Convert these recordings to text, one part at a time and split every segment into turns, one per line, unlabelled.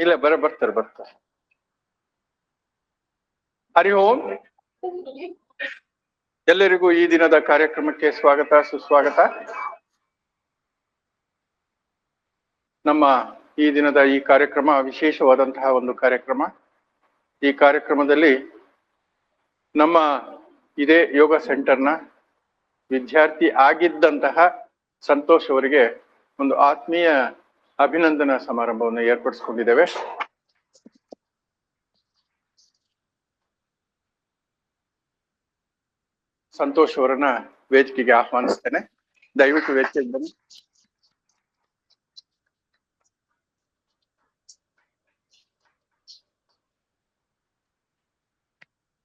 ಇಲ್ಲ ಬರ್ತಾರೆ. ಹರಿ ಓಂ. ಎಲ್ಲರಿಗೂ ಈ ದಿನದ ಕಾರ್ಯಕ್ರಮಕ್ಕೆ ಸ್ವಾಗತ ಸುಸ್ವಾಗತ. ನಮ್ಮ ಈ ದಿನದ ಈ ಕಾರ್ಯಕ್ರಮ ವಿಶೇಷವಾದಂತಹ ಒಂದು ಕಾರ್ಯಕ್ರಮ. ಈ ಕಾರ್ಯಕ್ರಮದಲ್ಲಿ ನಮ್ಮ ಇದೇ ಯೋಗ ಸೆಂಟರ್ನ ವಿದ್ಯಾರ್ಥಿ ಆಗಿದ್ದಂತಹ ಸಂತೋಷ್ ಅವರಿಗೆ ಒಂದು ಆತ್ಮೀಯ ಅಭಿನಂದನಾ ಸಮಾರಂಭವನ್ನು ಏರ್ಪಡಿಸಿಕೊಂಡಿದ್ದೇವೆ. ಸಂತೋಷ್ ಅವರನ್ನ ವೇದಿಕೆಗೆ ಆಹ್ವಾನಿಸ್ತೇನೆ. ದಯವಿಟ್ಟು ವೇದಿಕೆಗೆ ಬನ್ನಿ.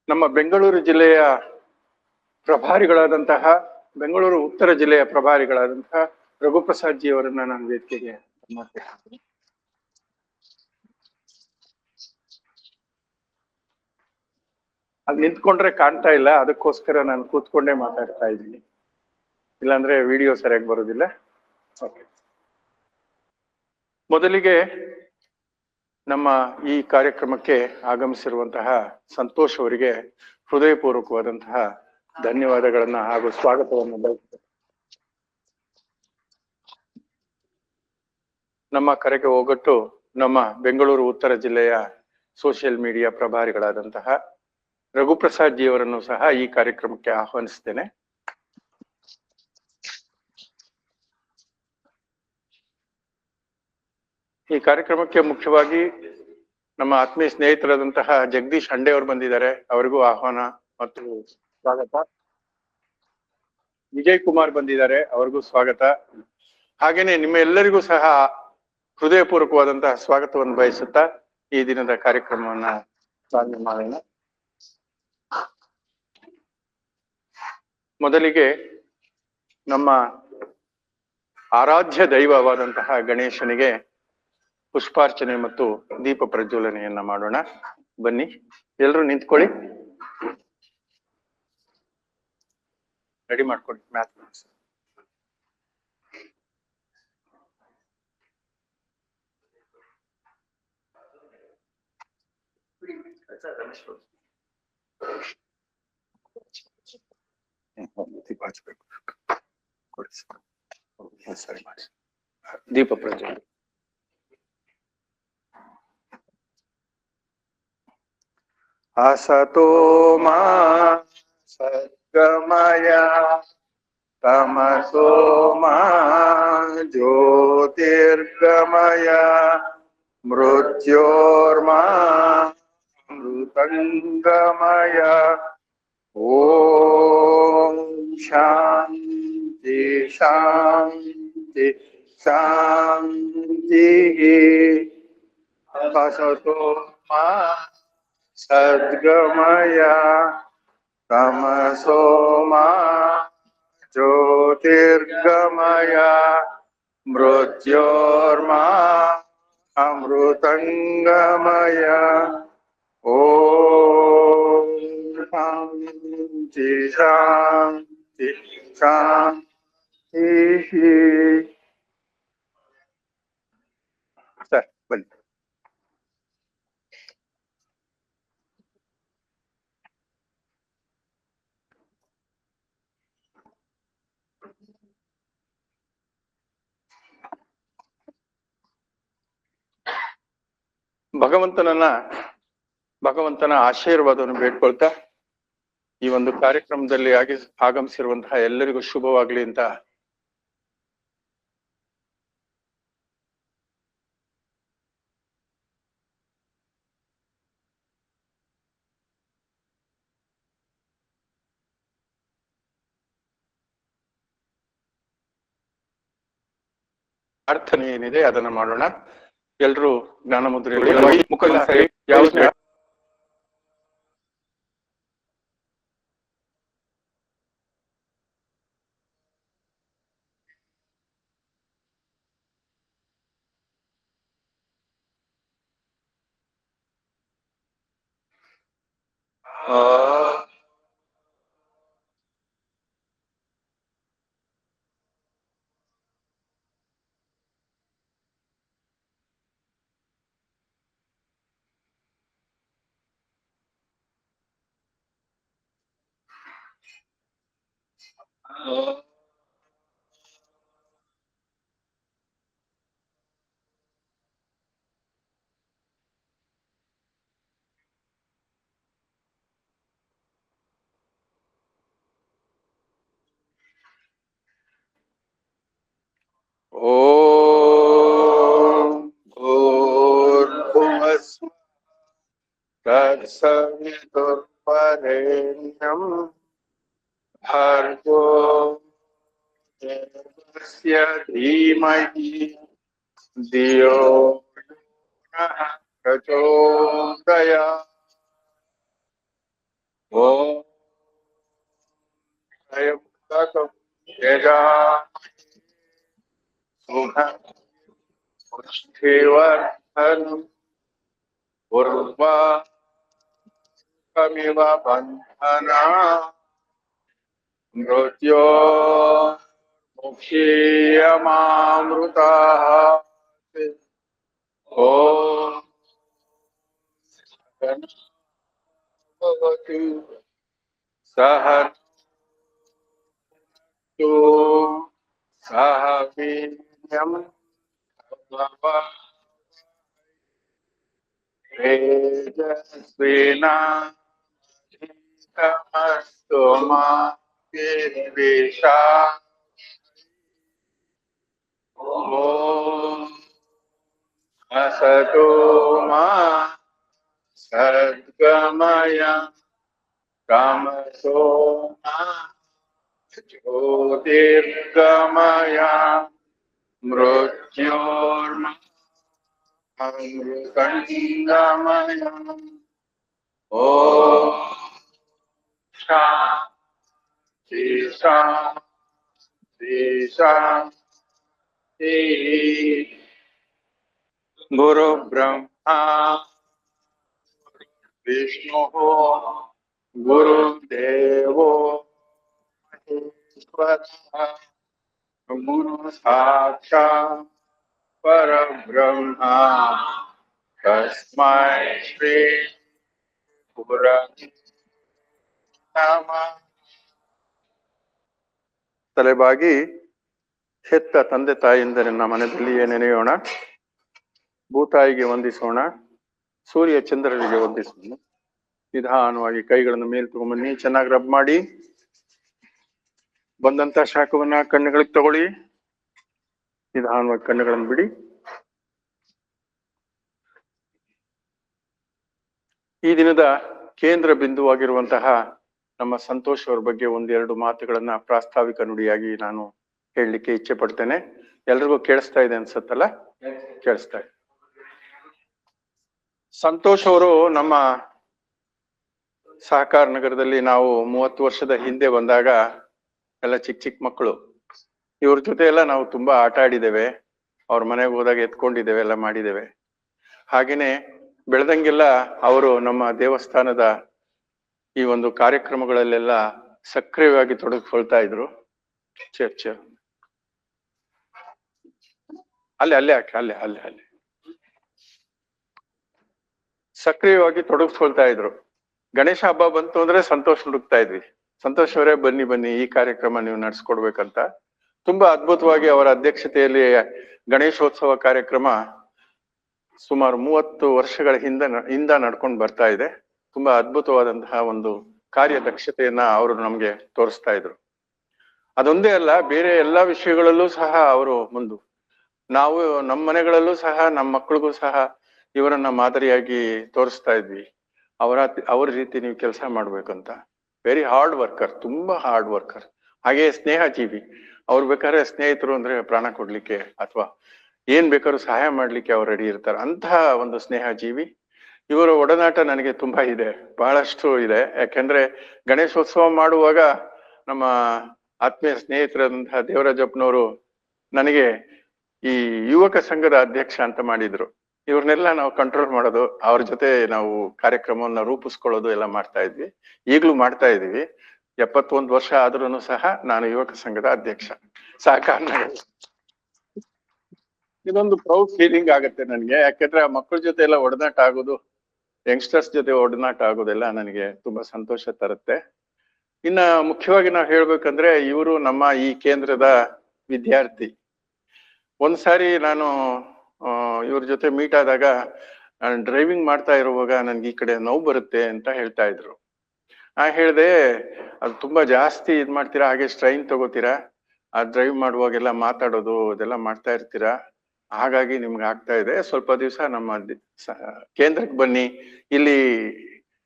ನಮ್ಮ ಬೆಂಗಳೂರು ಜಿಲ್ಲೆಯ ಪ್ರಭಾರಿಗಳಾದಂತಹ ಬೆಂಗಳೂರು ಉತ್ತರ ಜಿಲ್ಲೆಯ ಪ್ರಭಾರಿಗಳಾದಂತಹ ರಘುಪ್ರಸಾದ್ ಜಿ ಅವರನ್ನ ನಾನು ವೇದಿಕೆಗೆ ಮಾತಾಡ್ತೀನಿ. ಅದು ನಿಂತ್ಕೊಂಡ್ರೆ ಕಾಣ್ತಾ ಇಲ್ಲ, ಅದಕ್ಕೋಸ್ಕರ ನಾನು ಕೂತ್ಕೊಂಡೇ ಮಾತಾಡ್ತಾ ಇದ್ದೀನಿ, ಇಲ್ಲಾಂದ್ರೆ ವಿಡಿಯೋ ಸರಿಯಾಗಿ ಬರೋದಿಲ್ಲ. ಮೊದಲಿಗೆ ನಮ್ಮ ಈ ಕಾರ್ಯಕ್ರಮಕ್ಕೆ ಆಗಮಿಸಿರುವಂತಹ ಸಂತೋಷ್ ಅವರಿಗೆ ಹೃದಯಪೂರ್ವಕವಾದಂತಹ ಧನ್ಯವಾದಗಳನ್ನ ಹಾಗೂ ಸ್ವಾಗತವನ್ನು ಬಯಸುತ್ತೇನೆ. ನಮ್ಮ ಕರೆಗೆ ಹೋಗೊಟ್ಟು ನಮ್ಮ ಬೆಂಗಳೂರು ಉತ್ತರ ಜಿಲ್ಲೆಯ ಸೋಷಿಯಲ್ ಮೀಡಿಯಾ ಪ್ರಭಾರಿಗಳಾದಂತಹ ರಘುಪ್ರಸಾದ್ ಜಿ ಅವರನ್ನು ಸಹ ಈ ಕಾರ್ಯಕ್ರಮಕ್ಕೆ ಆಹ್ವಾನಿಸ್ತೇನೆ. ಈ ಕಾರ್ಯಕ್ರಮಕ್ಕೆ ಮುಖ್ಯವಾಗಿ ನಮ್ಮ ಆತ್ಮೀಯ ಸ್ನೇಹಿತರಾದಂತಹ ಜಗದೀಶ್ ಹಂಡೆ ಅವರು ಬಂದಿದ್ದಾರೆ, ಅವರಿಗೂ ಆಹ್ವಾನ ಮತ್ತು ಸ್ವಾಗತ. ವಿಜಯ್ ಕುಮಾರ್ ಬಂದಿದ್ದಾರೆ, ಅವರಿಗೂ ಸ್ವಾಗತ. ಹಾಗೇನೆ ನಿಮ್ಮ ಎಲ್ಲರಿಗೂ ಸಹ ಹೃದಯಪೂರ್ವಕವಾದಂತಹ ಸ್ವಾಗತವನ್ನು ಬಯಸುತ್ತಾ ಈ ದಿನದ ಕಾರ್ಯಕ್ರಮವನ್ನ ಪ್ರಾರಂಭ ಮಾಡೋಣ. ಮೊದಲಿಗೆ ನಮ್ಮ ಆರಾಧ್ಯ ದೈವವಾದಂತಹ ಗಣೇಶನಿಗೆ ಪುಷ್ಪಾರ್ಚನೆ ಮತ್ತು ದೀಪ ಪ್ರಜ್ವಲನೆಯನ್ನ ಮಾಡೋಣ. ಬನ್ನಿ, ಎಲ್ರು ನಿಂತ್ಕೊಳ್ಳಿ, ರೆಡಿ ಮಾಡ್ಕೊಳ್ಳಿ ಮ್ಯಾಥ್ಮೆಟಿಕ್ಸ್. ದೀಪ ಹಚ್ಬೇಕು, ಸರಿ ಮಾಡಿ ದೀಪ ಪ್ರಜ್ವಲನೆ. असतो मा सद्गमय तमसो मा ज्योतिर्गमय मृत्योर्मा अमृतंगमय। ओम शांति शांति शांति। असतो मा सद्गमय तमसो मा ज्योतिर्गमय मृत्योर्मा अमृतंगमय। ओम शांति शांति शांति। सर बन्नी. ಭಗವಂತನ ಆಶೀರ್ವಾದವನ್ನು ಬೇಡ್ಕೊಳ್ತಾ ಈ ಒಂದು ಕಾರ್ಯಕ್ರಮದಲ್ಲಿ ಆಗಮಿಸಿರುವಂತಹ ಎಲ್ಲರಿಗೂ ಶುಭವಾಗ್ಲಿ ಅಂತ ಪ್ರಾರ್ಥನೆ ಏನಿದೆ ಅದನ್ನ ಮಾಡೋಣ. ಎಲ್ರು ಜ್ಞಾನ ಮುದ್ರೆ ಮುಖ ಯಾವ ಓಂ ಭೂರ್ಭುವಸ್ಸು ತತ್ಸವಿತುರ್ವರೆಣ್ಯಂ ಭರ್ಗೋ ದೇವಸ್ಯ ಧೀಮಹಿ ಧಿಯೋ ನಃ ಪ್ರಚೋದಯಾತ್. ಓಂ ತ್ರಯಂಬಕಂ ಯಜಾಮಹೇ पुष्टिवर्धनम् उर्वारुकमिव बन्धनात् मृत्योर्मुक्षीयमामृतात्. ॐ भवतु सहनस्तु सह वीर्यम् तेजस्विनाधीतमस्तु मा विद्विषावहै. ॐ असतो मा सद्गमय तमसो मा ज्योतिर्गमय मृत्योर्मृतङ्गमय. ॐ शान्ति शान्ति शान्ति. गुरु ब्रह्मा विष्णुः गुरुदेवो महेश्वरः गुरु साक्षात् परब्रह्मा तस्मै श्री गुरवे नमः. ತಲೆಬಾಗಿ ಹೆತ್ತ ತಂದೆ ತಾಯಿಯಿಂದ ಮನದಲ್ಲಿಯೇ ನೆನೆಯೋಣ. ಭೂತಾಯಿಗೆ ವಂದಿಸೋಣ, ಸೂರ್ಯ ಚಂದ್ರರಿಗೆ ವಂದಿಸೋಣ. ನಿಧಾನವಾಗಿ ಕೈಗಳನ್ನು ಮೇಲೆ ತಗೊಂಬನ್ನಿ, ಚೆನ್ನಾಗಿ ರಬ್ ಮಾಡಿ. ಬಂದಂತ ಶಾಖವನ್ನ ಕಣ್ಣುಗಳಿಗೆ ತಗೊಳ್ಳಿ, ನಿಧಾನವಾಗಿ ಕಣ್ಣುಗಳನ್ನು ಬಿಡಿ. ಈ ದಿನದ ಕೇಂದ್ರ ಬಿಂದುವಾಗಿರುವಂತಹ ನಮ್ಮ ಸಂತೋಷ್ ಅವ್ರ ಬಗ್ಗೆ ಒಂದೆರಡು ಮಾತುಗಳನ್ನ ಪ್ರಾಸ್ತಾವಿಕ ನುಡಿಯಾಗಿ ನಾನು ಹೇಳಲಿಕ್ಕೆ ಇಚ್ಛೆ ಪಡ್ತೇನೆ. ಎಲ್ರಿಗೂ ಕೇಳಿಸ್ತಾ ಇದೆ ಅನ್ಸತ್ತಲ್ಲ? ಕೇಳಿಸ್ತಾ ಇದೆ. ಸಂತೋಷ್ ಅವರು ನಮ್ಮ ಸಹಕಾರ ನಗರದಲ್ಲಿ ನಾವು 30 ವರ್ಷದ ಹಿಂದೆ ಬಂದಾಗ ಎಲ್ಲ ಚಿಕ್ಕ ಚಿಕ್ಕ ಮಕ್ಕಳು, ಇವ್ರ ಜೊತೆ ಎಲ್ಲ ನಾವು ತುಂಬಾ ಆಟ ಆಡಿದ್ದೇವೆ. ಅವ್ರ ಮನೆಗೆ ಹೋದಾಗ ಎತ್ಕೊಂಡಿದ್ದೇವೆ, ಎಲ್ಲ ಮಾಡಿದ್ದೇವೆ. ಹಾಗೇನೆ ಬೆಳೆದಂಗೆಲ್ಲ ಅವರು ನಮ್ಮ ದೇವಸ್ಥಾನದ ಈ ಒಂದು ಕಾರ್ಯಕ್ರಮಗಳಲ್ಲೆಲ್ಲ ಸಕ್ರಿಯವಾಗಿ ತೊಡಗಿಸ್ಕೊಳ್ತಾ ಇದ್ರು. ಚರ್ಚ್ ಅಲ್ಲೇ ಸಕ್ರಿಯವಾಗಿ ತೊಡಗಿಸ್ಕೊಳ್ತಾ ಇದ್ರು. ಗಣೇಶ ಹಬ್ಬ ಬಂತು ಅಂದ್ರೆ ಸಂತೋಷ್ ಹುಡುಕ್ತಾ ಇದ್ವಿ. ಸಂತೋಷ್ ಅವರೇ ಬನ್ನಿ ಬನ್ನಿ, ಈ ಕಾರ್ಯಕ್ರಮ ನೀವು ನಡ್ಸ್ಕೊಡ್ಬೇಕಂತ. ತುಂಬಾ ಅದ್ಭುತವಾಗಿ ಅವರ ಅಧ್ಯಕ್ಷತೆಯಲ್ಲಿ ಗಣೇಶೋತ್ಸವ ಕಾರ್ಯಕ್ರಮ ಸುಮಾರು 30 ವರ್ಷಗಳ ಹಿಂದ ನಡ್ಕೊಂಡು ಬರ್ತಾ ಇದೆ. ತುಂಬಾ ಅದ್ಭುತವಾದಂತಹ ಒಂದು ಕಾರ್ಯದಕ್ಷತೆಯನ್ನ ಅವರು ನಮ್ಗೆ ತೋರಿಸ್ತಾ ಇದ್ರು. ಅದೊಂದೇ ಅಲ್ಲ, ಬೇರೆ ಎಲ್ಲಾ ವಿಷಯಗಳಲ್ಲೂ ಸಹ ಅವರು ಮುಂದು. ನಾವು ನಮ್ಮ ಮನೆಗಳಲ್ಲೂ ಸಹ ನಮ್ಮ ಮಕ್ಕಳಿಗೂ ಸಹ ಇವರನ್ನ ಮಾದರಿಯಾಗಿ ತೋರಿಸ್ತಾ ಇದ್ವಿ. ಅವ್ರ ರೀತಿ ನೀವು ಕೆಲಸ ಮಾಡ್ಬೇಕಂತ. ವೆರಿ ಹಾರ್ಡ್ ವರ್ಕರ್, ತುಂಬಾ ಹಾರ್ಡ್ ವರ್ಕರ್. ಹಾಗೆ ಸ್ನೇಹ ಜೀವಿ. ಅವ್ರು ಬೇಕಾದ್ರೆ ಸ್ನೇಹಿತರು ಅಂದ್ರೆ ಪ್ರಾಣ ಕೊಡ್ಲಿಕ್ಕೆ ಅಥವಾ ಏನ್ ಬೇಕಾದ್ರೂ ಸಹಾಯ ಮಾಡ್ಲಿಕ್ಕೆ ಅವ್ರು ರೆಡಿ ಇರ್ತಾರೆ. ಅಂತಹ ಒಂದು ಸ್ನೇಹ ಜೀವಿ. ಇವರ ಒಡನಾಟ ನನಗೆ ತುಂಬಾ ಇದೆ, ಬಹಳಷ್ಟು ಇದೆ. ಯಾಕೆಂದ್ರೆ ಗಣೇಶೋತ್ಸವ ಮಾಡುವಾಗ ನಮ್ಮ ಆತ್ಮೀಯ ಸ್ನೇಹಿತರಾದಂತಹ ದೇವರಾಜಪ್ಪನವರು ನನಗೆ ಈ ಯುವಕ ಸಂಘದ ಅಧ್ಯಕ್ಷ ಅಂತ ಮಾಡಿದ್ರು. ಇವ್ರನ್ನೆಲ್ಲ ನಾವು ಕಂಟ್ರೋಲ್ ಮಾಡೋದು, ಅವ್ರ ಜೊತೆ ನಾವು ಕಾರ್ಯಕ್ರಮವನ್ನ ರೂಪಿಸ್ಕೊಳ್ಳೋದು ಎಲ್ಲ ಮಾಡ್ತಾ ಇದ್ವಿ. ಈಗ್ಲೂ ಮಾಡ್ತಾ ಇದೀವಿ. 71 ವರ್ಷ ಆದ್ರೂ ಸಹ ನಾನು ಯುವಕ ಸಂಘದ ಅಧ್ಯಕ್ಷ ಸಹಕಾರ. ಇದೊಂದು ಪ್ರೌಡ್ ಫೀಲಿಂಗ್ ಆಗುತ್ತೆ ನನಗೆ. ಯಾಕೆಂದ್ರೆ ಆ ಮಕ್ಕಳ ಜೊತೆ ಎಲ್ಲ ಒಡನಾಟ ಆಗೋದು, ಯಂಗ್ಸ್ಟರ್ಸ್ ಜೊತೆ ಒಡನಾಟ ಆಗೋದೆಲ್ಲ ನನಗೆ ತುಂಬಾ ಸಂತೋಷ ತರುತ್ತೆ. ಇನ್ನ ಮುಖ್ಯವಾಗಿ ನಾವು ಹೇಳ್ಬೇಕಂದ್ರೆ ಇವರು ನಮ್ಮ ಈ ಕೇಂದ್ರದ ವಿದ್ಯಾರ್ಥಿ. ಒಂದ್ಸಾರಿ ನಾನು ಇವ್ರ ಜೊತೆ ಮೀಟ್ ಆದಾಗ ಡ್ರೈವಿಂಗ್ ಮಾಡ್ತಾ ಇರುವಾಗ ನನ್ಗೆ ಈ ಕಡೆ ನೋವು ಬರುತ್ತೆ ಅಂತ ಹೇಳ್ತಾ ಇದ್ರು. ನಾ ಹೇಳ್ದೆ ಅದು ತುಂಬಾ ಜಾಸ್ತಿ ಇದ್ ಮಾಡ್ತೀರಾ, ಹಾಗೆ ಸ್ಟ್ರೈನ್ ತಗೋತೀರಾ, ಆ ಡ್ರೈವ್ ಮಾಡುವಾಗೆಲ್ಲ ಮಾತಾಡೋದು ಅದೆಲ್ಲ ಮಾಡ್ತಾ ಇರ್ತೀರಾ, ಹಾಗಾಗಿ ನಿಮ್ಗೆ ಆಗ್ತಾ ಇದೆ. ಸ್ವಲ್ಪ ದಿವಸ ನಮ್ಮ ಕೇಂದ್ರಕ್ಕೆ ಬನ್ನಿ, ಇಲ್ಲಿ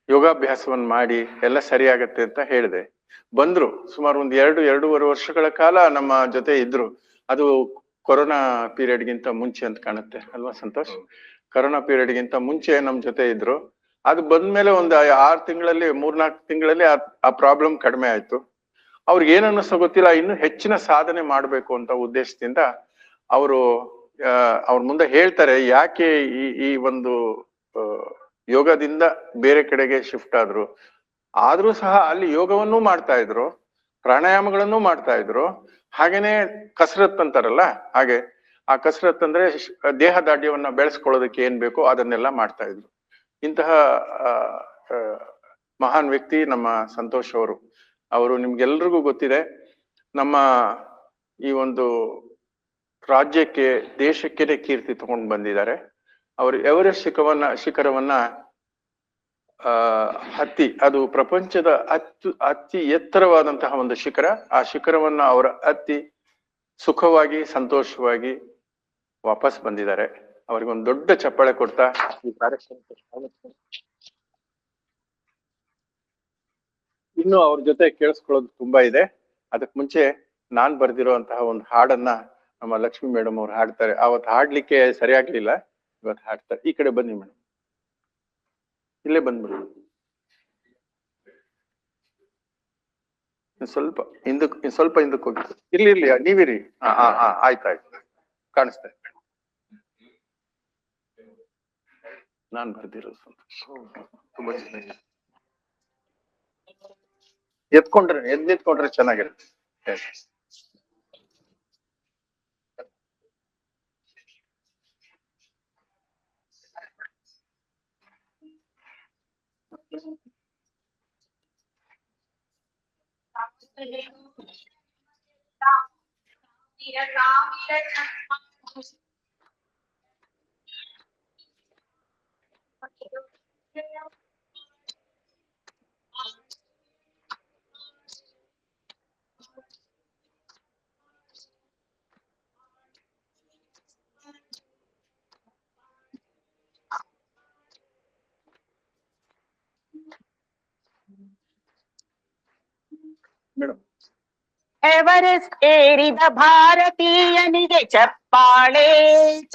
ಯೋಗಾಭ್ಯಾಸವನ್ನ ಮಾಡಿ ಎಲ್ಲ ಸರಿಯಾಗತ್ತೆ ಅಂತ ಹೇಳಿದೆ. ಬಂದ್ರು. ಸುಮಾರು ಒಂದ್ 2-2.5 ವರ್ಷಗಳ ಕಾಲ ನಮ್ಮ ಜೊತೆ ಇದ್ರು. ಅದು ಕೊರೋನಾ ಪೀರಿಯಡ್ಗಿಂತ ಮುಂಚೆ ಅಂತ ಕಾಣುತ್ತೆ ಅಲ್ವಾ ಸಂತೋಷ್? ಕೊರೋನಾ ಪೀರಿಯಡ್ಗಿಂತ ಮುಂಚೆ ನಮ್ ಜೊತೆ ಇದ್ರು. ಅದು ಬಂದ್ಮೇಲೆ ಒಂದು 6 ತಿಂಗಳಲ್ಲಿ 3-4 ತಿಂಗಳಲ್ಲಿ ಆ ಪ್ರಾಬ್ಲಮ್ ಕಡಿಮೆ ಆಯ್ತು. ಅವ್ರಿಗೆ ಏನ್ ಅನ್ನಿಸ್ತೋ ಗೊತ್ತಿಲ್ಲ, ಇನ್ನು ಹೆಚ್ಚಿನ ಸಾಧನೆ ಮಾಡ್ಬೇಕು ಅಂತ ಉದ್ದೇಶದಿಂದ ಅವರು ಅವ್ರ ಮುಂದೆ ಹೇಳ್ತಾರೆ ಯಾಕೆ ಈ ಒಂದು ಯೋಗದಿಂದ ಬೇರೆ ಕಡೆಗೆ ಶಿಫ್ಟ್ ಆದ್ರು. ಆದ್ರೂ ಸಹ ಅಲ್ಲಿ ಯೋಗವನ್ನೂ ಮಾಡ್ತಾ ಇದ್ರು, ಪ್ರಾಣಾಯಾಮಗಳನ್ನು ಮಾಡ್ತಾ ಇದ್ರು, ಹಾಗೇನೆ ಕಸರತ್ ಅಂತಾರಲ್ಲ ಹಾಗೆ ಆ ಕಸರತ್ ಅಂದ್ರೆ ದೇಹ ದಾಢ್ಯವನ್ನ ಬೆಳೆಸ್ಕೊಳ್ಳೋದಕ್ಕೆ ಏನ್ ಬೇಕೋ ಅದನ್ನೆಲ್ಲ ಮಾಡ್ತಾ ಇದ್ರು. ಇಂತಹ ಮಹಾನ್ ವ್ಯಕ್ತಿ ನಮ್ಮ ಸಂತೋಷ್ ಅವರು. ಅವರು ನಿಮ್ಗೆಲ್ರಿಗೂ ಗೊತ್ತಿದೆ, ನಮ್ಮ ಈ ಒಂದು ರಾಜ್ಯಕ್ಕೆ ದೇಶಕ್ಕೆ ಕೀರ್ತಿ ತಗೊಂಡು ಬಂದಿದ್ದಾರೆ. ಅವರು ಎವರೆಸ್ಟ್ ಶಿಖರವನ್ನ ಹತ್ತಿ, ಅದು ಪ್ರಪಂಚದ ಅತಿ ಎತ್ತರವಾದಂತಹ ಒಂದು ಶಿಖರ. ಆ ಶಿಖರವನ್ನ ಅವರ ಹತ್ತಿ ಸುಖವಾಗಿ ಸಂತೋಷವಾಗಿ ವಾಪಸ್ ಬಂದಿದ್ದಾರೆ. ಅವ್ರಿಗೊಂದು ದೊಡ್ಡ ಚಪ್ಪಾಳೆ ಕೊಡ್ತಾ ಈ ಕಾರ್ಯಕ್ರಮ ಇನ್ನು ಅವ್ರ ಜೊತೆ ಕೇಳಿಸ್ಕೊಳ್ಳೋದು ತುಂಬಾ ಇದೆ. ಅದಕ್ ಮುಂಚೆ ನಾನ್ ಬರ್ದಿರುವಂತಹ ಒಂದು ಹಾಡನ್ನ ನಮ್ಮ ಲಕ್ಷ್ಮಿ ಮೇಡಮ್ ಅವ್ರು ಹಾಡ್ತಾರೆ. ಅವತ್ತು ಹಾಡ್ಲಿಕ್ಕೆ ಸರಿಯಾಗ್ಲಿಲ್ಲ, ಇವತ್ತು ಹಾಡ್ತಾರೆ. ಈ ಕಡೆ ಬನ್ನಿ ಮೇಡಮ್, ಇಲ್ಲೇ ಬಂದ್ಬಿಡಿ. ಸ್ವಲ್ಪ ಹಿಂದಕ್ಕೆ ಹೋಗಿ. ಇರ್ಲಿ ನೀವಿರಿ. ಆಯ್ತಾಯ್ತು, ಕಾಣಿಸ್ತಾ ಇದೆ. ನಾನ್ ಬರ್ದಿರೋದು ತುಂಬಾ ಚೆನ್ನಾಗಿದೆ. ಎದ್ ನಿಂತ್ಕೊಂಡ್ರೆ ಚೆನ್ನಾಗಿರುತ್ತೆ. ಮೇಡಮ್,
ಎವರೆಸ್ಟ್ ಏರಿದ ಭಾರತೀಯನಿಗೆ ಚಪ್ಪಾಳೆ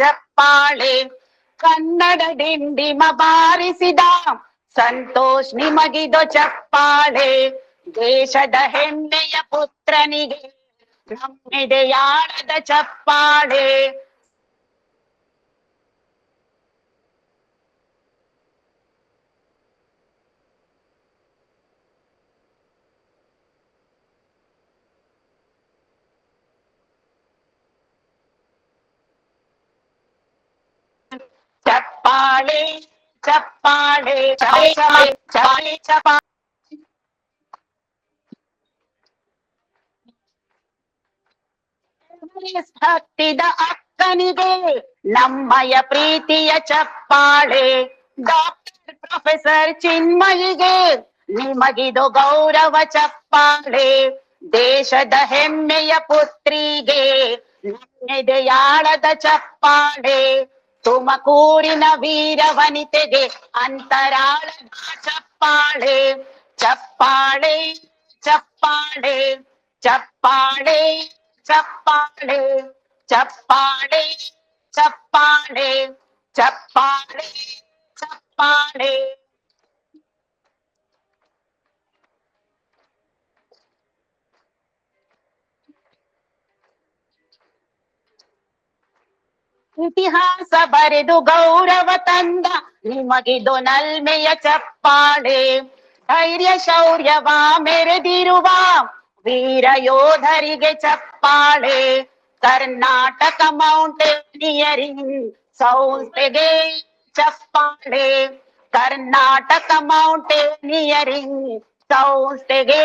ಚಪ್ಪಾಳೆ, ಕನ್ನಡ ಡಿಂಡಿಮ ಬಾರಿಸಿದ ಸಂತೋಷ್ ನಿಮಗಿದು ಚಪ್ಪಾಳೆ. ದೇಶದ ಹೆಮ್ಮೆಯ ಪುತ್ರನಿಗೆ ನಮ್ಮೆದೆಯಾಳದ ಚಪ್ಪಾಳೆ. ಚಪ್ಪಾಳೆ ಚಪ್ಪಾಳೆ ಚಪ್ಪಾಳೆ ಚಪ್ಪಾಳೆ. ಹತ್ತಿದ ಅಕ್ಕನಿಗೆ ನಮ್ಮಯ ಪ್ರೀತಿಯ ಚಪ್ಪಾಳೆ. ಡಾಕ್ಟರ್ ಪ್ರೊಫೆಸರ್ ಚಿನ್ಮಯಿಗೆ ನಿಮಗಿದು ಗೌರವ ಚಪ್ಪಾಳೆ. ದೇಶದ ಹೆಮ್ಮೆಯ ಪುತ್ರಿಗೆ ನಮ್ಮೆದೆಯಾಳದ ಚಪ್ಪಾಳೆ. ತುಮಕೂರಿನ ವೀರ ವನಿತೆಗೆ ಅಂತರಾಳದ ಚಪ್ಪಾಳೆ. ಚಪ್ಪಾಳೆ ಚಪ್ಪಾಳೆ ಚಪ್ಪಾಳೆ ಚಪ್ಪಾಳೆ ಚಪ್ಪಾಳೆ ಚಪ್ಪಾಳೆ ಚಪ್ಪಾಳೆ ಚಪ್ಪಾಳೆ. ಇತಿಹಾಸ ಬರೆದು ಗೌರವ ತಂದ ನಿಮಗಿದು ನಲ್ಮೆಯ ಚಪ್ಪಾಳೆ. ಧೈರ್ಯ ಶೌರ್ಯವ ಮೆರೆದಿರುವ ವೀರ ಯೋಧರಿಗೆ ಚಪ್ಪಾಳೆ. ಕರ್ನಾಟಕ ಮೌಂಟೇನಿಯರಿಂಗ್ ಸಂಸ್ಥೆಗೆ ಚಪ್ಪಾಳೆ. ಕರ್ನಾಟಕ ಮೌಂಟೇನಿಯರಿಂಗ್ ಸಂಸ್ಥೆಗೆ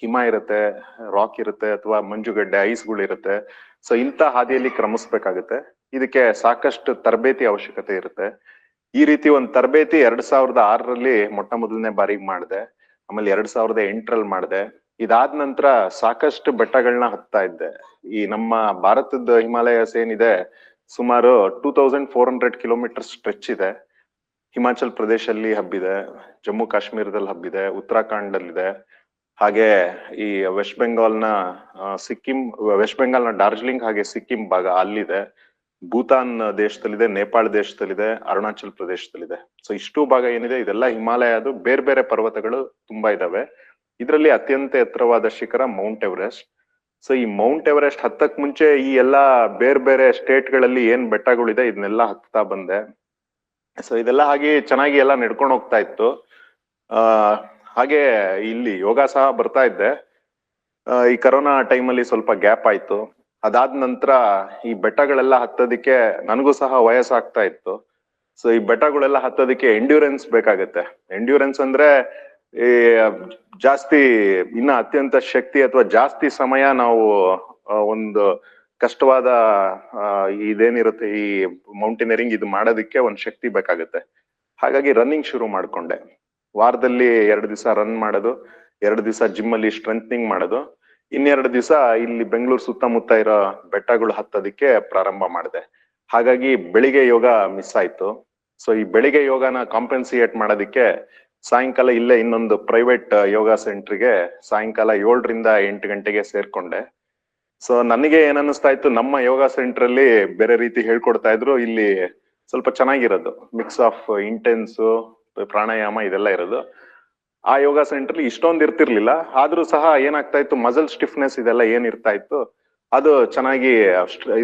ಹಿಮ ಇರುತ್ತೆ, ರಾಕ್ ಇರುತ್ತೆ, ಅಥವಾ ಮಂಜುಗಡ್ಡೆ ಐಸ್ಗಳು ಇರುತ್ತೆ. ಸೊ ಇಂಥ ಹಾದಿಯಲ್ಲಿ ಕ್ರಮಿಸ್ಬೇಕಾಗುತ್ತೆ. ಇದಕ್ಕೆ ಸಾಕಷ್ಟು ತರಬೇತಿ ಅವಶ್ಯಕತೆ ಇರುತ್ತೆ. ಈ ರೀತಿ ಒಂದು ತರಬೇತಿ 2006ರಲ್ಲಿ ಮೊಟ್ಟ ಮೊದಲನೇ ಬಾರಿಗೆ ಮಾಡಿದೆ. ಆಮೇಲೆ 2008ರಲ್ಲಿ ಮಾಡಿದೆ. ಇದಾದ ನಂತರ ಸಾಕಷ್ಟು ಬೆಟ್ಟಗಳನ್ನ ಹತ್ತಾ ಇದ್ದೆ. ಈ ನಮ್ಮ ಭಾರತದ ಹಿಮಾಲಯಸ್ ಏನಿದೆ ಸುಮಾರು 2400 ಕಿಲೋಮೀಟರ್ ಸ್ಟ್ರೆಚ್ ಇದೆ. ಹಿಮಾಚಲ್ ಪ್ರದೇಶಲ್ಲಿ ಹಬ್ಬಿದೆ, ಜಮ್ಮು ಕಾಶ್ಮೀರದಲ್ಲಿ ಹಬ್ಬಿದೆ, ಉತ್ತರಾಖಂಡಲ್ಲಿದೆ. ಹಾಗೆ ಈ ವೆಸ್ಟ್ ಬೆಂಗಾಲ್ನ ಸಿಕ್ಕಿಂ, ವೆಸ್ಟ್ ಬೆಂಗಾಲ್ನ ಡಾರ್ಜಿಲಿಂಗ್ ಹಾಗೆ ಸಿಕ್ಕಿಂ ಭಾಗ ಅಲ್ಲಿದೆ. ಭೂತಾನ್ ದೇಶದಲ್ಲಿದೆ, ನೇಪಾಳ ದೇಶದಲ್ಲಿದೆ, ಅರುಣಾಚಲ್ ಪ್ರದೇಶದಲ್ಲಿದೆ. ಸೊ ಇಷ್ಟು ಭಾಗ ಏನಿದೆ ಇದೆಲ್ಲ ಹಿಮಾಲಯದು ಬೇರೆ ಬೇರೆ ಪರ್ವತಗಳು ತುಂಬಾ ಇದಾವೆ. ಇದರಲ್ಲಿ ಅತ್ಯಂತ ಎತ್ತರವಾದ ಶಿಖರ ಮೌಂಟ್ ಎವರೆಸ್ಟ್. ಸೊ ಈ ಮೌಂಟ್ ಎವರೆಸ್ಟ್ ಹತ್ತಕ್ ಮುಂಚೆ ಈ ಎಲ್ಲಾ ಬೇರೆ ಬೇರೆ ಸ್ಟೇಟ್ ಗಳಲ್ಲಿ ಏನ್ ಬೆಟ್ಟಗಳಿದೆ ಇದನ್ನೆಲ್ಲ ಹತ್ತಾ ಬಂದೆ. ಸೊ ಇದೆಲ್ಲ ಹಾಗೆ ಚೆನ್ನಾಗಿ ಎಲ್ಲ ನಡ್ಕೊಂಡು ಹೋಗ್ತಾ ಇತ್ತು. ಹಾಗೆ ಇಲ್ಲಿ ಯೋಗ ಸಹ ಬರ್ತಾ ಇದ್ದೆ. ಈ ಕರೋನಾ ಟೈಮಲ್ಲಿ ಸ್ವಲ್ಪ ಗ್ಯಾಪ್ ಆಯ್ತು. ಅದಾದ ನಂತರ ಈ ಬೆಟ್ಟಗಳೆಲ್ಲ ಹತ್ತೋದಿಕ್ಕೆ ನನಗೂ ಸಹ ವಯಸ್ಸಾಗ್ತಾ ಇತ್ತು. ಸೊ ಈ ಬೆಟ್ಟಗಳೆಲ್ಲ ಹತ್ತೋದಿಕ್ಕೆ ಎಂಡ್ಯೂರೆನ್ಸ್ ಬೇಕಾಗತ್ತೆ. ಎಂಡ್ಯೂರೆನ್ಸ್ ಅಂದ್ರೆ ಈ ಜಾಸ್ತಿ ಇನ್ನ ಅತ್ಯಂತ ಶಕ್ತಿ ಅಥವಾ ಜಾಸ್ತಿ ಸಮಯ ನಾವು ಒಂದು ಕಷ್ಟವಾದ ಇದೇನಿರುತ್ತೆ ಈ ಮೌಂಟೇನಿಯರಿಂಗ್ ಇದು ಮಾಡೋದಿಕ್ಕೆ ಒಂದ್ ಶಕ್ತಿ ಬೇಕಾಗತ್ತೆ. ಹಾಗಾಗಿ ರನ್ನಿಂಗ್ ಶುರು ಮಾಡ್ಕೊಂಡೆ. ವಾರದಲ್ಲಿ 2 ದಿವಸ ರನ್ ಮಾಡೋದು, 2 ದಿವಸ ಜಿಮ್ ಅಲ್ಲಿ ಸ್ಟ್ರೆಂಥನಿಂಗ್ ಮಾಡೋದು, 2 ದಿವಸ ಇಲ್ಲಿ ಬೆಂಗಳೂರು ಸುತ್ತಮುತ್ತ ಇರೋ ಬೆಟ್ಟಗಳು ಹತ್ತೋದಿಕ್ಕೆ ಪ್ರಾರಂಭ ಮಾಡಿದೆ. ಹಾಗಾಗಿ ಬೆಳಿಗ್ಗೆ ಯೋಗ ಮಿಸ್ ಆಯ್ತು. ಸೊ ಈ ಬೆಳಿಗ್ಗೆ ಯೋಗನ ಕಾಂಪೆನ್ಸಿಯೇಟ್ ಮಾಡೋದಿಕ್ಕೆ ಸಾಯಂಕಾಲ ಇಲ್ಲೇ ಇನ್ನೊಂದು ಪ್ರೈವೇಟ್ ಯೋಗ ಸೆಂಟರ್ಗೆ ಸಾಯಂಕಾಲ 7ರಿಂದ 8 ಗಂಟೆಗೆ ಸೇರ್ಕೊಂಡೆ. ಸೊ ನನಗೆ ಏನ್ ಅನ್ನಿಸ್ತಾ ಇತ್ತು, ನಮ್ಮ ಯೋಗ ಸೆಂಟರ್ ಅಲ್ಲಿ ಬೇರೆ ರೀತಿ ಹೇಳ್ಕೊಡ್ತಾ ಇದ್ರು, ಇಲ್ಲಿ ಸ್ವಲ್ಪ ಚೆನ್ನಾಗಿರೋದು ಮಿಕ್ಸ್ ಆಫ್ ಇಂಟೆನ್ಸ್ ಪ್ರಾಣಾಯಾಮ ಇದೆಲ್ಲ ಇರೋದು. ಆ ಯೋಗ ಸೆಂಟರ್ ಇಷ್ಟೊಂದು ಇರ್ತಿರ್ಲಿಲ್ಲ. ಆದ್ರೂ ಸಹ ಏನಾಗ್ತಾ ಇತ್ತು, ಮಸಲ್ ಸ್ಟಿಫ್ನೆಸ್ ಇದೆಲ್ಲ ಏನ್ ಇರ್ತಾ ಇತ್ತು ಅದು ಚೆನ್ನಾಗಿ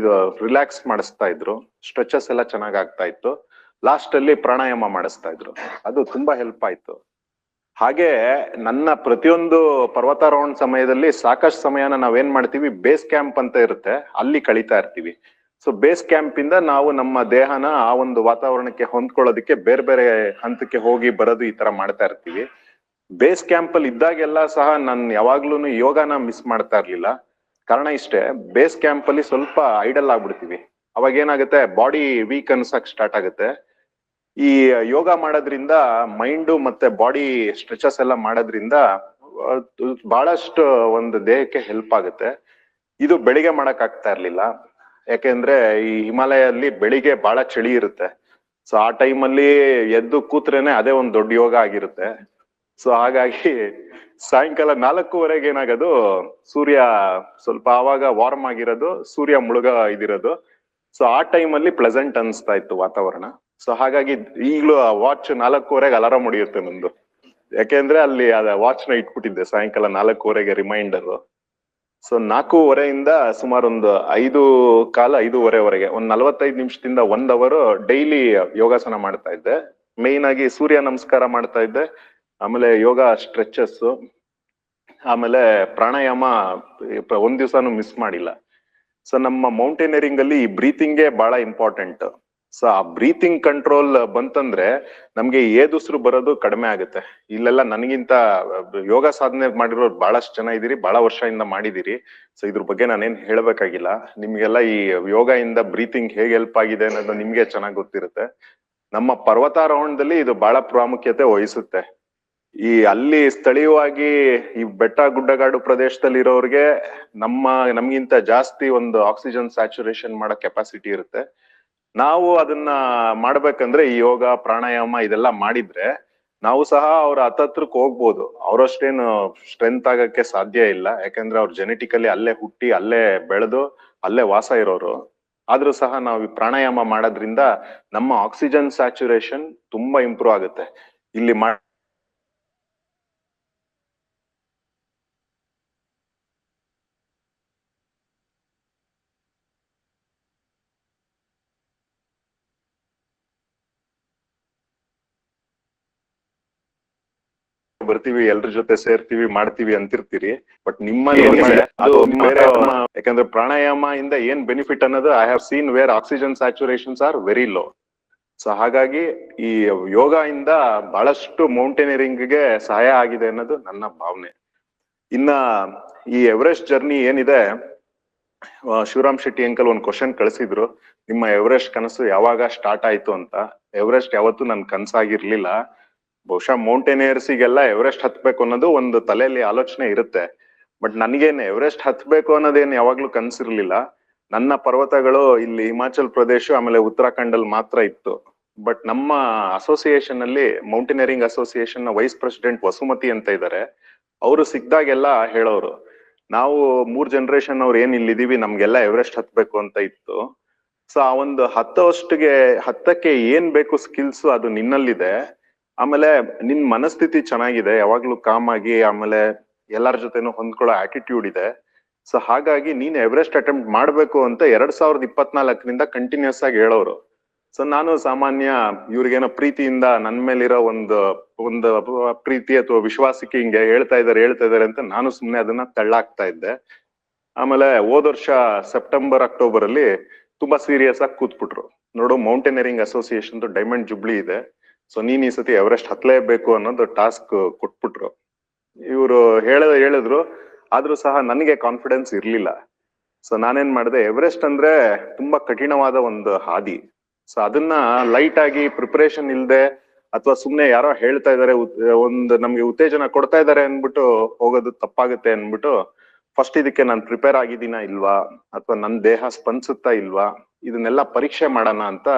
ಇದು ರಿಲ್ಯಾಕ್ಸ್ ಮಾಡಿಸ್ತಾ ಇದ್ರು. ಸ್ಟ್ರೆಚಸ್ ಎಲ್ಲ ಚೆನ್ನಾಗ್ ಆಗ್ತಾ ಇತ್ತು. ಲಾಸ್ಟ್ ಅಲ್ಲಿ ಪ್ರಾಣಾಯಾಮ ಮಾಡಿಸ್ತಾ ಇದ್ರು. ಅದು ತುಂಬಾ ಹೆಲ್ಪ್ ಆಯ್ತು. ಹಾಗೆ ನನ್ನ ಪ್ರತಿಯೊಂದು ಪರ್ವತಾರೋಹಣ ಸಮಯದಲ್ಲಿ ಸಾಕಷ್ಟು ಸಮಯನ ನಾವೇನ್ ಮಾಡ್ತೀವಿ, ಬೇಸ್ ಕ್ಯಾಂಪ್ ಅಂತ ಇರುತ್ತೆ, ಅಲ್ಲಿ ಕಳೀತಾ ಇರ್ತೀವಿ. ಸೊ ಬೇಸ್ ಕ್ಯಾಂಪ್ ಇಂದ ನಾವು ನಮ್ಮ ದೇಹನ ಆ ಒಂದು ವಾತಾವರಣಕ್ಕೆ ಹೊಂದ್ಕೊಳ್ಳೋದಕ್ಕೆ ಬೇರೆ ಬೇರೆ ಹಂತಕ್ಕೆ ಹೋಗಿ ಬರೋದು ಈ ತರ ಮಾಡ್ತಾ ಇರ್ತೀವಿ. ಬೇಸ್ ಕ್ಯಾಂಪ್ ಅಲ್ಲಿ ಇದ್ದಾಗೆಲ್ಲ ಸಹ ನಾನು ಯಾವಾಗ್ಲೂ ಯೋಗನ ಮಿಸ್ ಮಾಡ್ತಾ ಇರ್ಲಿಲ್ಲ. ಕಾರಣ ಇಷ್ಟೇ, ಬೇಸ್ ಕ್ಯಾಂಪ್ ಅಲ್ಲಿ ಸ್ವಲ್ಪ ಐಡಲ್ ಆಗ್ಬಿಡ್ತೀವಿ. ಅವಾಗ ಏನಾಗುತ್ತೆ, ಬಾಡಿ ವೀಕ್ ಅನ್ಸಕ್ ಸ್ಟಾರ್ಟ್ ಆಗುತ್ತೆ. ಈ ಯೋಗ ಮಾಡೋದ್ರಿಂದ ಮೈಂಡು ಮತ್ತೆ ಬಾಡಿ ಸ್ಟ್ರೆಚಸ್ ಎಲ್ಲ ಮಾಡೋದ್ರಿಂದ ಬಹಳಷ್ಟು ಒಂದು ದೇಹಕ್ಕೆ ಹೆಲ್ಪ್ ಆಗುತ್ತೆ. ಇದು ಬೆಳಿಗ್ಗೆ ಮಾಡಕ್ ಆಗ್ತಾ ಇರ್ಲಿಲ್ಲ. ಯಾಕೆಂದ್ರೆ ಈ ಹಿಮಾಲಯಲ್ಲಿ ಬೆಳಿಗ್ಗೆ ಬಹಳ ಚಳಿ ಇರುತ್ತೆ. ಸೊ ಆ ಟೈಮಲ್ಲಿ ಎದ್ದು ಕೂತ್ರೇನೆ ಅದೇ ಒಂದ್ ದೊಡ್ಡ ಯೋಗ ಆಗಿರುತ್ತೆ. ಸೊ ಹಾಗಾಗಿ ಸಾಯಂಕಾಲ 4:15 ಏನಾಗೋದು, ಸೂರ್ಯ ಸ್ವಲ್ಪ ಆವಾಗ ವಾರ್ಮ್ ಆಗಿರೋದು, ಸೂರ್ಯ ಮುಳುಗ ಇದಿರೋದು. ಸೊ ಆ ಟೈಮಲ್ಲಿ ಪ್ಲೆಸೆಂಟ್ ಅನ್ಸ್ತಾ ಇತ್ತು ವಾತಾವರಣ. ಸೊ ಹಾಗಾಗಿ ಈಗ್ಲೂ ವಾಚ್ 4:15 ಅಲಾರಾಮ್ ಹೊಡಿಯುತ್ತೆ ನಂದು. ಯಾಕೆಂದ್ರೆ ಅಲ್ಲಿ ವಾಚ್ ನ ಇಟ್ಬಿಟ್ಟಿದ್ದೆ ಸಾಯಂಕಾಲ 4:15 ರಿಮೈಂಡರ್. ಸೊ 4:15 ಸುಮಾರು ಒಂದು 5:15 ಒಂದ್ 45 ನಿಮಿಷದಿಂದ 1 ಅವರ್ ಡೈಲಿ ಯೋಗಾಸನ ಮಾಡ್ತಾ ಇದ್ದೆ. ಮೇನ್ ಆಗಿ ಸೂರ್ಯ ನಮಸ್ಕಾರ ಮಾಡ್ತಾ ಇದ್ದೆ, ಆಮೇಲೆ ಯೋಗ ಸ್ಟ್ರೆಚಸ್, ಆಮೇಲೆ ಪ್ರಾಣಾಯಾಮ ಒಂದ್ ದಿವ್ಸನು ಮಿಸ್ ಮಾಡಿಲ್ಲ. ಸೊ ನಮ್ಮ ಮೌಂಟೇನಿಯರಿಂಗ್ ಅಲ್ಲಿ ಈ ಬ್ರೀತಿಂಗೇ ಬಹಳ ಇಂಪಾರ್ಟೆಂಟ್. ಸೊ ಆ ಬ್ರೀತಿಂಗ್ ಕಂಟ್ರೋಲ್ ಬಂತಂದ್ರೆ ನಮ್ಗೆ ಏದುಸಿರು ಬರೋದು ಕಡಿಮೆ ಆಗುತ್ತೆ. ಇಲ್ಲೆಲ್ಲ ನನಗಿಂತ ಯೋಗ ಸಾಧನೆ ಮಾಡಿರೋರು ಬಹಳಷ್ಟು ಜನ ಇದೀರಿ, ಬಹಳ ವರ್ಷದಿಂದ ಮಾಡಿದಿರಿ. ಸೊ ಇದ್ರ ಬಗ್ಗೆ ನಾನೇನ್ ಹೇಳ್ಬೇಕಾಗಿಲ್ಲ. ನಿಮ್ಗೆಲ್ಲ ಈ ಯೋಗ ಇಂದ ಬ್ರೀತಿಂಗ್ ಹೇಗೆ ಹೆಲ್ಪ್ ಆಗಿದೆ ಅನ್ನೋದು ನಿಮ್ಗೆ ಚೆನ್ನಾಗ್ ಗೊತ್ತಿರುತ್ತೆ. ನಮ್ಮ ಪರ್ವತಾರೋಹಣದಲ್ಲಿ ಇದು ಬಹಳ ಪ್ರಾಮುಖ್ಯತೆ ವಹಿಸುತ್ತೆ. ಈ ಅಲ್ಲಿ ಸ್ಥಳೀಯವಾಗಿ ಈ ಬೆಟ್ಟ ಗುಡ್ಡಗಾಡು ಪ್ರದೇಶದಲ್ಲಿ ಇರೋರಿಗೆ ನಮ್ಗಿಂತ ಜಾಸ್ತಿ ಒಂದು ಆಕ್ಸಿಜನ್ ಸ್ಯಾಚುರೇಷನ್ ಮಾಡೋ ಕೆಪಾಸಿಟಿ ಇರುತ್ತೆ. ನಾವು ಅದನ್ನ ಮಾಡ್ಬೇಕಂದ್ರೆ ಈ ಯೋಗ ಪ್ರಾಣಾಯಾಮ ಇದೆಲ್ಲ ಮಾಡಿದ್ರೆ ನಾವು ಸಹ ಅವ್ರ ಹತ್ತತ್ರಕ್ಕೆ ಹೋಗ್ಬೋದು. ಅವ್ರಷ್ಟೇನು ಸ್ಟ್ರೆಂತ್ ಆಗಕ್ಕೆ ಸಾಧ್ಯ ಇಲ್ಲ, ಯಾಕಂದ್ರೆ ಅವ್ರ ಜೆನೆಟಿಕಲಿ ಅಲ್ಲೇ ಹುಟ್ಟಿ ಅಲ್ಲೇ ಬೆಳೆದು ಅಲ್ಲೇ ವಾಸ ಇರೋರು. ಆದ್ರೂ ಸಹ ನಾವು ಪ್ರಾಣಾಯಾಮ ಮಾಡೋದ್ರಿಂದ ನಮ್ಮ ಆಕ್ಸಿಜನ್ ಸ್ಯಾಚುರೇಷನ್ ತುಂಬಾ ಇಂಪ್ರೂವ್ ಆಗುತ್ತೆ. ಇಲ್ಲಿ ಬರ್ತೀವಿ, ಎಲ್ರ ಜೊತೆ ಸೇರ್ತೀವಿ, ಮಾಡ್ತೀವಿ ಅಂತಿರ್ತೀರಿ. ಬಟ್ ನಿಮ್ಮಲ್ಲಿ ಅದು ಬೇರೆ. ಯಾಕಂದ್ರೆ ಪ್ರಾಣಾಯಾಮ ಇಂದ ಏನ್ ಬೆನಿಫಿಟ್ ಅನ್ನೋದು I have seen where oxygen saturations are very low. So ಹಾಗಾಗಿ ಈ ಯೋಗ ಇಂದ ಬಹಳಷ್ಟು ಮೌಂಟೇನಿಯರಿಂಗ್ ಗೆ ಸಹಾಯ ಆಗಿದೆ ಅನ್ನೋದು ನನ್ನ ಭಾವನೆ. ಇನ್ನ ಈ ಎವರೆಸ್ಟ್ ಜರ್ನಿ ಏನಿದೆ, ಶಿವರಾಮ್ ಶೆಟ್ಟಿ ಅಂಕಲ್ ಒಂದ್ ಕ್ವಶನ್ ಕಳಿಸಿದ್ರು, ನಿಮ್ಮ ಎವರೆಸ್ಟ್ ಕನಸು ಯಾವಾಗ ಸ್ಟಾರ್ಟ್ ಆಯ್ತು ಅಂತ. ಎವರೆಸ್ಟ್ ಯಾವತ್ತೂ ನನ್ ಕನಸಾಗಿರ್ಲಿಲ್ಲ. ಬಹುಶಃ ಮೌಂಟೇನಿಯರ್ಸಿಗೆಲ್ಲ ಎವರೆಸ್ಟ್ ಹತ್ಬೇಕು ಅನ್ನೋದು ಒಂದು ತಲೆಯಲ್ಲಿ ಆಲೋಚನೆ ಇರುತ್ತೆ. ಬಟ್ ನನ್ಗೇನ್ ಎವರೆಸ್ಟ್ ಹತ್ಬೇಕು ಅನ್ನೋದೇನ್ ಯಾವಾಗ್ಲೂ ಕನ್ಸಿರ್ಲಿಲ್ಲ. ನನ್ನ ಪರ್ವತಗಳು ಇಲ್ಲಿ ಹಿಮಾಚಲ್ ಪ್ರದೇಶ ಆಮೇಲೆ ಉತ್ತರಾಖಂಡ್ ಅಲ್ಲಿ ಮಾತ್ರ ಇತ್ತು. ಬಟ್ ನಮ್ಮ ಅಸೋಸಿಯೇಷನ್ ಅಲ್ಲಿ ಮೌಂಟೇನಿಯರಿಂಗ್ ಅಸೋಸಿಯೇಷನ್ ನ ವೈಸ್ ಪ್ರೆಸಿಡೆಂಟ್ ವಸುಮತಿ ಅಂತ ಇದ್ದಾರೆ. ಅವರು ಸಿಕ್ದಾಗೆಲ್ಲ ಹೇಳೋರು, ನಾವು 3 ಜನರೇಷನ್ ಅವ್ರು ಏನ್ ಇಲ್ಲಿದೀವಿ, ನಮ್ಗೆಲ್ಲ ಎವರೆಸ್ಟ್ ಹತ್ಬೇಕು ಅಂತ ಇತ್ತು. ಸೊ ಆ ಒಂದು ಹತ್ತಕ್ಕೆ ಏನ್ ಬೇಕು ಸ್ಕಿಲ್ಸ್ ಅದು ನಿನ್ನಲ್ಲಿದೆ. ಆಮೇಲೆ ನಿನ್ ಮನಸ್ಥಿತಿ ಚೆನ್ನಾಗಿದೆ, ಯಾವಾಗ್ಲೂ ಕಾಮ್ ಆಗಿ, ಆಮೇಲೆ ಎಲ್ಲರ ಜೊತೆನೂ ಹೊಂದ್ಕೊಳ್ಳೋ ಆಟಿಟ್ಯೂಡ್ ಇದೆ. ಸೊ ಹಾಗಾಗಿ ನೀನ್ ಎವರೆಸ್ಟ್ ಅಟೆಂಪ್ಟ್ ಮಾಡ್ಬೇಕು ಅಂತ 2024ರಿಂದ ಕಂಟಿನ್ಯೂಸ್ ಆಗಿ ಹೇಳೋರು. ಸೊ ನಾನು ಸಾಮಾನ್ಯ ಇವ್ರಿಗೇನೋ ಪ್ರೀತಿಯಿಂದ ನನ್ ಮೇಲಿರೋ ಒಂದು ಪ್ರೀತಿ ಅಥವಾ ವಿಶ್ವಾಸಕ್ಕೆ ಹಿಂಗೆ ಹೇಳ್ತಾ ಇದಾರೆ ಅಂತ ನಾನು ಸುಮ್ನೆ ಅದನ್ನ ತಳ್ಳಾಕ್ತಾ ಇದ್ದೆ. ಆಮೇಲೆ ಹೋದ ವರ್ಷ ಸೆಪ್ಟೆಂಬರ್ ಅಕ್ಟೋಬರ್ ಅಲ್ಲಿ ತುಂಬಾ ಸೀರಿಯಸ್ ಆಗಿ ಕೂತ್ಬಿಟ್ರು. ನೋಡು, ಮೌಂಟೇನಿಯರಿಂಗ್ ಅಸೋಸಿಯೇಷನ್ ಡೈಮಂಡ್ ಜುಬ್ಲಿ ಇದೆ, ಸೊ ನೀನ್ ಈ ಸತಿ ಎವರೆಸ್ಟ್ ಹತ್ಲೇಬೇಕು ಅನ್ನೋದು ಟಾಸ್ಕ್ ಕೊಟ್ಬಿಟ್ರು. ಇವರು ಹೇಳಿದ್ರು, ಆದ್ರೂ ಸಹ ನನಗೆ ಕಾನ್ಫಿಡೆನ್ಸ್ ಇರ್ಲಿಲ್ಲ. ಸೊ ನಾನೇನ್ ಮಾಡಿದೆ, ಎವರೆಸ್ಟ್ ಅಂದ್ರೆ ತುಂಬಾ ಕಠಿಣವಾದ ಒಂದು ಹಾದಿ. ಸೊ ಅದನ್ನ ಲೈಟ್ ಆಗಿ ಪ್ರಿಪರೇಷನ್ ಇಲ್ದೆ ಅಥವಾ ಸುಮ್ನೆ ಯಾರೋ ಹೇಳ್ತಾ ಇದಾರೆ, ಒಂದು ನಮ್ಗೆ ಉತ್ತೇಜನ ಕೊಡ್ತಾ ಇದಾರೆ ಅನ್ಬಿಟ್ಟು ಹೋಗೋದು ತಪ್ಪಾಗುತ್ತೆ ಅನ್ಬಿಟ್ಟು ಫಸ್ಟ್ ಇದಕ್ಕೆ ನಾನು ಪ್ರಿಪೇರ್ ಆಗಿದ್ದೀನಾ ಇಲ್ವಾ, ಅಥವಾ ನನ್ ದೇಹ ಸ್ಪಂದಿಸುತ್ತಾ ಇಲ್ವಾ, ಇದನ್ನೆಲ್ಲ ಪರೀಕ್ಷೆ ಮಾಡೋಣ ಅಂತ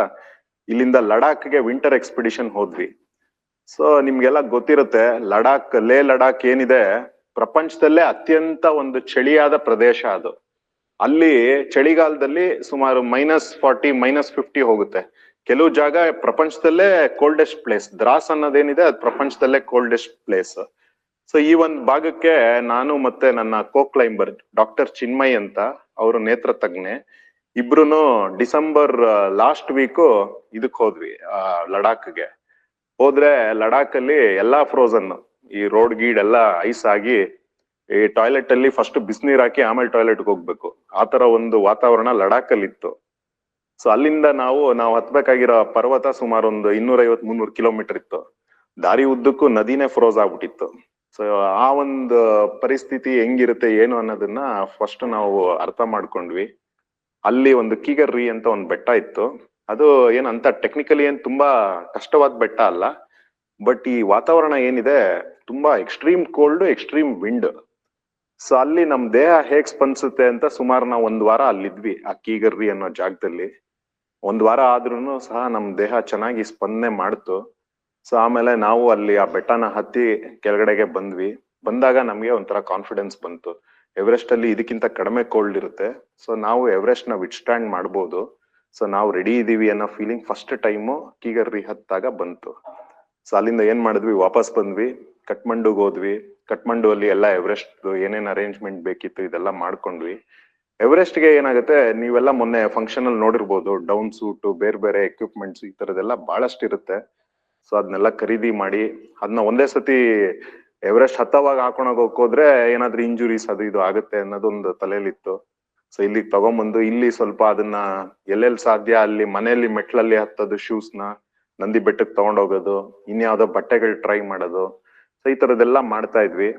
ಇಲ್ಲಿಂದ ಲಡಾಖ್ಗೆ ವಿಂಟರ್ ಎಕ್ಸ್ಪಿಡಿಷನ್ ಹೋದ್ವಿ. ಸೊ ನಿಮ್ಗೆಲ್ಲ ಗೊತ್ತಿರುತ್ತೆ, ಲೇ ಲಡಾಖ್ ಏನಿದೆ, ಪ್ರಪಂಚದಲ್ಲೇ ಅತ್ಯಂತ ಒಂದು ಚಳಿಯಾದ ಪ್ರದೇಶ ಅದು. ಅಲ್ಲಿ ಚಳಿಗಾಲದಲ್ಲಿ ಸುಮಾರು -40 -50 ಹೋಗುತ್ತೆ. ಕೆಲವು ಜಾಗ ಪ್ರಪಂಚದಲ್ಲೇ ಕೋಲ್ಡೆಸ್ಟ್ ಪ್ಲೇಸ್, ದ್ರಾಸ್ ಅನ್ನೋದೇನಿದೆ ಅದು ಪ್ರಪಂಚದಲ್ಲೇ ಕೋಲ್ಡೆಸ್ಟ್ ಪ್ಲೇಸ್. ಸೊ ಈ ಒಂದ್ ಭಾಗಕ್ಕೆ ನಾನು ಮತ್ತೆ ನನ್ನ ಕೋ ಕ್ಲೈಂಬರ್ ಡಾಕ್ಟರ್ ಚಿನ್ಮಯ್ ಅಂತ, ಅವರು ನೇತ್ರ ತಜ್ಞೆ, ಇಬ್ರುನು ಡಿಸೆಂಬರ್ ಲಾಸ್ಟ್ ವೀಕು ಇದಕ್ ಹೋದ್ವಿ ಲಡಾಖ್ಗೆ. ಹೋದ್ರೆ ಲಡಾಖ್ ಅಲ್ಲಿ ಎಲ್ಲಾ ಫ್ರೋಸನ್, ಈ ರೋಡ್ ಗೀಡ್ ಎಲ್ಲ ಐಸ್ ಆಗಿ, ಈ ಟಾಯ್ಲೆಟ್ ಅಲ್ಲಿ ಫಸ್ಟ್ ಬಿಸಿನೀರ್ ಹಾಕಿ ಆಮೇಲೆ ಟಾಯ್ಲೆಟ್ಗೆ ಹೋಗ್ಬೇಕು, ಆತರ ಒಂದು ವಾತಾವರಣ ಲಡಾಖ್ ಅಲ್ಲಿ ಇತ್ತು. ಸೊ ಅಲ್ಲಿಂದ ನಾವು ಹತ್ಬೇಕಾಗಿರೋ ಪರ್ವತ ಸುಮಾರು ಒಂದು 250-300 ಕಿಲೋಮೀಟರ್ ಇತ್ತು. ದಾರಿ ಉದ್ದಕ್ಕೂ ನದಿನೇ ಫ್ರೋಸ್ ಆಗ್ಬಿಟ್ಟಿತ್ತು. ಸೊ ಆ ಒಂದು ಪರಿಸ್ಥಿತಿ ಹೆಂಗಿರುತ್ತೆ ಏನು ಅನ್ನೋದನ್ನ ಫಸ್ಟ್ ನಾವು ಅರ್ಥ ಮಾಡ್ಕೊಂಡ್ವಿ. ಅಲ್ಲಿ ಒಂದು ಕೀಗರ್ರಿ ಅಂತ ಒಂದು ಬೆಟ್ಟ ಇತ್ತು. ಅದು ಏನಂತ ಟೆಕ್ನಿಕಲಿ ಏನ್ ತುಂಬಾ ಕಷ್ಟವಾದ ಬೆಟ್ಟ ಅಲ್ಲ, ಬಟ್ ಈ ವಾತಾವರಣ ಏನಿದೆ ತುಂಬಾ extreme cold, extreme wind. So ಅಲ್ಲಿ ನಮ್ ದೇಹ ಹೇಗ್ ಸ್ಪಂದಿಸುತ್ತೆ ಅಂತ ಸುಮಾರು ನಾವು 1 ವಾರ ಅಲ್ಲಿದ್ವಿ ಆ ಕೀಗರ್ರಿ ಅನ್ನೋ ಜಾಗದಲ್ಲಿ. 1 ವಾರ ಆದ್ರೂ ಸಹ ನಮ್ ದೇಹ ಚೆನ್ನಾಗಿ ಸ್ಪಂದನೆ ಮಾಡ್ತು. ಸೊ ಆಮೇಲೆ ನಾವು ಅಲ್ಲಿ ಆ ಬೆಟ್ಟನ ಹತ್ತಿ ಕೆಳಗಡೆಗೆ ಬಂದಾಗ ನಮ್ಗೆ ಒಂಥರ ಕಾನ್ಫಿಡೆನ್ಸ್ ಬಂತು. ಎವರೆಸ್ಟ್ ಅಲ್ಲಿ ಇದಕ್ಕಿಂತ ಕಡಿಮೆ ಕೋಲ್ಡ್ ಇರುತ್ತೆ, ಸೊ ನಾವು ಎವರೆಸ್ಟ್ ನ ವಿಡ್ಸ್ಟ್ಯಾಂಡ್ ಮಾಡ್ಬೋದು, ಸೊ ನಾವು ರೆಡಿ ಇದೀವಿ ಅನ್ನೋ ಫೀಲಿಂಗ್ ಫಸ್ಟ್ ಟೈಮು ಕೀಗರ್ರಿ ಹತ್ತಾಗ ಬಂತು. ಸೊ ಅಲ್ಲಿಂದ ಏನ್ ಮಾಡಿದ್ವಿ, ವಾಪಸ್ ಬಂದ್ವಿ, ಕಠ್ಮಂಡುಗ್ ಹೋದ್ವಿ. ಕಠ್ಮಂಡು ಅಲ್ಲಿ ಎಲ್ಲ ಎವರೆಸ್ಟ್ ಏನೇನ್ ಅರೇಂಜ್ಮೆಂಟ್ ಬೇಕಿತ್ತು ಇದೆಲ್ಲ ಮಾಡ್ಕೊಂಡ್ವಿ. ಎವರೆಸ್ಟ್ ಗೆ ಏನಾಗುತ್ತೆ, ನೀವೆಲ್ಲ ಮೊನ್ನೆ ಫಂಕ್ಷನ್ ಅಲ್ಲಿ ನೋಡಿರ್ಬೋದು, ಡೌನ್ ಸೂಟ್, ಬೇರೆ ಬೇರೆ ಎಕ್ವಿಪ್ಮೆಂಟ್ಸ್, ಈ ತರದೆಲ್ಲ ಬಹಳಷ್ಟು ಇರುತ್ತೆ. ಸೊ ಅದನ್ನೆಲ್ಲ ಖರೀದಿ ಮಾಡಿ ಅದನ್ನ ಒಂದೇ ಸತಿ ಎವರೆಸ್ಟ್ ಹತ್ತವಾಗ ಹಾಕೊಂಡೋಗಕ್ ಹೋದ್ರೆ ಏನಾದ್ರೂ ಇಂಜುರೀಸ್ ಅದು ಇದು ಆಗುತ್ತೆ ಅನ್ನೋದೊಂದು ತಲೆಯಲ್ಲಿತ್ತು. ಸೊ ಇಲ್ಲಿಗೆ ತಗೊಂಬಂದು ಇಲ್ಲಿ ಸ್ವಲ್ಪ ಅದನ್ನ ಎಲ್ಲೆಲ್ಲಿ ಸಾಧ್ಯ ಅಲ್ಲಿ ಮನೆಯಲ್ಲಿ ಮೆಟ್ಲಲ್ಲಿ ಹತ್ತೋದು, ಶೂಸ್ ನ ನಂದಿ ಬೆಟ್ಟಕ್ಕೆ ತಗೊಂಡೋಗೋದು, ಇನ್ಯಾವುದೋ ಬಟ್ಟೆಗಳು ಟ್ರೈ ಮಾಡೋದು, ಸೊ ಈ ತರದೆಲ್ಲ ಮಾಡ್ತಾ ಇದ್ವಿ.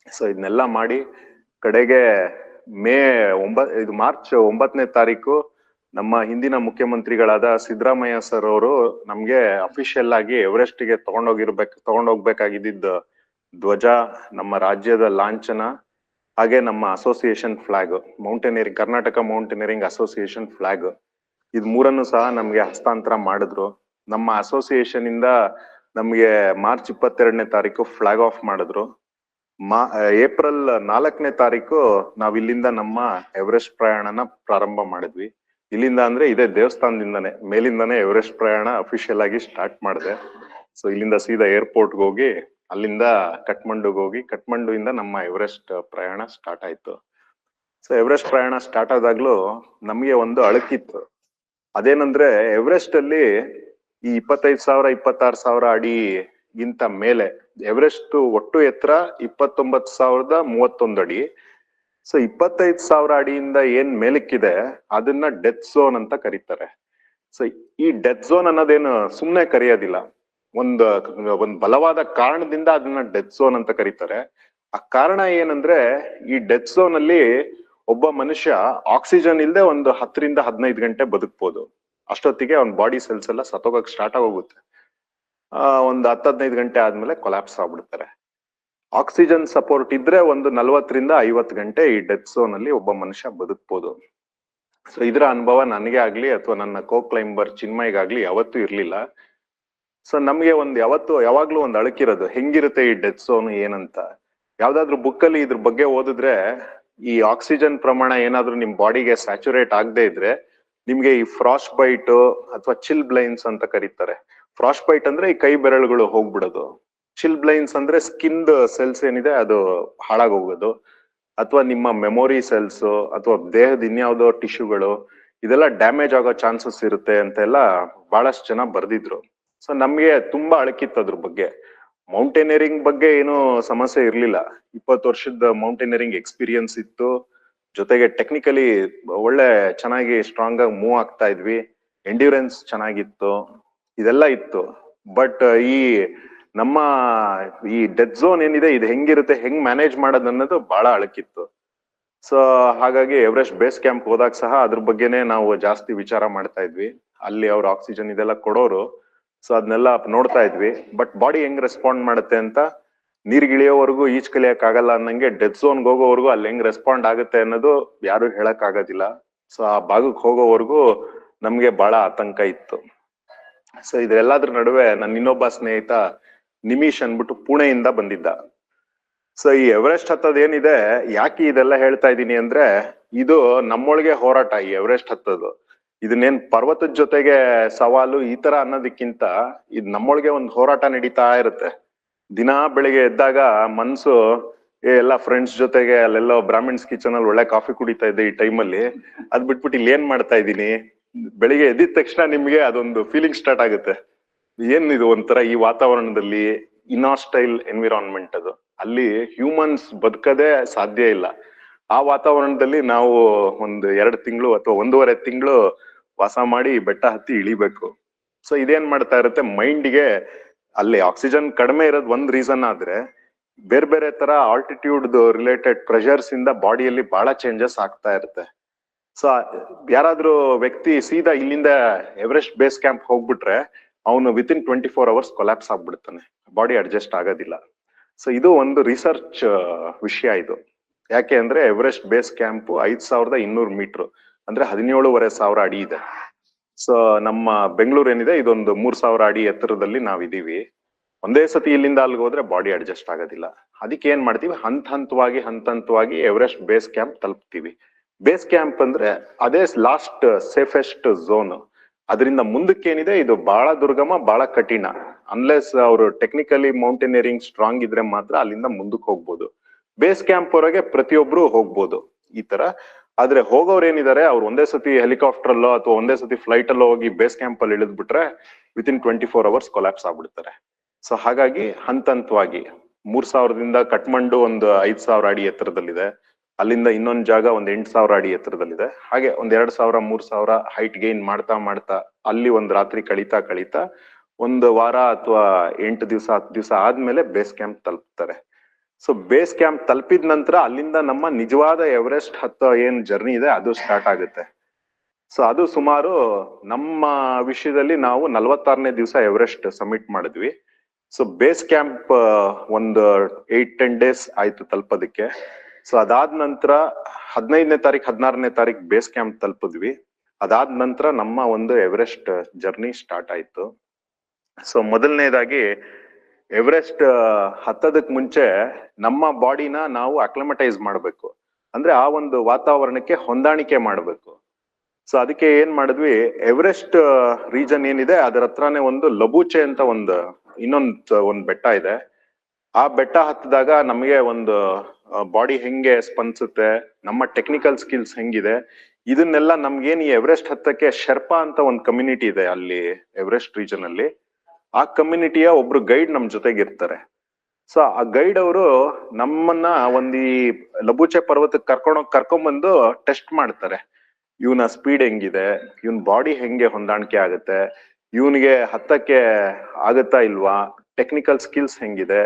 ಸೊ ಇದನ್ನೆಲ್ಲ ಮಾಡಿ ಕಡೆಗೆ ಮಾರ್ಚ್ 9ನೇ ತಾರೀಕು ನಮ್ಮ ಹಿಂದಿನ ಮುಖ್ಯಮಂತ್ರಿಗಳಾದ ಸಿದ್ದರಾಮಯ್ಯ ಸರ್ ಅವರು ನಮ್ಗೆ ಅಫಿಷಿಯಲ್ ಆಗಿ ಎವರೆಸ್ಟ್ ಗೆ ತಗೊಂಡೋಗ್ಬೇಕಾಗಿದ್ದ ಧ್ವಜ, ನಮ್ಮ ರಾಜ್ಯದ ಲಾಂಛನ, ಹಾಗೆ ನಮ್ಮ association flag, Karnataka mountaineering association flag, ಇದ್ 3 ಸಹ ನಮ್ಗೆ ಹಸ್ತಾಂತರ ಮಾಡಿದ್ರು. ನಮ್ಮ ಅಸೋಸಿಯೇಷನ್ ಇಂದ ನಮ್ಗೆ ಮಾರ್ಚ್ 22ನೇ ತಾರೀಕು ಫ್ಲಾಗ್ ಆಫ್ ಮಾಡಿದ್ರು. ಏಪ್ರಿಲ್ 4ನೇ ತಾರೀಕು ನಾವ್ ಇಲ್ಲಿಂದ ನಮ್ಮ ಎವರೆಸ್ಟ್ ಪ್ರಯಾಣನ ಪ್ರಾರಂಭ ಮಾಡಿದ್ವಿ. ಇಲ್ಲಿಂದ ಅಂದ್ರೆ ಇದೇ ದೇವಸ್ಥಾನದಿಂದಾನೆ, ಮೇಲಿಂದಾನೆ ಎವರೆಸ್ಟ್ ಪ್ರಯಾಣ ಅಫಿಷಿಯಲ್ ಆಗಿ ಸ್ಟಾರ್ಟ್ ಮಾಡಿದೆ. ಸೊ ಇಲ್ಲಿಂದ ಸೀದಾ ಏರ್ಪೋರ್ಟ್ಗೆ ಹೋಗಿ, ಅಲ್ಲಿಂದ ಕಠ್ಮಂಡುಗೆ ಹೋಗಿ, ಕಠ್ಮಂಡುವಿಂದ ನಮ್ಮ ಎವರೆಸ್ಟ್ ಪ್ರಯಾಣ ಸ್ಟಾರ್ಟ್ ಆಯ್ತು. ಸೊ ಎವರೆಸ್ಟ್ ಪ್ರಯಾಣ ಸ್ಟಾರ್ಟ್ ಆದಾಗ್ಲೂ ನಮ್ಗೆ ಒಂದು ಅಳಕಿತ್ತು. ಅದೇನಂದ್ರೆ ಎವರೆಸ್ಟ್ ಅಲ್ಲಿ ಈ 25,000-26,000 ಅಡಿಗಿಂತ ಮೇಲೆ, ಎವರೆಸ್ಟ್ ಒಟ್ಟು ಎತ್ತರ 29,031 ಅಡಿ. ಸೊ 25,000 ಅಡಿಯಿಂದ ಏನ್ ಮೇಲಕ್ಕಿದೆ ಅದನ್ನ ಡೆತ್ ಝೋನ್ ಅಂತ ಕರೀತಾರೆ. ಸೊ ಈ ಡೆತ್ ಝೋನ್ ಅನ್ನೋದೇನು ಸುಮ್ನೆ ಕರೆಯೋದಿಲ್ಲ, ಒಂದ್ ಬಲವಾದ ಕಾರಣದಿಂದ ಅದನ್ನ ಡೆತ್ ಝೋನ್ ಅಂತ ಕರೀತಾರೆ. ಆ ಕಾರಣ ಏನಂದ್ರೆ ಈ ಡೆತ್ ಝೋನ್ ಅಲ್ಲಿ ಒಬ್ಬ ಮನುಷ್ಯ ಆಕ್ಸಿಜನ್ ಇಲ್ದೆ ಒಂದು 10 ರಿಂದ 15 ಗಂಟೆ ಬದುಕ್ಬೋದು. ಅಷ್ಟೊತ್ತಿಗೆ ಅವ್ನ ಬಾಡಿ ಸೆಲ್ಸ್ ಎಲ್ಲ ಸತ್ತೋಗಕ್ ಸ್ಟಾರ್ಟ್ ಆಗೋಗುತ್ತೆ. ಒಂದು 10-15 ಗಂಟೆ ಆದ್ಮೇಲೆ ಕೊಲ್ಯಾಪ್ಸ್ ಆಗ್ಬಿಡ್ತಾರೆ. ಆಕ್ಸಿಜನ್ ಸಪೋರ್ಟ್ ಇದ್ರೆ ಒಂದು 40 ರಿಂದ 50 ಗಂಟೆ ಈ ಡೆತ್ ಝೋನ್ ಅಲ್ಲಿ ಒಬ್ಬ ಮನುಷ್ಯ ಬದುಕ್ಬೋದು. ಸೊ ಇದರ ಅನುಭವ ನನಗೆ ಆಗ್ಲಿ ಅಥವಾ ನನ್ನ ಕೋ ಕ್ಲೈಂಬರ್ ಚಿನ್ಮಯ್ಗಾಗ್ಲಿ ಯಾವತ್ತೂ ಇರ್ಲಿಲ್ಲ. ಸೊ ನಮ್ಗೆ ಯಾವಾಗ್ಲೂ ಒಂದು ಅಳಕಿರೋದು ಹೆಂಗಿರುತ್ತೆ ಈ ಡೆತ್ ಝೋನ್ ಏನಂತ. ಯಾವ್ದಾದ್ರು ಬುಕ್ ಅಲ್ಲಿ ಇದ್ರ ಬಗ್ಗೆ ಓದಿದ್ರೆ ಈ ಆಕ್ಸಿಜನ್ ಪ್ರಮಾಣ ಏನಾದ್ರೂ ನಿಮ್ ಬಾಡಿಗೆ ಸ್ಯಾಚುರೇಟ್ ಆಗದೆ ಇದ್ರೆ ನಿಮ್ಗೆ ಈ ಫ್ರಾಸ್ಟ್ ಬೈಟ್ ಅಥವಾ ಚಿಲ್ ಬ್ಲೈನ್ಸ್ ಅಂತ ಕರೀತಾರೆ. ಫ್ರಾಸ್ಟ್ ಬೈಟ್ ಅಂದ್ರೆ ಈ ಕೈ ಬೆರಳುಗಳು ಹೋಗ್ಬಿಡೋದು. ಚಿಲ್ ಬ್ಲೈನ್ಸ್ ಅಂದ್ರೆ ಸ್ಕಿನ್ ಸೆಲ್ಸ್ ಏನಿದೆ ಅದು ಹಾಳಾಗೋಗೋದು, ಅಥವಾ ನಿಮ್ಮ ಮೆಮೊರಿ ಸೆಲ್ಸ್ ಅಥವಾ ದೇಹದ ಇನ್ಯಾವುದೋ ಟಿಶ್ಯೂಗಳು ಇದೆಲ್ಲ ಡ್ಯಾಮೇಜ್ ಆಗೋ ಚಾನ್ಸಸ್ ಇರುತ್ತೆ ಅಂತೆಲ್ಲ ಬಹಳಷ್ಟು ಜನ ಬರ್ದಿದ್ರು. ಸೊ ನಮ್ಗೆ ತುಂಬಾ ಅಳಕಿತ್ತು ಅದ್ರ ಬಗ್ಗೆ. ಮೌಂಟೇನಿಯರಿಂಗ್ ಬಗ್ಗೆ ಏನು ಸಮಸ್ಯೆ ಇರ್ಲಿಲ್ಲ. 20 ವರ್ಷದ ಮೌಂಟೇನಿಯರಿಂಗ್ ಎಕ್ಸ್ಪೀರಿಯನ್ಸ್ ಇತ್ತು. ಜೊತೆಗೆ ಟೆಕ್ನಿಕಲಿ ಒಳ್ಳೆ ಚೆನ್ನಾಗಿ ಸ್ಟ್ರಾಂಗ್ ಆಗಿ ಮೂವ್ ಆಗ್ತಾ ಇದ್ವಿ. ಎಂಡ್ಯೂರೆನ್ಸ್ ಚೆನ್ನಾಗಿತ್ತು, ಇದೆಲ್ಲ ಇತ್ತು. ಬಟ್ ನಮ್ಮ ಈ ಡೆತ್ ಝೋನ್ ಏನಿದೆ ಇದು ಹೆಂಗಿರುತ್ತೆ, ಹೆಂಗ್ ಮ್ಯಾನೇಜ್ ಮಾಡೋದು ಅನ್ನೋದು ಬಹಳ ಅಳಕಿತ್ತು. ಸೊ ಹಾಗಾಗಿ ಎವರೆಸ್ಟ್ ಬೇಸ್ ಕ್ಯಾಂಪ್ ಹೋದಾಗ ಸಹ ಅದ್ರ ಬಗ್ಗೆನೆ ನಾವು ಜಾಸ್ತಿ ವಿಚಾರ ಮಾಡ್ತಾ ಇದ್ವಿ. ಅಲ್ಲಿ ಅವ್ರು ಆಕ್ಸಿಜನ್ ಇದೆಲ್ಲ ಕೊಡೋರು, ಸೊ ಅದನ್ನೆಲ್ಲ ನೋಡ್ತಾ ಇದ್ವಿ. ಬಟ್ ಬಾಡಿ ಹೆಂಗ್ ರೆಸ್ಪಾಂಡ್ ಮಾಡುತ್ತೆ ಅಂತ ನೀರ್ಗಿಳಿಯೋವರೆಗೂ ಈಜ್ ಕಲಿಯಕ್ ಆಗಲ್ಲ ಅನ್ನಂಗೆ ಡೆತ್ ಝೋನ್ಗೆ ಹೋಗೋವರೆಗೂ ಅಲ್ಲಿ ಹೆಂಗ್ ರೆಸ್ಪಾಂಡ್ ಆಗುತ್ತೆ ಅನ್ನೋದು ಯಾರು ಹೇಳಕ್ ಆಗೋದಿಲ್ಲ. ಸೊ ಆ ಭಾಗಕ್ಕೆ ಹೋಗೋವರೆಗೂ ನಮ್ಗೆ ಬಹಳ ಆತಂಕ ಇತ್ತು. ಸೊ ಇದೆಲ್ಲದ್ರ ನಡುವೆ ನನ್ನ ಇನ್ನೊಬ್ಬ ಸ್ನೇಹಿತ ನಿಮಿಷ್ ಅನ್ಬಿಟ್ಟು ಪುಣೆಯಿಂದ ಬಂದಿದ್ದ. ಸೊ ಈ ಎವರೆಸ್ಟ್ ಹತ್ತೋದ್ ಏನಿದೆ, ಯಾಕೆ ಇದೆಲ್ಲ ಹೇಳ್ತಾ ಇದ್ದೀನಿ ಅಂದ್ರೆ ಇದು ನಮ್ಮೊಳಗೆ ಹೋರಾಟ. ಈ ಎವರೆಸ್ಟ್ ಹತ್ತೋದು ಇದನ್ನೇನ್ ಪರ್ವತದ ಜೊತೆಗೆ ಸವಾಲು ಈ ತರ ಅನ್ನೋದಕ್ಕಿಂತ ಇದು ನಮ್ಮೊಳಗೆ ಒಂದು ಹೋರಾಟ ನಡೀತಾ ಇರುತ್ತೆ. ದಿನಾ ಬೆಳಿಗ್ಗೆ ಎದ್ದಾಗ ಮನ್ಸು ಎಲ್ಲ ಫ್ರೆಂಡ್ಸ್ ಜೊತೆಗೆ ಅಲ್ಲೆಲ್ಲೋ ಬ್ರಾಹ್ಮಿಣ್ಸ್ ಕಿಚನ್ ಅಲ್ಲಿ ಒಳ್ಳೆ ಕಾಫಿ ಕುಡಿತಾ ಇದ್ದೆ ಈ ಟೈಮಲ್ಲಿ, ಅದ್ ಬಿಟ್ಬಿಟ್ಟು ಇಲ್ಲಿ ಏನ್ ಮಾಡ್ತಾ ಇದ್ದೀನಿ. ಬೆಳಿಗ್ಗೆ ಎದ್ದಿದ ತಕ್ಷಣ ನಿಮ್ಗೆ ಅದೊಂದು ಫೀಲಿಂಗ್ ಸ್ಟಾರ್ಟ್ ಆಗುತ್ತೆ. ಏನ್ ಇದು ಒಂಥರ ಈ ವಾತಾವರಣದಲ್ಲಿ ಇನಾಸ್ಟೈಲ್ ಎನ್ವಿರಾನ್ಮೆಂಟ್ ಅದು, ಅಲ್ಲಿ ಹ್ಯೂಮನ್ಸ್ ಬದುಕದೇ ಸಾಧ್ಯ ಇಲ್ಲ. ಆ ವಾತಾವರಣದಲ್ಲಿ ನಾವು ಒಂದು 2 ತಿಂಗಳು ಅಥವಾ 1.5 ತಿಂಗಳು ವಾಸ ಮಾಡಿ ಬೆಟ್ಟ ಹತ್ತಿ ಇಳಿಬೇಕು. ಸೊ ಇದೇನ್ ಮಾಡ್ತಾ ಇರುತ್ತೆ ಮೈಂಡ್ಗೆ, ಅಲ್ಲಿ ಆಕ್ಸಿಜನ್ ಕಡಿಮೆ ಇರೋದು ಒಂದ್ ರೀಸನ್ ಆದ್ರೆ ಬೇರೆ ಬೇರೆ ತರ ಆಲ್ಟಿಟ್ಯೂಡ್ ರಿಲೇಟೆಡ್ ಪ್ರೆಷರ್ಸ್ ಇಂದ ಬಾಡಿಯಲ್ಲಿ ಬಹಳ ಚೇಂಜಸ್ ಆಗ್ತಾ ಇರುತ್ತೆ. ಸೊ ಯಾರಾದ್ರೂ ವ್ಯಕ್ತಿ ಸೀದಾ ಇಲ್ಲಿಂದ ಎವರೆಸ್ಟ್ ಬೇಸ್ ಕ್ಯಾಂಪ್ ಹೋಗ್ಬಿಟ್ರೆ ಅವನು ವಿತಿನ್ 24 hours ಕೊಲ್ಯಾಪ್ಸ್ ಆಗ್ಬಿಡ್ತಾನೆ, ಬಾಡಿ ಅಡ್ಜಸ್ಟ್ ಆಗೋದಿಲ್ಲ. ಸೊ ಇದು ಒಂದು ರಿಸರ್ಚ್ ವಿಷಯ ಇದು. ಯಾಕೆ ಅಂದ್ರೆ ಎವರೆಸ್ಟ್ ಬೇಸ್ ಕ್ಯಾಂಪ್ 5200 ಮೀಟರ್ ಅಂದ್ರೆ 17,500 ಅಡಿ ಇದೆ. ಸೊ ನಮ್ಮ ಬೆಂಗಳೂರು ಏನಿದೆ ಇದೊಂದು 3000 ಅಡಿ ಎತ್ತರದಲ್ಲಿ ನಾವಿದೀವಿ. ಒಂದೇ ಸತಿ ಇಲ್ಲಿಂದ ಅಲ್ಲಿಗೆ ಹೋದ್ರೆ ಬಾಡಿ ಅಡ್ಜಸ್ಟ್ ಆಗೋದಿಲ್ಲ. ಅದಕ್ಕೆ ಏನ್ ಮಾಡ್ತೀವಿ, ಹಂತವಾಗಿ ಎವರೆಸ್ಟ್ ಬೇಸ್ ಕ್ಯಾಂಪ್ ತಲುಪ್ತೀವಿ. ಬೇಸ್ ಕ್ಯಾಂಪ್ ಅಂದ್ರೆ ಅದೇ ಲಾಸ್ಟ್ ಸೇಫೆಸ್ಟ್ ಝೋನ್. ಅದರಿಂದ ಮುಂದಕ್ಕೆ ಏನಿದೆ ಇದು ಬಹಳ ದುರ್ಗಮ, ಬಹಳ ಕಠಿಣ. ಅನ್ಲೆಸ್ ಅವರು ಟೆಕ್ನಿಕಲಿ ಮೌಂಟೇನಿಯರಿಂಗ್ ಸ್ಟ್ರಾಂಗ್ ಇದ್ರೆ ಮಾತ್ರ ಅಲ್ಲಿಂದ ಮುಂದಕ್ಕೆ ಹೋಗ್ಬೋದು. ಬೇಸ್ ಕ್ಯಾಂಪ್ ಹೊರಗೆ ಪ್ರತಿಯೊಬ್ರು ಹೋಗ್ಬೋದು ಈ ತರ. ಆದ್ರೆ ಹೋಗೋರು ಏನಿದ್ದಾರೆ ಅವ್ರು ಒಂದೇ ಸತಿ ಹೆಲಿಕಾಪ್ಟರ್ ಅಲ್ಲೋ ಅಥವಾ ಒಂದೇ ಸತಿ ಫ್ಲೈಟ್ ಅಲ್ಲೋ ಹೋಗಿ ಬೇಸ್ ಕ್ಯಾಂಪ್ ಅಲ್ಲಿ ಇಳಿದ್ಬಿಟ್ರೆ ವಿತಿನ್ 24 hours ಕೊಲ್ಯಾಪ್ಸ್ ಆಗ್ಬಿಡ್ತಾರೆ. ಸೊ ಹಾಗಾಗಿ ಹಂತವಾಗಿ 3000ದಿಂದ ಕಠ್ಮಂಡು ಒಂದು 5000 ಅಡಿ ಎತ್ತರದಲ್ಲಿದೆ, ಅಲ್ಲಿಂದ ಇನ್ನೊಂದ್ ಜಾಗ ಒಂದ್ 8000 ಅಡಿ ಎತ್ತರದಲ್ಲಿದೆ. ಹಾಗೆ ಒಂದ್ 2000-3000 ಹೈಟ್ ಗೈನ್ ಮಾಡ್ತಾ ಅಲ್ಲಿ ಒಂದ್ ರಾತ್ರಿ ಕಳೀತಾ ಒಂದು ವಾರ ಅಥವಾ 8 ದಿವಸ 10 ದಿವಸ ಆದ್ಮೇಲೆ ಬೇಸ್ ಕ್ಯಾಂಪ್ ತಲುಪ್ತಾರೆ. ಸೊ ಬೇಸ್ ಕ್ಯಾಂಪ್ ತಲುಪಿದ ನಂತರ ಅಲ್ಲಿಂದ ನಮ್ಮ ನಿಜವಾದ ಎವರೆಸ್ಟ್ ಹತ್ತೋ ಏನ್ ಜರ್ನಿ ಇದೆ ಅದು ಸ್ಟಾರ್ಟ್ ಆಗುತ್ತೆ. ಸೊ ಅದು ಸುಮಾರು ನಮ್ಮ ವಿಷಯದಲ್ಲಿ ನಾವು 46ನೇ ದಿವಸ ಎವರೆಸ್ಟ್ ಸಬ್ಮಿಟ್ ಮಾಡಿದ್ವಿ. ಸೊ ಬೇಸ್ ಕ್ಯಾಂಪ್ ಒಂದು 8-10 ಡೇಸ್ ಆಯ್ತು ತಲುಪೋದಕ್ಕೆ. ಸೊ ಅದಾದ ನಂತರ 15ನೇ ತಾರೀಕು 16ನೇ ತಾರೀಕು ಬೇಸ್ ಕ್ಯಾಂಪ್ ತಲುಪಿದ್ವಿ. ಅದಾದ ನಂತರ ನಮ್ಮ ಒಂದು ಎವರೆಸ್ಟ್ ಜರ್ನಿ ಸ್ಟಾರ್ಟ್ ಆಯ್ತು. ಸೊ ಮೊದಲನೇದಾಗಿ ಎವರೆಸ್ಟ್ ಹತ್ತೋದಕ್ ಮುಂಚೆ ನಮ್ಮ ಬಾಡಿನ ನಾವು ಅಕ್ಲಮಟೈಸ್ ಮಾಡ್ಬೇಕು, ಅಂದ್ರೆ ಆ ಒಂದು ವಾತಾವರಣಕ್ಕೆ ಹೊಂದಾಣಿಕೆ ಮಾಡ್ಬೇಕು. ಸೊ ಅದಕ್ಕೆ ಏನ್ ಮಾಡಿದ್ವಿ, ಎವರೆಸ್ಟ್ ರೀಜನ್ ಏನಿದೆ ಅದರ ಹತ್ರನೇ ಒಂದು ಲಬೂಚೆ ಅಂತ ಇನ್ನೊಂದ್ ಬೆಟ್ಟ ಇದೆ. ಆ ಬೆಟ್ಟ ಹತ್ತಿದಾಗ ನಮಗೆ ಒಂದು ಬಾಡಿ ಹೆಂಗೆ ಸ್ಪಂದಿಸುತ್ತೆ, ನಮ್ಮ ಟೆಕ್ನಿಕಲ್ ಸ್ಕಿಲ್ಸ್ ಹೆಂಗಿದೆ, ಇದನ್ನೆಲ್ಲ ನಮ್ಗೇನ್ ಈ ಎವರೆಸ್ಟ್ ಹತ್ತಕ್ಕೆ ಶೆರ್ಪಾ ಅಂತ ಒಂದು ಕಮ್ಯುನಿಟಿ ಇದೆ ಅಲ್ಲಿ ಎವರೆಸ್ಟ್ ರೀಜನ್ ಅಲ್ಲಿ. ಆ ಕಮ್ಯುನಿಟಿಯ ಒಬ್ರು ಗೈಡ್ ನಮ್ ಜೊತೆಗೆ ಇರ್ತಾರೆ. ಸೊ ಆ ಗೈಡ್ ಅವರು ನಮ್ಮನ್ನ ಈ ಲಬೂಚೆ ಪರ್ವತಕ್ಕೆ ಕರ್ಕೊಂಡ್ಬಂದು ಟೆಸ್ಟ್ ಮಾಡ್ತಾರೆ. ಇವನ ಸ್ಪೀಡ್ ಹೆಂಗಿದೆ, ಇವನ್ ಬಾಡಿ ಹೆಂಗೆ ಹೊಂದಾಣಿಕೆ ಆಗುತ್ತೆ, ಇವನಿಗೆ ಹತ್ತಕ್ಕೆ ಆಗತ್ತಾ ಇಲ್ವಾ, ಟೆಕ್ನಿಕಲ್ ಸ್ಕಿಲ್ಸ್ ಹೆಂಗಿದೆ,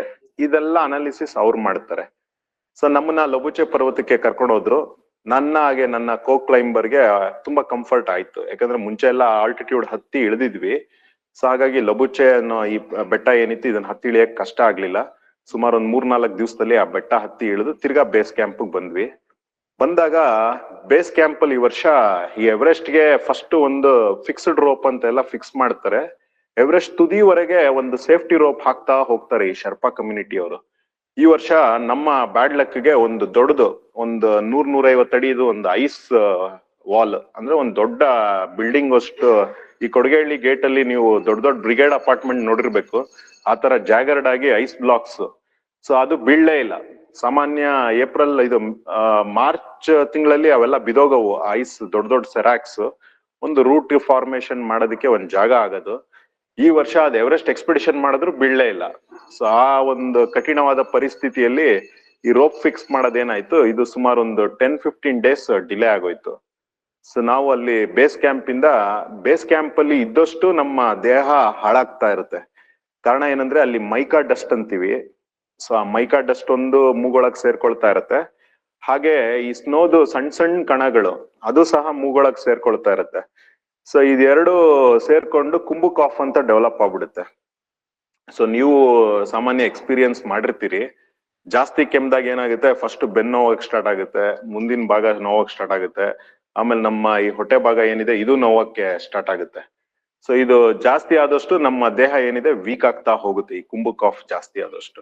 ಇದೆಲ್ಲ ಅನಾಲಿಸಿಸ್ ಅವ್ರು ಮಾಡ್ತಾರೆ. ಸೊ ನಮ್ಮನ್ನ ಲಬುಚೆ ಪರ್ವತಕ್ಕೆ ಕರ್ಕೊಂಡು ಹೋದ್ರು. ಹಾಗೆ ನನ್ನ ಕೋ ಕ್ಲೈಂಬರ್ಗೆ ತುಂಬಾ ಕಂಫರ್ಟ್ ಆಯ್ತು, ಯಾಕಂದ್ರೆ ಮುಂಚೆ ಎಲ್ಲ ಆಲ್ಟಿಟ್ಯೂಡ್ ಹತ್ತಿ ಇಳಿದಿದ್ವಿ. ಸೊ ಹಾಗಾಗಿ ಲಬುಚೆ ಅನ್ನೋ ಈ ಬೆಟ್ಟ ಏನಿತ್ತು ಇದನ್ನ ಹತ್ತಿ ಇಳಿಯಕ್ ಕಷ್ಟ ಆಗ್ಲಿಲ್ಲ. ಸುಮಾರು ಒಂದ್ 3-4 ದಿವಸದಲ್ಲಿ ಆ ಬೆಟ್ಟ ಹತ್ತಿ ಇಳಿದು ತಿರ್ಗಾ ಬೇಸ್ ಕ್ಯಾಂಪ್ ಬಂದ್ವಿ. ಬಂದಾಗ ಬೇಸ್ ಕ್ಯಾಂಪ್ ಅಲ್ಲಿ ಈ ವರ್ಷ ಈ ಎವರೆಸ್ಟ್ ಗೆ ಫಸ್ಟ್ ಒಂದು ಫಿಕ್ಸ್ಡ್ ರೋಪ್ ಅಂತ ಎಲ್ಲ ಫಿಕ್ಸ್ ಮಾಡ್ತಾರೆ. ಎವರೆಸ್ಟ್ ತುದಿವರೆಗೆ ಒಂದು ಸೇಫ್ಟಿ ರೋಪ್ ಹಾಕ್ತಾ ಹೋಗ್ತಾರೆ ಈ ಶರ್ಪಾ ಕಮ್ಯುನಿಟಿ ಅವರು. ಈ ವರ್ಷ ನಮ್ಮ ಬ್ಯಾಡ್ ಲಕ್ಗೆ ಒಂದು ದೊಡ್ಡದು ಒಂದು 100-150 ಅಡಿದು ಒಂದು ಐಸ್ ವಾಲ್, ಅಂದ್ರೆ ಒಂದು ದೊಡ್ಡ ಬಿಲ್ಡಿಂಗ್ ಅಷ್ಟು, ಈ ಕೊಡಗೇಹಳ್ಳಿ ಗೇಟ್ ಅಲ್ಲಿ ನೀವು ದೊಡ್ಡ ದೊಡ್ಡ ಬ್ರಿಗೇಡ್ ಅಪಾರ್ಟ್ಮೆಂಟ್ ನೋಡಿರ್ಬೇಕು, ಆ ತರ ಜಾಗರ್ಡ್ ಆಗಿ ಐಸ್ ಬ್ಲಾಕ್ಸ್. ಸೊ ಅದು ಬೀಳಲೇ ಇಲ್ಲ. ಸಾಮಾನ್ಯ ಏಪ್ರಿಲ್ ಮಾರ್ಚ್ ತಿಂಗಳಲ್ಲಿ ಅವೆಲ್ಲ ಬಿದೋಗವು ಐಸ್, ದೊಡ್ಡ ದೊಡ್ಡ ಸೆರಾಕ್ಸ್. ಒಂದು ರೂಟ್ ಫಾರ್ಮೇಶನ್ ಮಾಡೋದಕ್ಕೆ ಒಂದ್ ಜಾಗ ಆಗೋದು. ಈ ವರ್ಷ ಅದು ಎವರೆಸ್ಟ್ ಎಕ್ಸ್ಪಿಡಿಷನ್ ಮಾಡಿದ್ರು ಬೀಳಲೇ ಇಲ್ಲ. ಸೊ ಆ ಒಂದು ಕಠಿಣವಾದ ಪರಿಸ್ಥಿತಿಯಲ್ಲಿ ಈ ರೋಪ್ ಫಿಕ್ಸ್ ಮಾಡೋದೇನಾಯ್ತು, ಇದು ಸುಮಾರು ಒಂದು 10-15 ಡೇಸ್ ಡಿಲೇ ಆಗೋಯ್ತು. ಸೊ ನಾವು ಅಲ್ಲಿ ಬೇಸ್ ಕ್ಯಾಂಪ್ ಅಲ್ಲಿ ಇದ್ದಷ್ಟು ನಮ್ಮ ದೇಹ ಹಾಳಾಗ್ತಾ ಇರುತ್ತೆ. ಕಾರಣ ಏನಂದ್ರೆ ಅಲ್ಲಿ ಮೈಕಾ ಡಸ್ಟ್ ಅಂತೀವಿ. ಸೊ ಆ ಮೈಕಾ ಡಸ್ಟ್ ಒಂದು ಮೂಗೊಳಗ್ ಸೇರ್ಕೊಳ್ತಾ ಇರತ್ತೆ. ಹಾಗೆ ಈ ಸ್ನೋದು ಸಣ್ಣ ಸಣ್ಣ ಕಣಗಳು ಅದು ಸಹ ಮೂಗೊಳಗ್ ಸೇರ್ಕೊಳ್ತಾ ಇರತ್ತೆ. ಸೊ ಇದೆರಡು ಸೇರ್ಕೊಂಡು ಕುಂಬು ಕಾಫ್ ಅಂತ ಡೆವಲಪ್ ಆಗ್ಬಿಡುತ್ತೆ. ಸೊ ನೀವು ಸಾಮಾನ್ಯ ಎಕ್ಸ್ಪೀರಿಯನ್ಸ್ ಮಾಡಿರ್ತೀರಿ. ಜಾಸ್ತಿ ಕೆಮ್ದಾಗ ಏನಾಗುತ್ತೆ, ಫಸ್ಟ್ ಬೆನ್ನು ನೋವಕ್ ಸ್ಟಾರ್ಟ್ ಆಗುತ್ತೆ, ಮುಂದಿನ ಭಾಗ ನೋವಕ್ ಸ್ಟಾರ್ಟ್ ಆಗುತ್ತೆ, ಆಮೇಲೆ ನಮ್ಮ ಈ ಹೊಟ್ಟೆ ಭಾಗ ಏನಿದೆ ಇದು ನೋವಕ್ಕೆ ಸ್ಟಾರ್ಟ್ ಆಗುತ್ತೆ. ಸೊ ಇದು ಜಾಸ್ತಿ ಆದಷ್ಟು ನಮ್ಮ ದೇಹ ಏನಿದೆ ವೀಕ್ ಆಗ್ತಾ ಹೋಗುತ್ತೆ, ಈ ಕುಂಬು ಕಾಫ್ ಜಾಸ್ತಿ ಆದಷ್ಟು.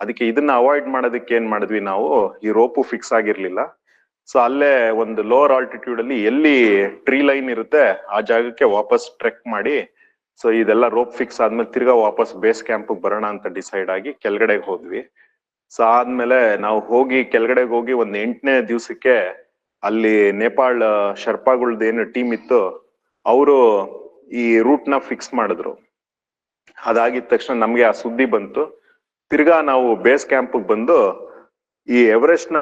ಅದಕ್ಕೆ ಇದನ್ನ ಅವಾಯ್ಡ್ ಮಾಡೋದಕ್ಕೆ ಏನ್ ಮಾಡಿದ್ವಿ ನಾವು, ಈ ರೋಪು ಫಿಕ್ಸ್ ಆಗಿರ್ಲಿಲ್ಲ. ಸೊ ಅಲ್ಲೇ ಒಂದು ಲೋವರ್ ಆಲ್ಟಿಟ್ಯೂಡ್ ಅಲ್ಲಿ ಎಲ್ಲಿ ಟ್ರೀ ಲೈನ್ ಇರುತ್ತೆ ಆ ಜಾಗಕ್ಕೆ ವಾಪಸ್ ಟ್ರೆಕ್ ಮಾಡಿ, ಸೊ ಇದೆಲ್ಲ ರೋಪ್ ಫಿಕ್ಸ್ ಆದ್ಮೇಲೆ ತಿರ್ಗಾ ವಾಪಸ್ ಬೇಸ್ ಕ್ಯಾಂಪ್ ಬರೋಣ ಅಂತ ಡಿಸೈಡ್ ಆಗಿ ಕೆಳಗಡೆಗೆ ಹೋದ್ವಿ. ಸೊ ಆದ್ಮೇಲೆ ನಾವು ಹೋಗಿ ಕೆಳಗಡೆಗೆ ಹೋಗಿ ಒಂದ್ 8ನೇ ದಿವ್ಸಕ್ಕೆ ಅಲ್ಲಿ ನೇಪಾಳ ಶರ್ಪಾಗಳ್ದು ಏನು ಟೀಮ್ ಇತ್ತು ಅವರು ಈ ರೂಟ್ ನ ಫಿಕ್ಸ್ ಮಾಡಿದ್ರು. ಅದಾಗಿದ ತಕ್ಷಣ ನಮ್ಗೆ ಆ ಸುದ್ದಿ ಬಂತು. ತಿರ್ಗಾ ನಾವು ಬೇಸ್ ಕ್ಯಾಂಪ್ ಬಂದು ಈ ಎವರೆಸ್ಟ್ ನ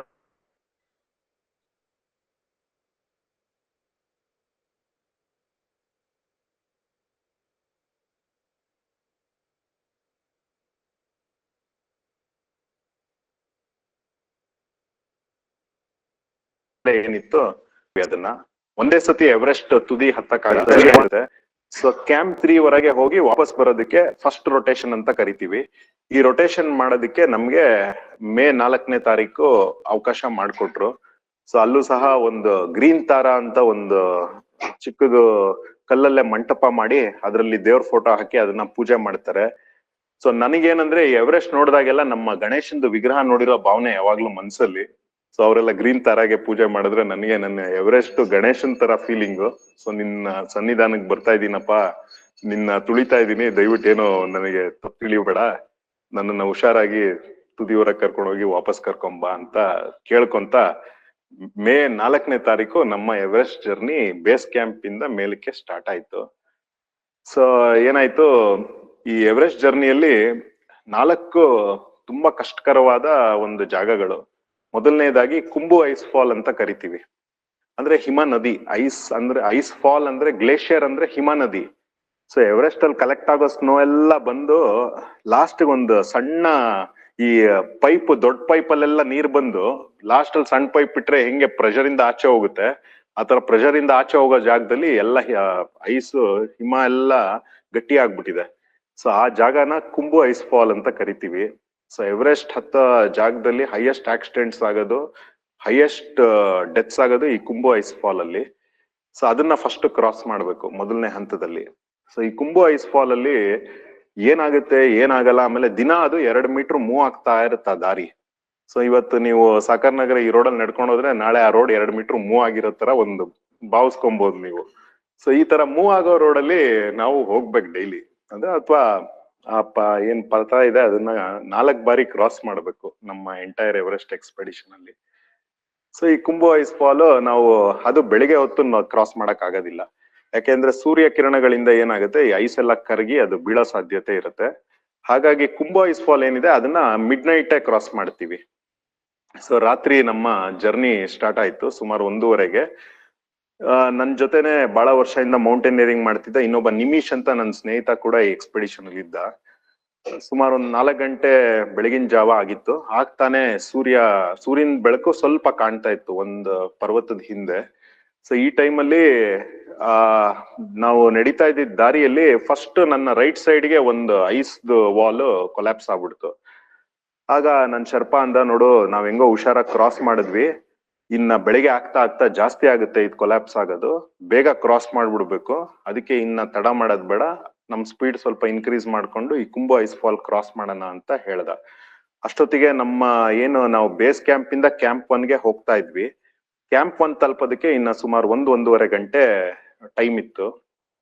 ಏನಿತ್ತು ಅದನ್ನ ಒಂದೇ ಸತಿ ಎವರೆಸ್ಟ್ ತುದಿ ಹತ್ತಕ್ಕಾಗುತ್ತೆ. ಸೊ ಕ್ಯಾಂಪ್ 3 ವರೆಗೆ ಹೋಗಿ ವಾಪಸ್ ಬರೋದಕ್ಕೆ ಫಸ್ಟ್ ರೊಟೇಷನ್ ಅಂತ ಕರಿತೀವಿ. ಈ ರೊಟೇಷನ್ ಮಾಡೋದಕ್ಕೆ ನಮ್ಗೆ ಮೇ 4ನೇ ತಾರೀಕು ಅವಕಾಶ ಮಾಡಿಕೊಟ್ರು. ಸೊ ಅಲ್ಲೂ ಸಹ ಒಂದು ಗ್ರೀನ್ ತಾರಾ ಅಂತ ಒಂದು ಚಿಕ್ಕದು ಕಲ್ಲಲ್ಲೇ ಮಂಟಪ ಮಾಡಿ ಅದರಲ್ಲಿ ದೇವ್ರ ಫೋಟೋ ಹಾಕಿ ಅದನ್ನ ಪೂಜೆ ಮಾಡ್ತಾರೆ. ಸೊ ನನಗೇನಂದ್ರೆ ಎವರೆಸ್ಟ್ ನೋಡಿದಾಗೆಲ್ಲ ನಮ್ಮ ಗಣೇಶಂದು ವಿಗ್ರಹ ನೋಡಿರೋ ಭಾವನೆ ಯಾವಾಗ್ಲೂ ಮನ್ಸಲ್ಲಿ. ಸೊ ಅವರೆಲ್ಲ ಗ್ರೀನ್ ತಾರಾಗೆ ಪೂಜೆ ಮಾಡಿದ್ರೆ ನನಗೆ ನನ್ನ ಎವರೆಸ್ಟ್ ಗಣೇಶನ್ ತರ ಫೀಲಿಂಗು. ಸೊ ನಿನ್ನ ಸನ್ನಿಧಾನಕ್ಕೆ ಬರ್ತಾ ಇದ್ದೀನಪ್ಪ, ನಿನ್ನ ತುಳಿತಾ ಇದ್ದೀನಿ, ದಯವಿಟ್ಟು ಏನೋ ನನಗೆ ತಪ್ಪು ತಿಳಿಯಬೇಡ, ನನ್ನನ್ನ ಹುಷಾರಾಗಿ ತುದಿವರೆಗೆ ಕರ್ಕೊಂಡು ಹೋಗಿ ವಾಪಸ್ ಕರ್ಕೊಂಬ ಅಂತ ಕೇಳ್ಕೊಂತ ಮೇ 4ನೇ ತಾರೀಕು ನಮ್ಮ ಎವರೆಸ್ಟ್ ಜರ್ನಿ ಬೇಸ್ ಕ್ಯಾಂಪ್ ಇಂದ ಮೇಲಕ್ಕೆ ಸ್ಟಾರ್ಟ್ ಆಯ್ತು. ಸೊ ಏನಾಯ್ತು, ಈ ಎವರೆಸ್ಟ್ ಜರ್ನಿಯಲ್ಲಿ 4 ತುಂಬಾ ಕಷ್ಟಕರವಾದ ಒಂದು ಜಾಗಗಳು. ಮೊದಲನೇದಾಗಿ ಕುಂಬು ಐಸ್ ಫಾಲ್ ಅಂತ ಕರಿತೀವಿ. ಅಂದ್ರೆ ಹಿಮ ನದಿ. ಐಸ್ ಫಾಲ್ ಅಂದ್ರೆ ಗ್ಲೇಷಿಯರ್ ಅಂದ್ರೆ ಹಿಮ ನದಿ. ಸೊ ಎವರೆಸ್ಟ್ ಅಲ್ಲಿ ಕಲೆಕ್ಟ್ ಆಗೋ ಸ್ನೋ ಎಲ್ಲ ಬಂದು ಲಾಸ್ಟ್ ಒಂದು ಸಣ್ಣ ಈ ಪೈಪ್, ದೊಡ್ಡ ಪೈಪ್ ಅಲ್ಲೆಲ್ಲ ನೀರ್ ಬಂದು ಲಾಸ್ಟ್ ಅಲ್ಲಿ ಸಣ್ಣ ಪೈಪ್ ಬಿಟ್ರೆ ಹೆಂಗೆ ಪ್ರೆಷರ್ ಇಂದ ಆಚೆ ಹೋಗುತ್ತೆ, ಆತರ ಪ್ರೆಷರ್ ಇಂದ ಆಚೆ ಹೋಗೋ ಜಾಗದಲ್ಲಿ ಎಲ್ಲ ಐಸ್ ಹಿಮ ಎಲ್ಲ ಗಟ್ಟಿ ಆಗ್ಬಿಟ್ಟಿದೆ. ಸೊ ಆ ಜಾಗನ ಕುಂಬು ಐಸ್ ಫಾಲ್ ಅಂತ ಕರಿತೀವಿ. ಸೊ ಎವರೆಸ್ಟ್ ಹತ್ತ ಜಾಗದಲ್ಲಿ ಹೈಯೆಸ್ಟ್ ಆಕ್ಸಿಡೆಂಟ್ಸ್ ಆಗೋದು, ಹೈಯೆಸ್ಟ್ ಡೆತ್ಸ್ ಆಗೋದು ಈ ಕುಂಬು ಐಸ್ ಫಾಲ್ ಅಲ್ಲಿ. ಸೊ ಅದನ್ನ ಫಸ್ಟ್ ಕ್ರಾಸ್ ಮಾಡ್ಬೇಕು ಮೊದಲನೇ ಹಂತದಲ್ಲಿ. ಸೊ ಈ ಕುಂಬು ಐಸ್ ಫಾಲ್ ಅಲ್ಲಿ ಏನಾಗುತ್ತೆ ಏನಾಗಲ್ಲ, ಆಮೇಲೆ ದಿನ ಅದು 2 ಮೀಟರ್ ಮೂವ್ ಆಗ್ತಾ ಇರುತ್ತೆ ಆ ದಾರಿ. ಸೊ ಇವತ್ತು ನೀವು ಸಾಕರ್ ನಗರ ಈ ರೋಡಲ್ಲಿ ನಡ್ಕೊಂಡು ಹೋದ್ರೆ ನಾಳೆ ಆ ರೋಡ್ 2 ಮೀಟರ್ ಮೂವ್ ಆಗಿರೋ ತರ ಒಂದು ಭಾವಿಸ್ಕೊಬಹುದು ನೀವು. ಸೊ ಈ ತರ ಮೂವ್ ಆಗೋ ರೋಡಲ್ಲಿ ನಾವು ಹೋಗ್ಬೇಕು ಡೈಲಿ, ಅಂದ್ರೆ ಅಥವಾ ಏನ್ ಪಥ ಇದೆ ಅದನ್ನ 4 ಬಾರಿ ಕ್ರಾಸ್ ಮಾಡ್ಬೇಕು ನಮ್ಮ ಎಂಟೈರ್ ಎವರೆಸ್ಟ್ ಎಕ್ಸ್ಪೆಡಿಷನ್ ಅಲ್ಲಿ. ಸೊ ಈ ಕುಂಬು ಐಸ್ ಫಾಲ್ ನಾವು ಅದು ಬೆಳಿಗ್ಗೆ ಹೊತ್ತು ಕ್ರಾಸ್ ಮಾಡಕ್ ಆಗೋದಿಲ್ಲ, ಯಾಕೆಂದ್ರೆ ಸೂರ್ಯ ಕಿರಣಗಳಿಂದ ಏನಾಗುತ್ತೆ ಈ ಐಸ್ ಎಲ್ಲ ಕರಗಿ ಅದು ಬೀಳೋ ಸಾಧ್ಯತೆ ಇರುತ್ತೆ. ಹಾಗಾಗಿ ಕುಂಬು ಐಸ್ ಫಾಲ್ ಏನಿದೆ ಅದನ್ನ ಮಿಡ್ ನೈಟೇ ಕ್ರಾಸ್ ಮಾಡ್ತೀವಿ. ಸೊ ರಾತ್ರಿ ನಮ್ಮ ಜರ್ನಿ ಸ್ಟಾರ್ಟ್ ಆಯ್ತು ಸುಮಾರು 1:30ಗೆ. ನನ್ ಜೊತೆನೆ ಬಹಳ ವರ್ಷದಿಂದ ಮೌಂಟೇನಿಯರಿಂಗ್ ಮಾಡ್ತಿದ್ದ ಇನ್ನೊಬ್ಬ ನಿಮಿಷ್ ಅಂತ ನನ್ನ ಸ್ನೇಹಿತ ಕೂಡ ಈ ಎಕ್ಸ್ಪೆಡಿಷನ್ ಅಲ್ಲಿ ಇದ್ದ. ಸುಮಾರು ಒಂದ್ 4 ಗಂಟೆ ಬೆಳಗಿನ ಜಾವ ಆಗಿತ್ತು. ಆಗ್ತಾನೆ ಸೂರ್ಯನ ಬೆಳಕು ಸ್ವಲ್ಪ ಕಾಣ್ತಾ ಇತ್ತು ಒಂದು ಪರ್ವತದ ಹಿಂದೆ. ಸೊ ಈ ಟೈಮಲ್ಲಿ ನಾವು ನಡೀತಾ ಇದ್ದಿದ್ದ ದಾರಿಯಲ್ಲಿ ಫಸ್ಟ್ ನನ್ನ ರೈಟ್ ಸೈಡ್ಗೆ ಒಂದು ಐಸ್ದು ವಾಲ್ ಕೊಲ್ಯಾಪ್ಸ್ ಆಗ್ಬಿಡ್ತು. ಆಗ ನನ್ ಶರ್ಪಾ ಅಂದ, ನೋಡು ನಾವ್ ಹೆಂಗೋ ಹುಷಾರಾಗಿ ಕ್ರಾಸ್ ಮಾಡಿದ್ವಿ, ಇನ್ನ ಬೆಳಿಗ್ಗೆ ಆಗ್ತಾ ಆಗ್ತಾ ಜಾಸ್ತಿ ಆಗುತ್ತೆ ಇದು ಕೊಲ್ಯಾಪ್ಸ್ ಆಗೋದು, ಬೇಗ ಕ್ರಾಸ್ ಮಾಡ್ಬಿಡ್ಬೇಕು, ಅದಕ್ಕೆ ಇನ್ನ ತಡ ಮಾಡೋದ್ ಬೇಡ, ನಮ್ ಸ್ಪೀಡ್ ಸ್ವಲ್ಪ ಇನ್ಕ್ರೀಸ್ ಮಾಡ್ಕೊಂಡು ಈ ಕುಂಭ ಐಸ್ ಫಾಲ್ ಕ್ರಾಸ್ ಮಾಡೋಣ ಅಂತ ಹೇಳ್ದ. ಅಷ್ಟೊತ್ತಿಗೆ ನಮ್ಮ ಏನು ನಾವು ಬೇಸ್ ಕ್ಯಾಂಪ್ ಇಂದ ಕ್ಯಾಂಪ್ 1ಗೆ ಹೋಗ್ತಾ ಇದ್ವಿ. ಕ್ಯಾಂಪ್ 1 ತಲುಪೋದಕ್ಕೆ ಇನ್ನ ಸುಮಾರು 1-1.5 ಗಂಟೆ ಟೈಮ್ ಇತ್ತು.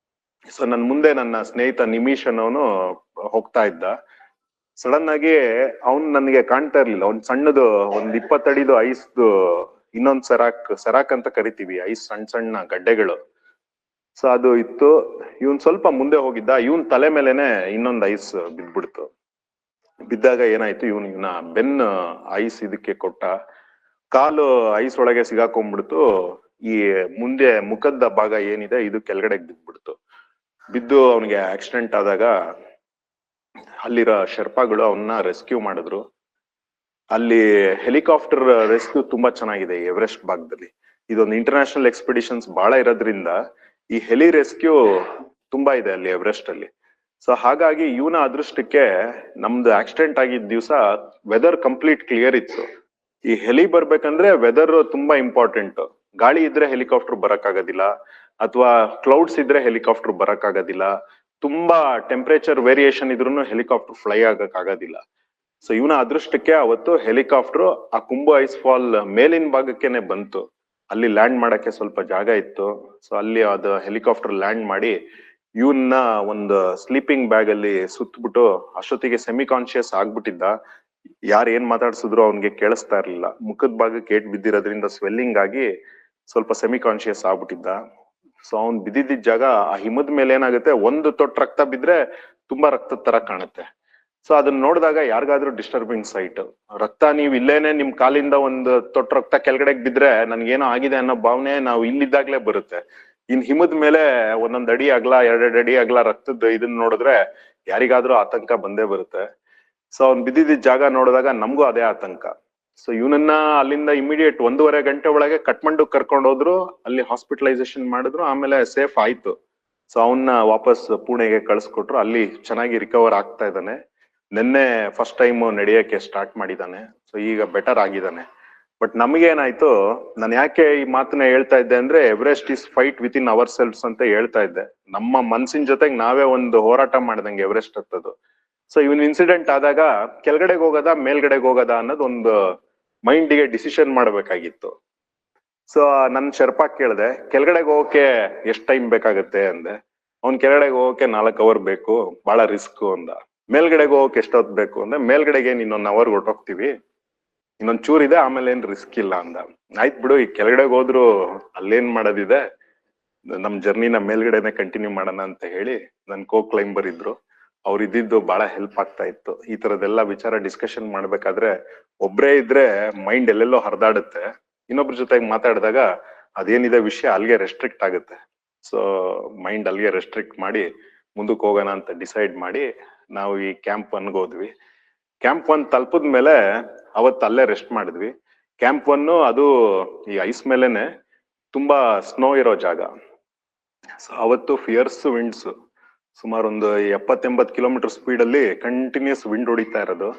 ಸೊ ನನ್ ಮುಂದೆ ನನ್ನ ಸ್ನೇಹಿತ ನಿಮಿಷ್ ಅನ್ನೋನು ಹೋಗ್ತಾ ಇದ್ದ. ಸಡನ್ ಆಗಿ ಅವ್ನ್ ನನ್ಗೆ ಕಾಣ್ತಾ ಇರ್ಲಿಲ್ಲ. ಒಂದ್ ಸಣ್ಣದು ಒಂದ್ 20 ಅಡಿದು ಐಸ್ದು ಇನ್ನೊಂದ್ ಸೆರಾಕ್ ಅಂತ ಕರಿತೀವಿ, ಐಸ್ ಸಣ್ಣ ಸಣ್ಣ ಗಡ್ಡೆಗಳು. ಸೊ ಅದು ಇತ್ತು. ಇವನ್ ಸ್ವಲ್ಪ ಮುಂದೆ ಹೋಗಿದ್ದ, ಇವನ್ ತಲೆ ಮೇಲೆನೆ ಇನ್ನೊಂದ್ ಐಸ್ ಬಿದ್ಬಿಡ್ತು. ಬಿದ್ದಾಗ ಏನಾಯ್ತು, ಇವನ ಬೆನ್ನ ಐಸ್ ಇದಕ್ಕೆ ಕೊಟ್ಟ, ಕಾಲು ಐಸ್ ಒಳಗೆ ಸಿಗಾಕೊಂಡ್ಬಿಡ್ತು. ಈ ಮುಂದೆ ಮುಖದ ಭಾಗ ಏನಿದೆ ಇದು ಕೆಳಗಡೆ ಬಿದ್ಬಿಡ್ತು. ಬಿದ್ದು ಅವನಿಗೆ ಆಕ್ಸಿಡೆಂಟ್ ಆದಾಗ ಅಲ್ಲಿರೋ ಶರ್ಪಾಗಳು ಅವನ್ನ ರೆಸ್ಕ್ಯೂ ಮಾಡಿದ್ರು. ಅಲ್ಲಿ ಹೆಲಿಕಾಪ್ಟರ್ ರೆಸ್ಕ್ಯೂ ತುಂಬಾ ಚೆನ್ನಾಗಿದೆ ಎವರೆಸ್ಟ್ ಭಾಗದಲ್ಲಿ. ಇದೊಂದು ಇಂಟರ್ನ್ಯಾಷನಲ್ ಎಕ್ಸ್ಪಿಡಿಷನ್ಸ್ ಬಹಳ ಇರೋದ್ರಿಂದ ಈ ಹೆಲಿ ರೆಸ್ಕ್ಯೂ ತುಂಬಾ ಇದೆ ಅಲ್ಲಿ ಎವರೆಸ್ಟ್ ಅಲ್ಲಿ. ಸೊ ಹಾಗಾಗಿ ಇವನ ಅದೃಷ್ಟಕ್ಕೆ ನಮ್ದು ಆಕ್ಸಿಡೆಂಟ್ ಆಗಿದ್ದ ದಿವಸ ವೆದರ್ ಕಂಪ್ಲೀಟ್ ಕ್ಲಿಯರ್ ಇತ್ತು. ಈ ಹೆಲಿ ಬರ್ಬೇಕಂದ್ರೆ ವೆದರ್ ತುಂಬಾ ಇಂಪಾರ್ಟೆಂಟ್. ಗಾಳಿ ಇದ್ರೆ ಹೆಲಿಕಾಪ್ಟರ್ ಬರಕ್ ಆಗೋದಿಲ್ಲ, ಅಥವಾ ಕ್ಲೌಡ್ಸ್ ಇದ್ರೆ ಹೆಲಿಕಾಪ್ಟರ್ ಬರಕ್ ಆಗೋದಿಲ್ಲ, ತುಂಬಾ ಟೆಂಪರೇಚರ್ ವೇರಿಯೇಷನ್ ಇದ್ರೂ ಹೆಲಿಕಾಪ್ಟರ್ ಫ್ಲೈ ಆಗಕ್ ಆಗೋದಿಲ್ಲ. ಸೊ ಇವನ ಅದೃಷ್ಟಕ್ಕೆ ಅವತ್ತು ಹೆಲಿಕಾಪ್ಟರ್ ಆ ಕುಂಭ ಐಸ್ ಫಾಲ್ ಮೇಲಿನ ಭಾಗಕ್ಕೆನೆ ಬಂತು. ಅಲ್ಲಿ ಲ್ಯಾಂಡ್ ಮಾಡಕ್ಕೆ ಸ್ವಲ್ಪ ಜಾಗ ಇತ್ತು. ಸೊ ಅಲ್ಲಿ ಅದು ಹೆಲಿಕಾಪ್ಟರ್ ಲ್ಯಾಂಡ್ ಮಾಡಿ ಇವನ್ನ ಒಂದು ಸ್ಲೀಪಿಂಗ್ ಬ್ಯಾಗ್ ಅಲ್ಲಿ ಸುತ್ತಬಿಟ್ಟು, ಅಷ್ಟೊತ್ತಿಗೆ ಸೆಮಿ ಕಾನ್ಶಿಯಸ್ ಆಗ್ಬಿಟ್ಟಿದ್ದ. ಯಾರು ಏನ್ ಮಾತಾಡ್ಸಿದ್ರು ಅವ್ನಿಗೆ ಕೇಳಿಸ್ತಾ ಇರ್ಲಿಲ್ಲ. ಮುಖದ ಭಾಗಕ್ಕೆ ಏಟ್ ಬಿದ್ದಿರೋದ್ರಿಂದ ಸ್ವೆಲ್ಲಿಂಗ್ ಆಗಿ ಸ್ವಲ್ಪ ಸೆಮಿ ಕಾನ್ಶಿಯಸ್ ಆಗ್ಬಿಟ್ಟಿದ್ದ. ಸೊ ಅವ್ನ್ ಬಿದ್ದಿದ್ದ ಜಾಗ ಆ ಹಿಮದ ಮೇಲೆ ಏನಾಗುತ್ತೆ, ಒಂದು ತೊಟ್ಟು ರಕ್ತ ಬಿದ್ರೆ ತುಂಬಾ ರಕ್ತದ ತರ ಕಾಣುತ್ತೆ. ಸೊ ಅದನ್ನ ನೋಡಿದಾಗ ಯಾರಿಗಾದ್ರೂ ಡಿಸ್ಟರ್ಬಿಂಗ್ ಸೈಟ್. ರಕ್ತ ನೀವ್ ಇಲ್ಲೇನೆ ನಿಮ್ ಕಾಲಿಂದ ಒಂದು ತೊಟ್ಟು ರಕ್ತ ಕೆಳಗಡೆಗೆ ಬಿದ್ರೆ ನನ್ಗೇನೋ ಆಗಿದೆ ಅನ್ನೋ ಭಾವನೆ ನಾವು ಇಲ್ಲಿದ್ದಾಗ್ಲೇ ಬರುತ್ತೆ. ಇನ್ ಹಿಮದ ಮೇಲೆ 1 ಅಡಿ ಅಗಲ 2 ಅಡಿ ಅಗಲ ರಕ್ತದ ಇದನ್ನ ನೋಡಿದ್ರೆ ಯಾರಿಗಾದ್ರೂ ಆತಂಕ ಬಂದೇ ಬರುತ್ತೆ. ಸೊ ಅವ್ನ್ ಬಿದ್ದಿದ್ದ ಜಾಗ ನೋಡಿದಾಗ ನಮಗೂ ಅದೇ ಆತಂಕ. ಸೊ ಇವನನ್ನ ಅಲ್ಲಿಂದ ಇಮಿಡಿಯೇಟ್ 1.5 ಗಂಟೆ ಒಳಗೆ ಕಟ್ಮಂಡು ಕರ್ಕೊಂಡು ಹೋದ್ರು. ಅಲ್ಲಿ ಹಾಸ್ಪಿಟಲೈಸೇಷನ್ ಮಾಡಿದ್ರು, ಆಮೇಲೆ ಸೇಫ್ ಆಯ್ತು. ಸೊ ಅವನ್ನ ವಾಪಸ್ ಪುಣೆಗೆ ಕಳ್ಸಿಕೊಟ್ರು. ಅಲ್ಲಿ ಚೆನ್ನಾಗಿ ರಿಕವರ್ ಆಗ್ತಾ ಇದ್ದಾನೆ. ನಿನ್ನೆ ಫಸ್ಟ್ ಟೈಮ್ ನಡೆಯಕ್ಕೆ ಸ್ಟಾರ್ಟ್ ಮಾಡಿದ್ದಾನೆ. ಸೊ ಈಗ ಬೆಟರ್ ಆಗಿದ್ದಾನೆ. ಬಟ್ ನಮಗೇನಾಯ್ತು, ನಾನು ಯಾಕೆ ಈ ಮಾತನ್ನ ಹೇಳ್ತಾ ಇದ್ದೆ ಅಂದ್ರೆ, Everest is fight with in our selves ಅಂತ ಹೇಳ್ತಾ ಇದ್ದೆ. ನಮ್ಮ ಮನ್ಸಿನ ಜೊತೆಗೆ ನಾವೇ ಒಂದು ಹೋರಾಟ ಮಾಡ್ದಂಗೆ ಎವರೆಸ್ಟ್ ಹತ್ತದು. ಸೊ ಇವನ್ ಇನ್ಸಿಡೆಂಟ್ ಆದಾಗ ಕೆಳಗಡೆಗೆ ಹೋಗೋದಾ ಮೇಲ್ಗಡೆಗೆ ಹೋಗೋದಾ ಅನ್ನೋದು ಒಂದು ಮೈಂಡಿಗೆ ಡಿಸಿಷನ್ ಮಾಡ್ಬೇಕಾಗಿತ್ತು. ಸೊ ನನ್ ಶರ್ಪಾ ಕೇಳ್ದೆ, ಕೆಳಗಡೆಗೆ ಹೋಗಕ್ಕೆ ಎಷ್ಟ್ ಟೈಮ್ ಬೇಕಾಗತ್ತೆ ಅಂದೆ. ಅವ್ನ್ ಕೆಳಗಡೆಗೆ ಹೋಗಕ್ಕೆ 4 ಅವರ್ ಬೇಕು, ಬಹಳ ರಿಸ್ಕ್ ಅಂದ. ಮೇಲ್ಗಡೆಗೆ ಹೋಗಕ್ಕೆ ಎಷ್ಟೊತ್ತು ಬೇಕು ಅಂದ್ರೆ, ಮೇಲ್ಗಡೆಗೆ ಇನ್ನೊಂದು ಅವರ್ ಹೊರಟೋಗ್ತೀವಿ, ಇನ್ನೊಂದ್ ಚೂರ್ ಇದೆ, ಆಮೇಲೆ ಏನ್ ರಿಸ್ಕ್ ಇಲ್ಲ ಅಂದ. ಆಯ್ತು ಬಿಡು, ಈ ಕೆಳಗಡೆಗೆ ಹೋದ್ರು ಅಲ್ಲೇನ್ ಮಾಡೋದಿದೆ, ನಮ್ ಜರ್ನಿನ ಮೇಲ್ಗಡೆನೆ ಕಂಟಿನ್ಯೂ ಮಾಡೋಣ ಅಂತ ಹೇಳಿ ನನ್ ಕೋ ಕ್ಲೈಂಬರ್ ಇದ್ರು. ಅವ್ರು ಇದ್ದಿದ್ದು ಬಹಳ ಹೆಲ್ಪ್ ಆಗ್ತಾ ಇತ್ತು. ಈ ತರದೆಲ್ಲ ವಿಚಾರ ಡಿಸ್ಕಷನ್ ಮಾಡ್ಬೇಕಾದ್ರೆ ಒಬ್ರೇ ಇದ್ರೆ ಮೈಂಡ್ ಎಲ್ಲೆಲ್ಲೋ ಹರಿದಾಡುತ್ತೆ. ಇನ್ನೊಬ್ರ ಜೊತೆಗೆ ಮಾತಾಡಿದಾಗ ಅದೇನಿದೆ ವಿಷಯ ಅಲ್ಲಿಗೆ ರೆಸ್ಟ್ರಿಕ್ಟ್ ಆಗುತ್ತೆ. ಸೊ ಮೈಂಡ್ ಅಲ್ಲಿಗೆ ರೆಸ್ಟ್ರಿಕ್ಟ್ ಮಾಡಿ ಮುಂದಕ್ಕೆ ಹೋಗೋಣ ಅಂತ ಡಿಸೈಡ್ ಮಾಡಿ ನಾವು ಈ ಕ್ಯಾಂಪ್ 1ಗೆ ಹೋದ್ವಿ. ಕ್ಯಾಂಪ್ 1 ತಲುಪದ್ಮೇಲೆ ಅವತ್ತು ಅಲ್ಲೇ ರೆಸ್ಟ್ ಮಾಡಿದ್ವಿ. ಕ್ಯಾಂಪ್ 1 ಅದು ಈ ಐಸ್ ಮೇಲೆನೆ ತುಂಬಾ ಸ್ನೋ ಇರೋ ಜಾಗ. ಸೊ ಅವತ್ತು ಫಿಯರ್ಸ್ ವಿಂಡ್ಸ್, ಸುಮಾರು ಒಂದು 70-80 ಕಿಲೋಮೀಟರ್ ಸ್ಪೀಡ್ ಅಲ್ಲಿ ಕಂಟಿನ್ಯೂಸ್ ವಿಂಡ್ ಹೊಡಿತಾ ಇರೋದು.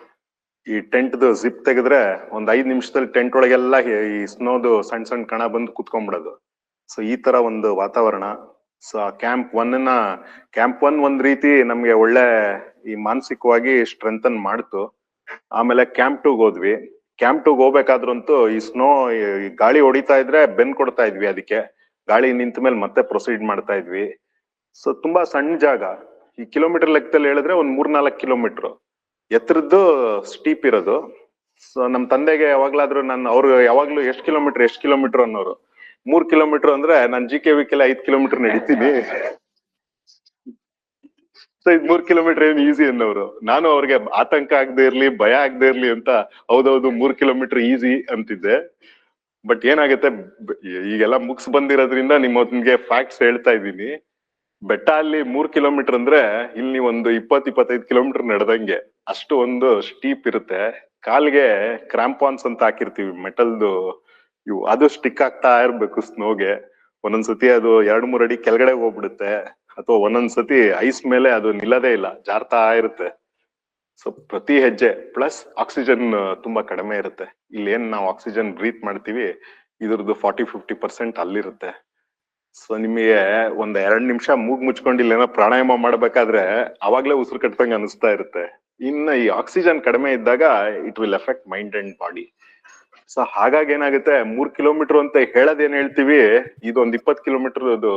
ಈ ಟೆಂಟ್ದು ಜಿಪ್ ತೆಗೆದ್ರೆ ಒಂದ್ 5 ನಿಮಿಷದಲ್ಲಿ ಟೆಂಟ್ ಒಳಗೆಲ್ಲ ಈ ಸ್ನೋದು ಸಣ್ಣ ಸಣ್ಣ ಕಣ ಬಂದು ಕುತ್ಕೊಂಡ್ಬಿಡೋದು. ಸೊ ಈ ತರ ಒಂದು ವಾತಾವರಣ. ಸೊ ಕ್ಯಾಂಪ್ 1 ಒಂದ್ ರೀತಿ ನಮ್ಗೆ ಒಳ್ಳೆ ಈ ಮಾನಸಿಕವಾಗಿ ಸ್ಟ್ರೆಂಥನ್ ಮಾಡ್ತು. ಆಮೇಲೆ ಕ್ಯಾಂಪ್ 2 ಹೋದ್ವಿ. ಕ್ಯಾಂಪ್ 2 ಹೋಗ್ಬೇಕಾದ್ರಂತೂ ಈ ಸ್ನೋ ಗಾಳಿ ಹೊಡಿತಾ ಇದ್ರೆ ಬೆನ್ ಕೊಡ್ತಾ ಇದ್ವಿ, ಅದಕ್ಕೆ ಗಾಳಿ ನಿಂತ ಮೇಲೆ ಮತ್ತೆ ಪ್ರೊಸೀಡ್ ಮಾಡ್ತಾ ಇದ್ವಿ. ಸೊ ತುಂಬಾ ಸಣ್ಣ ಜಾಗ. ಈ ಕಿಲೋಮೀಟರ್ ಲೆಕ್ಕದಲ್ಲಿ ಹೇಳಿದ್ರೆ ಒಂದ್ 3-4 ಕಿಲೋಮೀಟರ್ ಎತ್ತರದ್ದು ಸ್ಟೀಪ್ ಇರೋದು. ಸೊ ನಮ್ ತಂದೆಗೆ ಯಾವಾಗ್ಲಾದ್ರು ಅವ್ರು ಯಾವಾಗ್ಲೂ ಎಷ್ಟ್ ಕಿಲೋಮೀಟರ್ ಅನ್ನೋರು. 3 ಕಿಲೋಮೀಟರ್ ಅಂದ್ರೆ ನಾನ್ GKV 5 ಕಿಲೋಮೀಟರ್ ನಡೀತೀನಿ. ಸೊ ಇದ್ 3 ಕಿಲೋಮೀಟರ್ ಏನ್ ಈಸಿ ಅನ್ನೋರು. ನಾನು ಅವ್ರಿಗೆ ಆತಂಕ ಆಗದೆ ಇರ್ಲಿ, ಭಯ ಆಗದೆ ಇರ್ಲಿ ಅಂತ ಹೌದೌದು 3 ಕಿಲೋಮೀಟರ್ ಈಸಿ ಅಂತಿದ್ದೆ. ಬಟ್ ಏನಾಗುತ್ತೆ, ಈಗೆಲ್ಲ ಮುಗ್ಸ್ ಬಂದಿರೋದ್ರಿಂದ ನಿಮ್ಗೆ ಫ್ಯಾಕ್ಟ್ಸ್ ಹೇಳ್ತಾ ಇದ್ದೀನಿ. ಬೆಟ್ಟ ಅಲ್ಲಿ 3 ಕಿಲೋಮೀಟರ್ ಅಂದ್ರೆ ಇಲ್ಲಿ ಒಂದು 20-25 ಕಿಲೋಮೀಟರ್ ನಡೆದಂಗೆ ಅಷ್ಟು ಒಂದು ಸ್ಟೀಪ್ ಇರುತ್ತೆ. ಕಾಲ್ಗೆ ಕ್ರಾಂಪಾನ್ಸ್ ಅಂತ ಹಾಕಿರ್ತೀವಿ ಮೆಟಲ್ದು, ಇವು ಅದು ಸ್ಟಿಕ್ ಆಗ್ತಾ ಇರ್ಬೇಕು ಸ್ನೋಗೆ. ಒಂದೊಂದ್ಸತಿ ಅದು 2-3 ಅಡಿ ಕೆಳಗಡೆ ಹೋಗ್ಬಿಡುತ್ತೆ, ಅಥವಾ ಒಂದೊಂದ್ಸತಿ ಐಸ್ ಮೇಲೆ ಅದು ನಿಲ್ಲದೇ ಇಲ್ಲ, ಜಾರ್ತಾ ಇರುತ್ತೆ. ಸೊ ಪ್ರತಿ ಹೆಜ್ಜೆ ಪ್ಲಸ್ ಆಕ್ಸಿಜನ್ ತುಂಬಾ ಕಡಿಮೆ ಇರುತ್ತೆ. ಇಲ್ಲಿ ಏನ್ ನಾವು ಆಕ್ಸಿಜನ್ ಬ್ರೀತ್ ಮಾಡ್ತೀವಿ ಇದ್ರದ್ದು 40-50% ಅಲ್ಲಿರುತ್ತೆ. ಸೊ ನಿಮಗೆ ಒಂದ್ 2 ನಿಮಿಷ ಮೂಗ್ ಮುಚ್ಕೊಂಡು ಇಲ್ಲೇನೋ ಪ್ರಾಣಾಯಾಮ ಮಾಡ್ಬೇಕಾದ್ರೆ ಅವಾಗ್ಲೇ ಉಸಿರು ಕಟ್ಟಂಗೆ ಅನಿಸ್ತಾ ಇರುತ್ತೆ. ಇನ್ನು ಈ ಆಕ್ಸಿಜನ್ ಕಡಿಮೆ ಇದ್ದಾಗ it will effect mind and body. So ಹಾಗಾಗಿ ಏನಾಗುತ್ತೆ, 3 ಕಿಲೋಮೀಟರ್ ಅಂತ ಹೇಳೋದೇನ್ ಹೇಳ್ತೀವಿ, ಇದೊಂದ್ 20 ಕಿಲೋಮೀಟರ್ ಅದು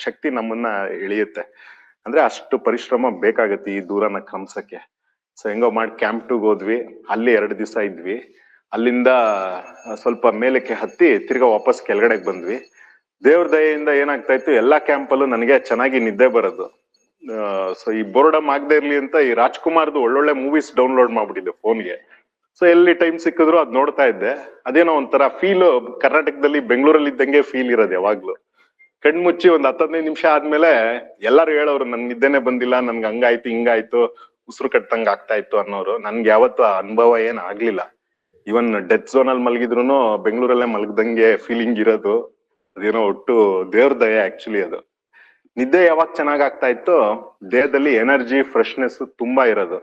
ಶಕ್ತಿ ನಮ್ಮನ್ನ ಎಳೆಯುತ್ತೆ. ಅಂದ್ರೆ ಅಷ್ಟು ಪರಿಶ್ರಮ ಬೇಕಾಗತ್ತೆ ಈ ದೂರನ ಕ್ರಮಿಸಕ್ಕೆ. ಸೊ ಹೆಂಗೋ ಮಾಡಿ ಕ್ಯಾಂಪ್ 2 ಹೋದ್ವಿ, ಅಲ್ಲಿ 2 ದಿವಸ ಇದ್ವಿ. ಅಲ್ಲಿಂದ ಸ್ವಲ್ಪ ಮೇಲಕ್ಕೆ ಹತ್ತಿ ತಿರ್ಗಾ ವಾಪಸ್ ಕೆಳಗಡೆಗೆ ಬಂದ್ವಿ. ದೇವ್ರ ದಯೆಯಿಂದ ಏನಾಗ್ತಾ ಇತ್ತು, ಎಲ್ಲಾ ಕ್ಯಾಂಪ್ ಅಲ್ಲೂ ನನಗೆ ಚೆನ್ನಾಗಿ ನಿದ್ದೆ ಬರೋದು. ಸೊ ಈ ಬೋರ್ಡಮ್ ಆಗದೆ ಇರ್ಲಿ ಅಂತ ಈ ರಾಜ್ಕುಮಾರ್ದು ಒಳ್ಳೊಳ್ಳೆ ಮೂವೀಸ್ ಡೌನ್ಲೋಡ್ ಮಾಡ್ಬಿಟ್ಟಿದ್ದೆ ಫೋನ್ಗೆ. ಸೊ ಎಲ್ಲಿ ಟೈಮ್ ಸಿಕ್ಕಿದ್ರು ಅದ್ ನೋಡ್ತಾ ಇದ್ದೆ. ಅದೇನೋ ಒಂಥರ ಫೀಲ್, ಕರ್ನಾಟಕದಲ್ಲಿ ಬೆಂಗಳೂರಲ್ಲಿ ಇದ್ದಂಗೆ ಫೀಲ್ ಇರೋದು ಯಾವಾಗ್ಲೂ. ಕಣ್ಮುಚ್ಚಿ ಒಂದ್ 10-15 ನಿಮಿಷ ಆದ್ಮೇಲೆ ಎಲ್ಲಾರು ಹೇಳೋರು ನನ್ ನಿದ್ದೆನೆ ಬಂದಿಲ್ಲ, ನನ್ಗೆ ಹಂಗಾಯ್ತು ಹಿಂಗಾಯ್ತು, ಉಸಿರು ಕಟ್ಟಂಗ ಆಗ್ತಾ ಇತ್ತು ಅನ್ನೋರು. ನನ್ಗೆ ಯಾವತ್ತೂ ಆ ಅನುಭವ ಏನ್ ಆಗ್ಲಿಲ್ಲ. ಇವನ್ ಡೆತ್ ಝೋನ್ ಅಲ್ಲಿ ಮಲಗಿದ್ರು ಬೆಂಗಳೂರಲ್ಲೇ ಮಲಗ್ದಂಗೆ ಫೀಲಿಂಗ್ ಇರೋದು. ಅದೇನೋ ಒಟ್ಟು ದೇವ್ರ ದಯೆ ಆಕ್ಚುಲಿ ಅದು. ನಿದ್ದೆ ಯಾವಾಗ ಚೆನ್ನಾಗ್ ಆಗ್ತಾ ಇತ್ತು, ದೇಹದಲ್ಲಿ ಎನರ್ಜಿ ಫ್ರೆಶ್ನೆಸ್ ತುಂಬಾ ಇರೋದು.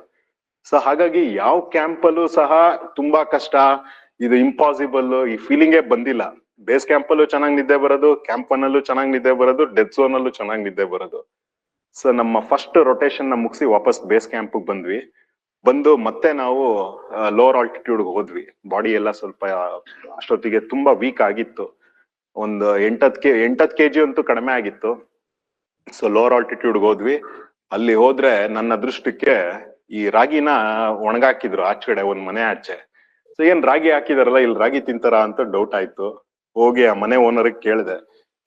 ಸೊ ಹಾಗಾಗಿ ಯಾವ ಕ್ಯಾಂಪ್ ಅಲ್ಲೂ ಸಹ ತುಂಬಾ ಕಷ್ಟ, ಇದು ಇಂಪಾಸಿಬಲ್ ಈ ಫೀಲಿಂಗೇ ಬಂದಿಲ್ಲ. ಬೇಸ್ ಕ್ಯಾಂಪ್ ಅಲ್ಲೂ ಚೆನ್ನಾಗಿ ನಿದ್ದೆ ಬರೋದು, ಕ್ಯಾಂಪ್ 1 ಅಲ್ಲೂ ಚೆನ್ನಾಗಿ ನಿದ್ದೆ ಬರೋದು, ಡೆತ್ ಝೋನ್ ಅಲ್ಲೂ ಚೆನ್ನಾಗಿ ನಿದ್ದೆ ಬರೋದು. ಸೊ ನಮ್ಮ ಫಸ್ಟ್ ರೊಟೇಷನ್ ನ ಮುಗಿಸಿ ವಾಪಸ್ ಬೇಸ್ ಕ್ಯಾಂಪ್ ಬಂದ್ವಿ. ಬಂದು ಮತ್ತೆ ನಾವು ಲೋವರ್ ಆಲ್ಟಿಟ್ಯೂಡ್ ಹೋದ್ವಿ. ಬಾಡಿ ಎಲ್ಲ ಸ್ವಲ್ಪ ಅಷ್ಟೊತ್ತಿಗೆ ತುಂಬಾ ವೀಕ್ ಆಗಿತ್ತು. ಒಂದು 8-10 kg ಅಂತೂ ಕಡಿಮೆ ಆಗಿತ್ತು. ಸೊ ಲೋವರ್ ಆಲ್ಟಿಟ್ಯೂಡ್ ಹೋದ್ವಿ. ಅಲ್ಲಿ ಹೋದ್ರೆ ನನ್ನ ಅದೃಷ್ಟಕ್ಕೆ ಈ ರಾಗಿನ ಒಣಗಾಕಿದ್ರು ಆಚೆಗಡೆ ಒಂದ್ ಮನೆ ಆಚೆ. ಸೊ ಏನ್ ರಾಗಿ ಹಾಕಿದಾರಲ್ಲ, ಇಲ್ಲಿ ರಾಗಿ ತಿಂತಾರ ಅಂತ ಡೌಟ್ ಆಯ್ತು. ಹೋಗಿ ಆ ಮನೆ ಓನರ್ ಕೇಳಿದೆ,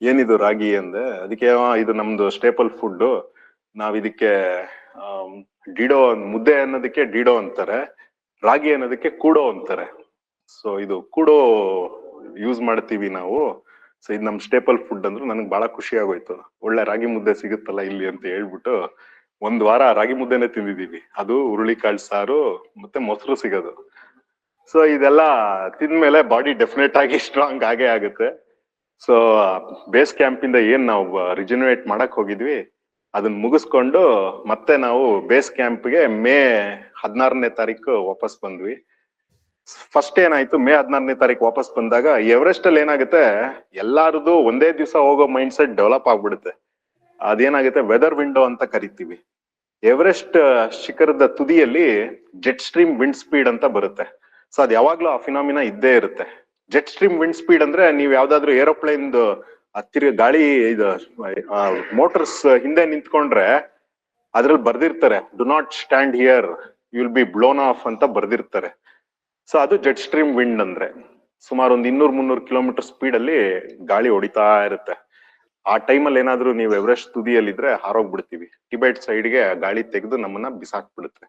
ಏನಿದು ರಾಗಿ ಅಂದೆ. ಅದಕ್ಕೆ ಇದು ನಮ್ದು ಸ್ಟೇಪಲ್ ಫುಡ್, ನಾವ್ ಇದಕ್ಕೆ ಡಿಡೋ, ಮುದ್ದೆ ಅನ್ನೋದಕ್ಕೆ ಡಿಡೋ ಅಂತಾರೆ, ರಾಗಿ ಅನ್ನೋದಕ್ಕೆ ಕೂಡೋ ಅಂತಾರೆ. ಸೊ ಇದು ಕೂಡೋ ಯೂಸ್ ಮಾಡ್ತೀವಿ ನಾವು. ಸೊ ಇದು ನಮ್ ಸ್ಟೇಪಲ್ ಫುಡ್ ಅಂದ್ರು. ನನಗೆ ಬಹಳ ಖುಷಿ ಆಗೋಯ್ತು, ಒಳ್ಳೆ ರಾಗಿ ಮುದ್ದೆ ಸಿಗುತ್ತಲ್ಲ ಇಲ್ಲಿ ಅಂತ ಹೇಳ್ಬಿಟ್ಟು 1 ವಾರ ರಾಗಿ ಮುದ್ದೆನೆ ತಿಂದಿದೀವಿ. ಅದು ಹುರುಳಿಕಾಳು ಸಾರು ಮತ್ತೆ ಮೊಸರು ಸಿಗೋದು. ಸೊ ಇದೆಲ್ಲ ತಿಂದ್ಮೇಲೆ ಬಾಡಿ ಡೆಫಿನೆಟ್ ಆಗಿ ಸ್ಟ್ರಾಂಗ್ ಆಗೇ ಆಗುತ್ತೆ. ಸೊ ಬೇಸ್ ಕ್ಯಾಂಪ್ ಇಂದ ಏನ್ ನಾವು ರಿಜನರೇಟ್ ಮಾಡಕ್ ಹೋಗಿದ್ವಿ ಅದನ್ನ ಮುಗಿಸ್ಕೊಂಡು ಮತ್ತೆ ನಾವು ಬೇಸ್ ಕ್ಯಾಂಪ್ಗೆ ಮೇ 16ನೇ ತಾರೀಕು ವಾಪಸ್ ಬಂದ್ವಿ. ಫಸ್ಟ್ ಏನಾಯ್ತು, ಮೇ 16ನೇ ತಾರೀಕು ವಾಪಸ್ ಬಂದಾಗ ಎವರೆಸ್ಟ್ ಅಲ್ಲಿ ಏನಾಗುತ್ತೆ, ಎಲ್ಲಾರದು ಒಂದೇ ದಿವಸ ಹೋಗೋ ಮೈಂಡ್ ಸೆಟ್ ಡೆವಲಪ್ ಆಗ್ಬಿಡುತ್ತೆ. ಅದೇನಾಗುತ್ತೆ, ವೆದರ್ ವಿಂಡೋ ಅಂತ ಕರಿತೀವಿ. ಎವರೆಸ್ಟ್ ಶಿಖರದ ತುದಿಯಲ್ಲಿ ಜೆಟ್ ಸ್ಟ್ರೀಮ್ ವಿಂಡ್ ಸ್ಪೀಡ್ ಅಂತ ಬರುತ್ತೆ. ಸೊ ಅದ್ ಯಾವಾಗ್ಲೂ ಆ ಫಿನಾಮಿನಾ ಇದ್ದೇ ಇರುತ್ತೆ. ಜೆಟ್ ಸ್ಟ್ರೀಮ್ ವಿಂಡ್ ಸ್ಪೀಡ್ ಅಂದ್ರೆ ನೀವ್ ಯಾವ್ದಾದ್ರು ಏರೋಪ್ಲೇನ್ ಹತ್ತಿರ ಗಾಳಿ ಇದು ಮೋಟರ್ಸ್ ಹಿಂದೆ ನಿಂತ್ಕೊಂಡ್ರೆ ಅದ್ರಲ್ಲಿ ಬರ್ದಿರ್ತಾರೆ, do not stand here, you will be blown off ಅಂತ ಬರ್ದಿರ್ತಾರೆ. ಸೊ ಅದು ಜೆಟ್ ಸ್ಟ್ರೀಮ್ ವಿಂಡ್ ಅಂದ್ರೆ ಸುಮಾರು ಒಂದು 200-300 ಕಿಲೋಮೀಟರ್ ಸ್ಪೀಡ್ ಅಲ್ಲಿ ಗಾಳಿ ಹೊಡಿತಾ ಇರುತ್ತೆ. ಆ ಟೈಮಲ್ಲಿ ಏನಾದ್ರು ನೀವು ಎವರೆಸ್ಟ್ ತುದಿಯಲ್ಲಿದ್ರೆ ಹಾರೋಗ್ಬಿಡ್ತೀವಿ. ಟಿಬೆಟ್ ಸೈಡ್ಗೆ ಗಾಳಿ ತೆಗೆದು ನಮ್ಮನ್ನ ಬಿಸಾಕ್ಬಿಡುತ್ತೆ.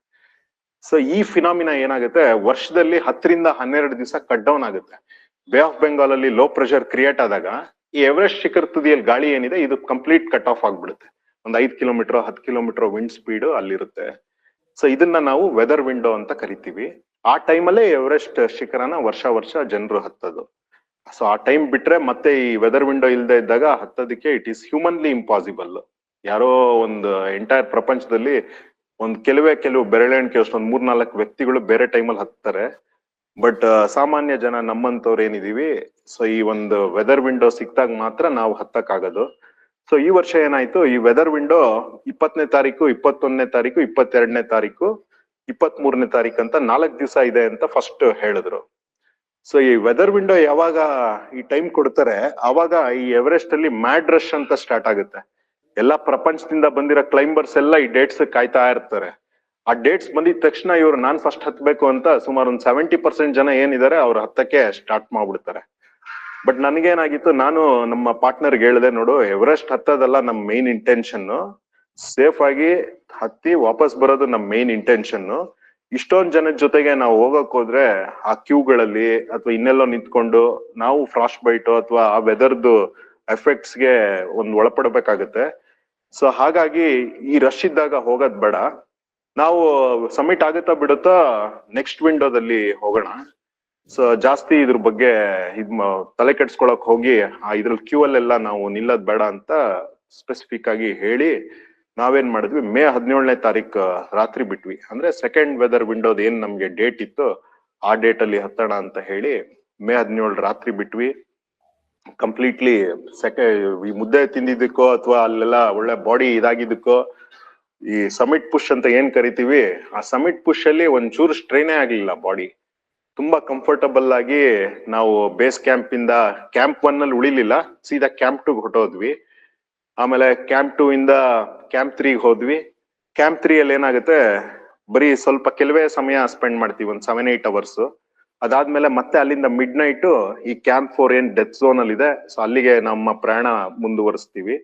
ಸೊ ಈ ಫಿನಾಮಿನಾ ಏನಾಗುತ್ತೆ, ವರ್ಷದಲ್ಲಿ 10-12 ದಿವಸ ಕಟ್ ಡೌನ್ ಆಗುತ್ತೆ. ಬೇ ಆಫ್ ಬೆಂಗಾಲ್ ಅಲ್ಲಿ ಲೋ ಪ್ರೆಷರ್ ಕ್ರಿಯೇಟ್ ಆದಾಗ ಈ ಎವರೆಸ್ಟ್ ಶಿಖರ್ ತುದಿಯಲ್ಲಿ ಗಾಳಿ ಏನಿದೆ ಇದು ಕಂಪ್ಲೀಟ್ ಕಟ್ ಆಫ್ ಆಗ್ಬಿಡುತ್ತೆ. ಒಂದು 5 ಕಿಲೋಮೀಟರ್ 10 ಕಿಲೋಮೀಟರ್ ವಿಂಡ್ ಸ್ಪೀಡ್ ಅಲ್ಲಿರುತ್ತೆ. ಸೊ ಇದನ್ನ ನಾವು ವೆದರ್ ವಿಂಡೋ ಅಂತ ಕರಿತೀವಿ. ಆ ಟೈಮಲ್ಲೇ ಎವರೆಸ್ಟ್ ಶಿಖರನ ವರ್ಷ ಜನರು ಹತ್ತೋದು. ಸೊ ಆ ಟೈಮ್ ಬಿಟ್ರೆ ಮತ್ತೆ ಈ ವೆದರ್ ವಿಂಡೋ ಇಲ್ಲದೆ ಇದ್ದಾಗ ಹತ್ತೋದಕ್ಕೆ ಇಟ್ ಈಸ್ ಹ್ಯೂಮನ್ಲಿ ಇಂಪಾಸಿಬಲ್. ಯಾರೋ ಒಂದು ಎಂಟೈರ್ ಪ್ರಪಂಚದಲ್ಲಿ ಕೆಲವು ಬೆರಳೆಣಿಕೆ ಅಷ್ಟೊಂದು 3-4 ವ್ಯಕ್ತಿಗಳು ಬೇರೆ ಟೈಮಲ್ಲಿ ಹತ್ತಾರೆ. ಬಟ್ ಸಾಮಾನ್ಯ ಜನ ನಮ್ಮಂತವ್ರು ಏನಿದೀವಿ, ಸೊ ಈ ಒಂದು ವೆದರ್ ವಿಂಡೋ ಸಿಕ್ತಾಗ ಮಾತ್ರ ನಾವು ಹತ್ತಕ್ಕಾಗೋದು. ಸೊ ಈ ವರ್ಷ ಏನಾಯ್ತು, ಈ ವೆದರ್ ವಿಂಡೋ 20ನೇ ತಾರೀಕು, 21ನೇ ತಾರೀಕು, 22ನೇ ತಾರೀಕು, 23ನೇ ತಾರೀಕು ಅಂತ 4 ದಿವಸ ಇದೆ ಅಂತ ಫಸ್ಟ್ ಹೇಳಿದ್ರು. ಸೊ ಈ ವೆದರ್ ವಿಂಡೋ ಯಾವಾಗ ಈ ಟೈಮ್ ಕೊಡ್ತಾರೆ ಆವಾಗ ಈ ಎವರೆಸ್ಟ್ ಅಲ್ಲಿ ಮ್ಯಾಡ್ ರಶ್ ಅಂತ ಸ್ಟಾರ್ಟ್ ಆಗುತ್ತೆ. ಎಲ್ಲಾ ಪ್ರಪಂಚದಿಂದ ಬಂದಿರೋ ಕ್ಲೈಂಬರ್ಸ್ ಎಲ್ಲ ಈ ಡೇಟ್ಸ್ ಕಾಯ್ತಾ ಇರ್ತಾರೆ. ಆ ಡೇಟ್ಸ್ ಬಂದಿದ ತಕ್ಷಣ ಇವ್ರು ನಾನ್ ಫಸ್ಟ್ ಹತ್ಬೇಕು ಅಂತ ಸುಮಾರು ಒಂದು 70% ಜನ ಏನಿದ್ದಾರೆ ಅವ್ರು ಹತ್ತಕ್ಕೆ ಸ್ಟಾರ್ಟ್ ಮಾಡ್ಬಿಡ್ತಾರೆ. ಬಟ್ ನನ್ಗೇನಾಗಿತ್ತು, ನಾನು ನಮ್ಮ ಪಾರ್ಟ್ನರ್ಗೆ ಹೇಳಿದೆ, ನೋಡು ಎವರೆಸ್ಟ್ ಹತ್ತದಲ್ಲ ನಮ್ ಮೇನ್ ಇಂಟೆನ್ಷನ್, ಸೇಫ್ ಆಗಿ ಹತ್ತಿ ವಾಪಸ್ ಬರೋದು ನಮ್ ಮೇನ್ ಇಂಟೆನ್ಷನ್. ಇಷ್ಟೊಂದ್ ಜನದ ಜೊತೆಗೆ ನಾವು ಹೋಗಕ್ ಹೋದ್ರೆ ಆ ಕ್ಯೂಗಳಲ್ಲಿ ಅಥವಾ ಇನ್ನೆಲ್ಲೋ ನಿಂತ್ಕೊಂಡು ನಾವು ಫ್ರಾಸ್ಟ್ ಬೈಟ್ ಅಥವಾ ಆ ವೆದರ್ದು ಎಫೆಕ್ಟ್ಸ್ಗೆ ಒಳಪಡಬೇಕಾಗತ್ತೆ. ಸೊ ಹಾಗಾಗಿ ಈ ರಶ್ ಇದ್ದಾಗ ಹೋಗೋದ್ ಬೇಡ. ನಾವು ಸಬ್ಮಿಟ್ ಆಗುತ್ತಾ ಬಿಡುತ್ತಾ ನೆಕ್ಸ್ಟ್ ವಿಂಡೋದಲ್ಲಿ ಹೋಗೋಣ. ಸೊ ಜಾಸ್ತಿ ಇದ್ರ ಬಗ್ಗೆ ತಲೆ ಕೆಡ್ಸ್ಕೊಳಕ್ ಹೋಗಿ ಇದ್ರಲ್ಲಿ ಕ್ಯೂ ಅಲ್ಲೆಲ್ಲ ನಾವು ನಿಲ್ಲದ್ ಬೇಡ ಅಂತ ಸ್ಪೆಸಿಫಿಕ್ ಆಗಿ ಹೇಳಿ ನಾವೇನ್ ಮಾಡಿದ್ವಿ, ಮೇ 17ನೇ ತಾರೀಕು ರಾತ್ರಿ ಬಿಟ್ವಿ. ಅಂದ್ರೆ ಸೆಕೆಂಡ್ ವೆದರ್ ವಿಂಡೋದ್ ಏನ್ ನಮ್ಗೆ ಡೇಟ್ ಇತ್ತು ಆ ಡೇಟ್ ಅಲ್ಲಿ ಹತ್ತೋಣ ಅಂತ ಹೇಳಿ ಮೇ 17 ರಾತ್ರಿ ಬಿಟ್ವಿ. ಕಂಪ್ಲೀಟ್ಲಿ ಈ ಮುದ್ದೆ ತಿಂದಿದ್ದಕ್ಕೋ ಅಥವಾ ಅಲ್ಲೆಲ್ಲ ಒಳ್ಳೆ ಬಾಡಿ ಇದಾಗಿದ್ದಕ್ಕೋ ಈ ಸಮಿಟ್ ಪುಷ್ ಅಂತ ಏನ್ ಕರಿತೀವಿ, ಆ ಸಮಿಟ್ ಪುಷ್ ಅಲ್ಲಿ ಒಂಚೂರು ಸ್ಟ್ರೈನೇ ಆಗ್ಲಿಲ್ಲ. ಬಾಡಿ ತುಂಬಾ ಕಂಫರ್ಟಬಲ್ ಆಗಿ ನಾವು ಬೇಸ್ ಕ್ಯಾಂಪ್ ಇಂದ ಕ್ಯಾಂಪ್ 1 ಅಲ್ಲಿ ಉಳಿಲಿಲ್ಲ, ಸೀದಾ ಕ್ಯಾಂಪ್ 2 ಹೊಟ್ಟೋದ್ವಿ. ಆಮೇಲೆ ಕ್ಯಾಂಪ್ 2 ಇಂದ ಕ್ಯಾಂಪ್ 3 ಹೋದ್ವಿ. ಕ್ಯಾಂಪ್ 3 ಅಲ್ಲಿ ಏನಾಗುತ್ತೆ, ಬರೀ ಸ್ವಲ್ಪ ಕೆಲವೇ ಸಮಯ ಸ್ಪೆಂಡ್ ಮಾಡ್ತೀವಿ, ಒಂದ್ 7-8 ಅವರ್ಸ್. ಅದಾದ್ಮೇಲೆ ಮತ್ತೆ ಅಲ್ಲಿಂದ ಮಿಡ್ ನೈಟ್ ಈ ಕ್ಯಾಂಪ್ 4 ಏನ್ ಡೆತ್ ಝೋನ್ ಅಲ್ಲಿ ಇದೆ, ಸೊ ಅಲ್ಲಿಗೆ ನಮ್ಮ ಪ್ರಯಾಣ ಮುಂದುವರಿಸ್ತೀವಿ.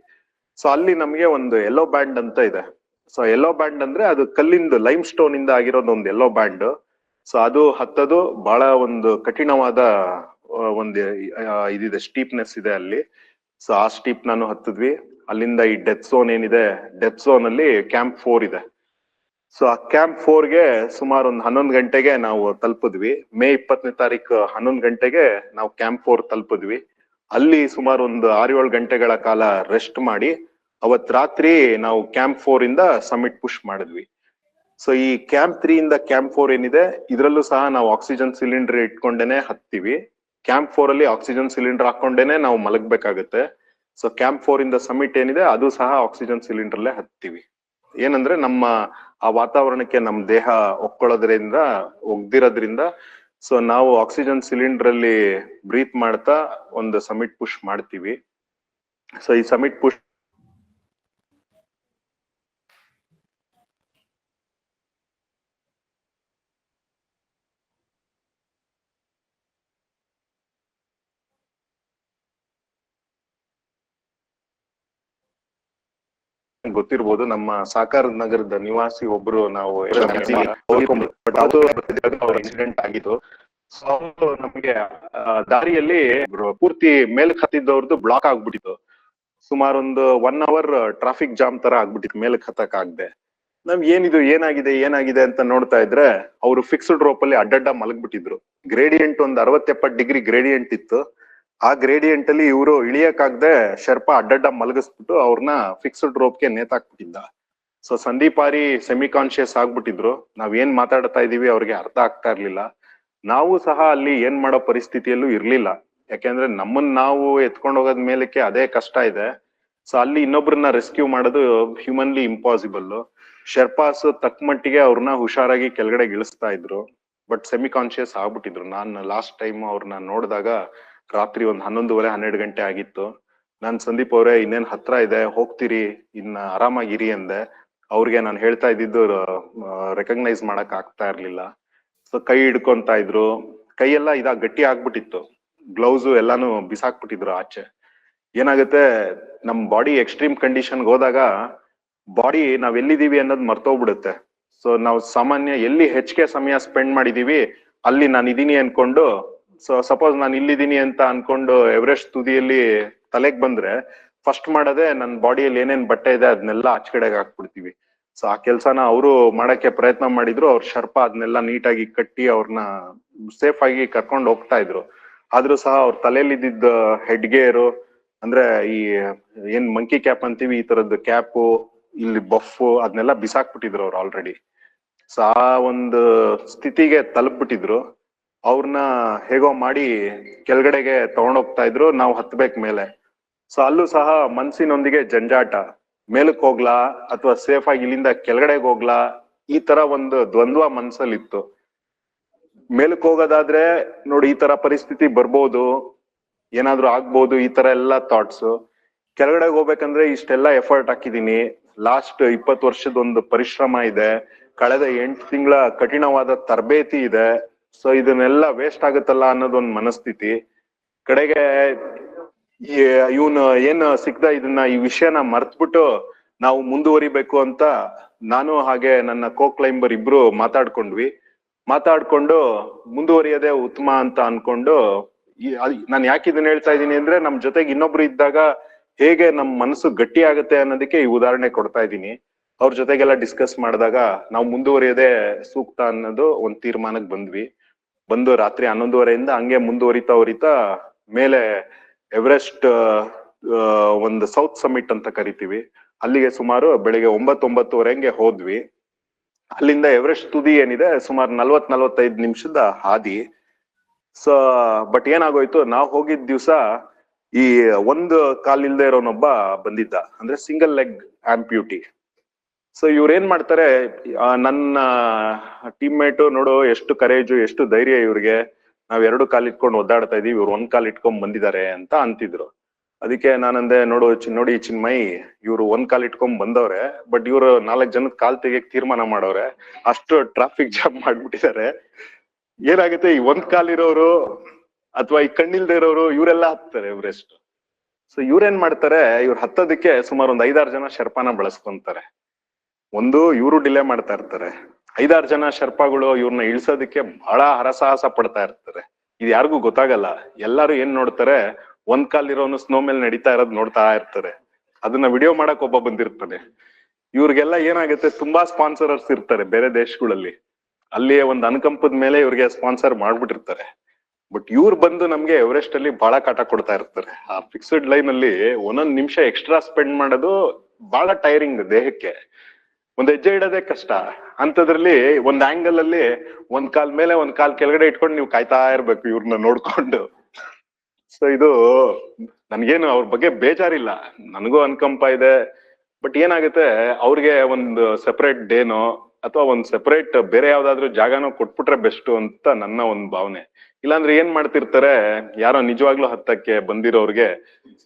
ಸೊ ಅಲ್ಲಿ ನಮ್ಗೆ ಒಂದು ಯೆಲ್ಲೋ ಬ್ಯಾಂಡ್ ಅಂತ ಇದೆ. ಸೊ ಯೆಲ್ಲೋ ಬ್ಯಾಂಡ್ ಅಂದ್ರೆ ಅದು ಕಲ್ಲಿಂದ ಲೈಮ್ ಸ್ಟೋನ್ ಇಂದ ಆಗಿರೋದು ಒಂದು ಯೆಲ್ಲೋ ಬ್ಯಾಂಡ್. ಸೊ ಅದು ಹತ್ತದು ಬಹಳ ಒಂದು ಕಠಿಣವಾದ ಒಂದು ಇದಿದೆ, ಸ್ಟೀಪ್ನೆಸ್ ಇದೆ ಅಲ್ಲಿ. ಸೊ ಆ ಸ್ಟೀಪ್ ನಾನು ಹತ್ತಿದ್ವಿ. ಅಲ್ಲಿಂದ ಈ ಡೆತ್ ಝೋನ್ ಏನಿದೆ, ಡೆತ್ ಝೋನ್ ಅಲ್ಲಿ ಕ್ಯಾಂಪ್ 4 ಇದೆ. ಸೊ ಆ ಕ್ಯಾಂಪ್ 4ಗೆ ಸುಮಾರು ಒಂದು 11 ಗಂಟೆಗೆ ನಾವು ತಲುಪಿದ್ವಿ. ಮೇ 20ನೇ ತಾರೀಕು 11 ಗಂಟೆಗೆ ನಾವು ಕ್ಯಾಂಪ್ 4 ತಲುಪಿದ್ವಿ. ಅಲ್ಲಿ ಸುಮಾರು ಒಂದು 6-7 ಗಂಟೆಗಳ ಕಾಲ ರೆಸ್ಟ್ ಮಾಡಿ ಅವತ್ ರಾತ್ರಿ ನಾವು ಕ್ಯಾಂಪ್ 4 ಇಂದ ಸಮಿಟ್ ಪುಷ್ ಮಾಡಿದ್ವಿ. ಸೊ ಈ ಕ್ಯಾಂಪ್ 3 ಇಂದ ಕ್ಯಾಂಪ್ 4 ಏನಿದೆ, ಇದ್ರಲ್ಲೂ ಸಹ ನಾವು ಆಕ್ಸಿಜನ್ ಸಿಲಿಂಡರ್ ಇಟ್ಕೊಂಡೇನೆ ಹತ್ತೀವಿ. ಕ್ಯಾಂಪ್ 4 ಅಲ್ಲಿ ಆಕ್ಸಿಜನ್ ಸಿಲಿಂಡರ್ ಹಾಕೊಂಡೇನೆ ನಾವು ಮಲಗ್ಬೇಕಾಗತ್ತೆ. ಸೊ ಕ್ಯಾಂಪ್ 4 ಇಂದ ಸಮಿಟ್ ಏನಿದೆ ಅದು ಸಹ ಆಕ್ಸಿಜನ್ ಸಿಲಿಂಡರ್ ಅಲ್ಲೇ ಹತ್ತೀವಿ. ಏನಂದ್ರೆ ನಮ್ಮ ಆ ವಾತಾವರಣಕ್ಕೆ ನಮ್ ದೇಹ ಒಗ್ದಿರೋದ್ರಿಂದ ಸೊ ನಾವು ಆಕ್ಸಿಜನ್ ಸಿಲಿಂಡರ್ ಅಲ್ಲಿ ಬ್ರೀತ್ ಮಾಡ್ತಾ ಒಂದು ಸಮಿಟ್ ಪುಷ್ ಮಾಡ್ತೀವಿ. ಸೊ ಈ ಸಮಿಟ್ ಪುಷ್ ಗೊತ್ತಿರ್ಬೋದು, ನಮ್ಮ ಸಾಕಾರ ನಗರದ ನಿವಾಸಿ ಒಬ್ರು ನಾವು ಇನ್ಸಿಡೆಂಟ್ ಆಗಿತ್ತು. ಸೊ ನಮ್ಗೆ ದಾರಿಯಲ್ಲಿ ಪೂರ್ತಿ ಮೇಲಕ್ ಹತ್ತಿದ್ದವ್ರದ್ದು ಬ್ಲಾಕ್ ಆಗ್ಬಿಟ್ಟಿತ್ತು. ಸುಮಾರು ಒಂದು 1 ಅವರ್ ಟ್ರಾಫಿಕ್ ಜಾಮ್ ತರ ಆಗ್ಬಿಟ್ಟಿತ್ತು ಮೇಲಕ್ ಹತ್ತಕ್ ಆಗದೆ. ನಮ್ಗೆ ಏನಾಗಿದೆ ಅಂತ ನೋಡ್ತಾ ಇದ್ರೆ ಅವ್ರು ಫಿಕ್ಸ್ಡ್ ರೋಪ್ ಅಲ್ಲಿ ಅಡ್ಡಡ್ಡ ಮಲಗ್ಬಿಟ್ಟಿದ್ರು. ಗ್ರೇಡಿಯಂಟ್ ಒಂದು 60-70 ಡಿಗ್ರಿ ಗ್ರೇಡಿಯಂಟ್ ಇತ್ತು. ಆ ಗ್ರೇಡಿಯಂಟ್ ಅಲ್ಲಿ ಇವರು ಇಳಿಯಕ್ಕಾಗದೆ ಶರ್ಪ ಅಡ್ಡಡ್ಡ ಮಲಗಿಸ್ಬಿಟ್ಟು ಅವ್ರನ್ನ ಫಿಕ್ಸ್ಡ್ ರೋಪ್ಗೆ ನೇತಾಕ್ಬಿಟ್ಟಿದ್ದ. ಸೊ ಸಂದೀಪ್ ಆರಿ ಸೆಮಿ ಕಾನ್ಶಿಯಸ್ ಆಗ್ಬಿಟ್ಟಿದ್ರು. ನಾವ್ ಏನ್ ಮಾತಾಡ್ತಾ ಇದೀವಿ ಅವ್ರಿಗೆ ಅರ್ಥ ಆಗ್ತಾ ಇರ್ಲಿಲ್ಲ. ನಾವು ಸಹ ಅಲ್ಲಿ ಏನ್ ಮಾಡೋ ಪರಿಸ್ಥಿತಿಯಲ್ಲೂ ಇರ್ಲಿಲ್ಲ, ಯಾಕೆಂದ್ರೆ ನಮ್ಮನ್ನ ನಾವು ಎತ್ಕೊಂಡು ಹೋಗೋದ್ ಮೇಲಕ್ಕೆ ಅದೇ ಕಷ್ಟ ಇದೆ. ಸೊ ಅಲ್ಲಿ ಇನ್ನೊಬ್ರನ್ನ ರೆಸ್ಕ್ಯೂ ಮಾಡೋದು ಹ್ಯೂಮನ್ಲಿ ಇಂಪಾಸಿಬಲ್. ಶೆರ್ಪಾಸ್ ತಕ್ಕ ಮಟ್ಟಿಗೆ ಅವ್ರನ್ನ ಹುಷಾರಾಗಿ ಕೆಳಗಡೆ ಇಳಿಸ್ತಾ ಇದ್ರು, ಬಟ್ ಸೆಮಿ ಕಾನ್ಶಿಯಸ್ ಆಗ್ಬಿಟ್ಟಿದ್ರು. ನಾನು ಲಾಸ್ಟ್ ಟೈಮ್ ಅವ್ರನ್ನ ನೋಡಿದಾಗ ರಾತ್ರಿ ಒಂದು 11:30-12 ಗಂಟೆ ಆಗಿತ್ತು. ನಾನ್ ಸಂದೀಪ್ ಅವರೇ ಇನ್ನೇನ್ ಹತ್ರ ಇದೆ, ಹೋಗ್ತೀರಿ, ಇನ್ನ ಆರಾಮಾಗಿರಿ ಅಂದೆ. ಅವ್ರಿಗೆ ನಾನು ಹೇಳ್ತಾ ಇದ್ದಿದ್ದು ರೆಕಗ್ನೈಸ್ ಮಾಡಕ್ ಆಗ್ತಾ ಇರ್ಲಿಲ್ಲ. ಸೊ ಕೈ ಹಿಡ್ಕೊಂತಾ ಇದ್ರು, ಕೈಯೆಲ್ಲ ಗಟ್ಟಿ ಆಗ್ಬಿಟ್ಟಿತ್ತು. ಗ್ಲೌಸ್ ಎಲ್ಲಾನು ಬಿಸಾಕ್ಬಿಟ್ಟಿದ್ರು ಆಚೆ. ಏನಾಗುತ್ತೆ, ನಮ್ ಬಾಡಿ ಎಕ್ಸ್ಟ್ರೀಮ್ ಕಂಡೀಷನ್ಗೆ ಹೋದಾಗ ಬಾಡಿ ನಾವ್ ಎಲ್ಲಿದೀವಿ ಅನ್ನೋದು ಮರ್ತೋಗ್ಬಿಡುತ್ತೆ. ಸೊ ನಾವು ಸಾಮಾನ್ಯ ಎಲ್ಲಿ ಹೆಚ್ಚಿಗೆ ಸಮಯ ಸ್ಪೆಂಡ್ ಮಾಡಿದೀವಿ ಅಲ್ಲಿ ನಾನು ಇದೀನಿ ಅನ್ಕೊಂಡು, ಸೊ ಸಪೋಸ್ ನಾನು ಇಲ್ಲಿದ್ದೀನಿ ಅಂತ ಅನ್ಕೊಂಡು ಎವರೆಸ್ಟ್ ತುದಿಯಲ್ಲಿ ತಲೆಗ್ ಬಂದ್ರೆ ಫಸ್ಟ್ ಮಾಡೋದೇ ನನ್ನ ಬಾಡಿಯಲ್ಲಿ ಏನೇನ್ ಬಟ್ಟೆ ಇದೆ ಅದನ್ನೆಲ್ಲ ಆಚ ಕಡೆಗೆ ಹಾಕ್ಬಿಡ್ತೀವಿ. ಸೊ ಆ ಕೆಲ್ಸನ ಅವರು ಮಾಡಕ್ಕೆ ಪ್ರಯತ್ನ ಮಾಡಿದ್ರು. ಅವ್ರ ಶರ್ಪ ಅದನ್ನೆಲ್ಲ ನೀಟಾಗಿ ಕಟ್ಟಿ ಅವ್ರನ್ನ ಸೇಫ್ ಆಗಿ ಕರ್ಕೊಂಡು ಹೋಗ್ತಾ ಇದ್ರು. ಆದ್ರೂ ಸಹ ಅವ್ರ ತಲೆಯಲ್ಲಿ ಇದ್ದಿದ್ದ ಹೆಡ್ ಗೇರು, ಅಂದ್ರೆ ಈ ಏನ್ ಮಂಕಿ ಕ್ಯಾಪ್ ಅಂತೀವಿ, ಈ ತರದ್ದು ಕ್ಯಾಪು, ಇಲ್ಲಿ ಬಫ್ ಅದನ್ನೆಲ್ಲ ಬಿಸಾಕ್ಬಿಟ್ಟಿದ್ರು ಅವ್ರು ಆಲ್ರೆಡಿ. ಸೊ ಆ ಒಂದು ಸ್ಥಿತಿಗೆ ತಲುಪ್ಬಿಟ್ಟಿದ್ರು. ಅವ್ರನ್ನ ಹೇಗೋ ಮಾಡಿ ಕೆಳಗಡೆಗೆ ತಗೊಂಡೋಗ್ತಾ ಇದ್ರು, ನಾವು ಹತ್ಬೇಕು ಮೇಲೆ. ಸೊ ಅಲ್ಲೂ ಸಹ ಮನ್ಸಿನೊಂದಿಗೆ ಜಂಜಾಟ, ಮೇಲಕ್ ಹೋಗ್ಲಾ ಅಥವಾ ಸೇಫ್ ಆಗಿ ಇಲ್ಲಿಂದ ಕೆಳಗಡೆಗೆ ಹೋಗ್ಲಾ, ಈ ತರ ಒಂದು ದ್ವಂದ್ವ ಮನ್ಸಲ್ಲಿತ್ತು. ಮೇಲಕ್ ಹೋಗೋದಾದ್ರೆ ನೋಡಿ ಈ ತರ ಪರಿಸ್ಥಿತಿ ಬರ್ಬೋದು, ಏನಾದ್ರೂ ಆಗ್ಬೋದು, ಈ ತರ ಎಲ್ಲಾ ಥಾಟ್ಸ್. ಕೆಳಗಡೆ ಹೋಗ್ಬೇಕಂದ್ರೆ ಇಷ್ಟೆಲ್ಲಾ ಎಫರ್ಟ್ ಹಾಕಿದೀನಿ, ಲಾಸ್ಟ್ 20 ವರ್ಷದ ಒಂದು ಪರಿಶ್ರಮ ಇದೆ, ಕಳೆದ 8 ತಿಂಗಳ ಕಠಿಣವಾದ ತರಬೇತಿ ಇದೆ. ಸೊ ಇದನ್ನೆಲ್ಲ ವೇಸ್ಟ್ ಆಗುತ್ತಲ್ಲ ಅನ್ನೋದೊಂದು ಮನಸ್ಥಿತಿ. ಕಡೆಗೆ ಇವನು ಏನ್ ಸಿಕ್ದ ಇದನ್ನ ಈ ವಿಷಯನ ಮರ್ತ್ಬಿಟ್ಟು ನಾವು ಮುಂದುವರಿಬೇಕು ಅಂತ ನಾನು ಹಾಗೆ ನನ್ನ ಕೋ ಕ್ಲೈಂಬರ್ ಇಬ್ರು ಮಾತಾಡ್ಕೊಂಡು ಮುಂದುವರಿಯೋದೇ ಉತ್ತಮ ಅಂತ ಅನ್ಕೊಂಡು, ನಾನು ಯಾಕೆ ಇದನ್ನ ಹೇಳ್ತಾ ಇದ್ದೀನಿ ಅಂದ್ರೆ ನಮ್ ಜೊತೆಗೆ ಇನ್ನೊಬ್ರು ಇದ್ದಾಗ ಹೇಗೆ ನಮ್ ಮನಸ್ಸು ಗಟ್ಟಿ ಆಗುತ್ತೆ ಅನ್ನೋದಕ್ಕೆ ಈ ಉದಾಹರಣೆ ಕೊಡ್ತಾ ಇದ್ದೀನಿ. ಅವ್ರ ಜೊತೆಗೆಲ್ಲ ಡಿಸ್ಕಸ್ ಮಾಡಿದಾಗ ನಾವು ಮುಂದುವರಿಯೋದೇ ಸೂಕ್ತ ಅನ್ನೋದು ಒಂದ್ ತೀರ್ಮಾನಕ್ಕೆ ಬಂದು ರಾತ್ರಿ 11:30 ಹಂಗೆ ಮುಂದುವರಿತಾ ಮೇಲೆ ಎವರೆಸ್ಟ್ ಒಂದು ಸೌತ್ ಸಮಿಟ್ ಅಂತ ಕರಿತೀವಿ, ಅಲ್ಲಿಗೆ ಸುಮಾರು ಬೆಳಿಗ್ಗೆ 9:30 ಹೋದ್ವಿ. ಅಲ್ಲಿಂದ ಎವರೆಸ್ಟ್ ತುದಿ ಏನಿದೆ ಸುಮಾರು 40-45 ನಿಮಿಷದ ಹಾದಿ. ಸೊ ಬಟ್ ಏನಾಗೋಯ್ತು, ನಾವ್ ಹೋಗಿದ್ ದಿವ್ಸ ಈ ಒಂದು ಕಾಲಿಲ್ದೇ ಇರೋನೊಬ್ಬ ಬಂದಿದ್ದ, ಅಂದ್ರೆ ಸಿಂಗಲ್ ಲೆಗ್ ಆಂಪ್ಯೂಟಿ. ಸೊ ಇವ್ರ ಏನ್ ಮಾಡ್ತಾರೆ, ನನ್ನ ಟೀಮ್ ಮೇಟ್ ನೋಡು ಎಷ್ಟು ಕರೇಜು ಎಷ್ಟು ಧೈರ್ಯ ಇವ್ರಿಗೆ, ನಾವ್ 2 ಕಾಲ್ ಇಟ್ಕೊಂಡು ಒದ್ದಾಡ್ತಾ ಇದೀವಿ, ಇವ್ರು 1 ಕಾಲ್ ಇಟ್ಕೊಂಡ್ ಬಂದಿದ್ದಾರೆ ಅಂತ ಅಂತಿದ್ರು. ಅದಕ್ಕೆ ನಾನಂದೆ, ನೋಡಿ ಚಿನ್ಮಯ್, ಇವ್ರು 1 ಕಾಲ್ ಇಟ್ಕೊಂಡ್ ಬಂದವ್ರೆ, ಬಟ್ ಇವ್ರು 4 ಜನದ ಕಾಲ್ ತೆಗಿಯಕ್ ತೀರ್ಮಾನ ಮಾಡವ್ರೆ, ಅಷ್ಟು ಟ್ರಾಫಿಕ್ ಜಾಮ್ ಮಾಡ್ಬಿಟ್ಟಿದ್ದಾರೆ. ಏನಾಗುತ್ತೆ, ಈ 1 ಕಾಲ್ ಇರೋರು ಅಥವಾ ಈ ಕಣ್ಣಿಲ್ದೇ ಇರೋರು ಇವರೆಲ್ಲ ಹತ್ತಾರೆ ಎವರೆಸ್ಟ್. ಸೊ ಇವ್ರೇನ್ ಮಾಡ್ತಾರೆ, ಇವ್ರು ಹತ್ತೋದಕ್ಕೆ ಸುಮಾರು ಒಂದ್ 5-6 ಜನ ಶರ್ಪಾನ ಬಳಸ್ಕೊಂತಾರೆ. ಇವ್ರು ಡಿಲೇ ಮಾಡ್ತಾ ಇರ್ತಾರೆ, 5-6 ಜನ ಶರ್ಪಾಗಳು ಇವ್ರನ್ನ ಇಳ್ಸೋದಕ್ಕೆ ಬಹಳ ಹರಸಾಹಸ ಪಡ್ತಾ ಇರ್ತಾರೆ. ಇದು ಯಾರಿಗೂ ಗೊತ್ತಾಗಲ್ಲ. ಎಲ್ಲಾರು ಏನ್ ನೋಡ್ತಾರೆ, 1 ಕಾಲ್ ಇರೋನು ಸ್ನೋ ಮೇಲೆ ನಡೀತಾ ಇರೋದ್ ನೋಡ್ತಾ ಇರ್ತಾರೆ. ಅದನ್ನ ವಿಡಿಯೋ ಮಾಡಕ್ ಒಬ್ಬ ಬಂದಿರ್ತಾನೆ. ಇವ್ರಿಗೆಲ್ಲ ಏನಾಗುತ್ತೆ, ತುಂಬಾ ಸ್ಪಾನ್ಸರರ್ಸ್ ಇರ್ತಾರೆ ಬೇರೆ ದೇಶಗಳಲ್ಲಿ, ಅಲ್ಲಿ ಒಂದ್ ಅನುಕಂಪದ ಮೇಲೆ ಇವ್ರಿಗೆ ಸ್ಪಾನ್ಸರ್ ಮಾಡ್ಬಿಟ್ಟಿರ್ತಾರೆ. ಬಟ್ ಇವ್ರು ಬಂದು ನಮ್ಗೆ ಎವರೆಸ್ಟ್ ಅಲ್ಲಿ ಬಹಳ ಕಾಟ ಕೊಡ್ತಾ ಇರ್ತಾರೆ. ಆ ಫಿಕ್ಸ್ಡ್ ಲೈನ್ ಅಲ್ಲಿ ಒಂದೊಂದ್ ನಿಮಿಷ ಎಕ್ಸ್ಟ್ರಾ ಸ್ಪೆಂಡ್ ಮಾಡೋದು ಬಹಳ ಟೈರಿಂಗ್ ದೇಹಕ್ಕೆ. ಒಂದ್ ಹೆಜ್ಜೆ ಇಡೋದೇ ಕಷ್ಟ ಅಂತದ್ರಲ್ಲಿ ಒಂದ್ ಆಂಗಲ್ ಅಲ್ಲಿ 1 ಕಾಲ್ ಮೇಲೆ 1 ಕಾಲ್ ಕೆಳಗಡೆ ಇಟ್ಕೊಂಡು ನೀವು ಕಾಯ್ತಾ ಇರ್ಬೇಕು ಇವ್ರನ್ನ ನೋಡ್ಕೊಂಡು. ಸೊ ಇದು ನನ್ಗೇನು ಅವ್ರ ಬಗ್ಗೆ ಬೇಜಾರಿಲ್ಲ, ನನಗೂ ಅನುಕಂಪ ಇದೆ. ಬಟ್ ಏನಾಗುತ್ತೆ, ಅವ್ರಿಗೆ ಒಂದು ಸೆಪರೇಟ್ ಡೇನೋ ಅಥವಾ ಒಂದ್ ಸೆಪರೇಟ್ ಬೇರೆ ಯಾವ್ದಾದ್ರು ಜಾಗನೋ ಕೊಟ್ಬಿಟ್ರೆ ಬೆಸ್ಟ್ ಅಂತ ನನ್ನ ಒಂದ್ ಭಾವನೆ. ಇಲ್ಲಾಂದ್ರೆ ಏನ್ ಮಾಡ್ತಿರ್ತಾರೆ, ಯಾರೋ ನಿಜವಾಗ್ಲೂ ಹತ್ತಕ್ಕೆ ಬಂದಿರೋರ್ಗೆ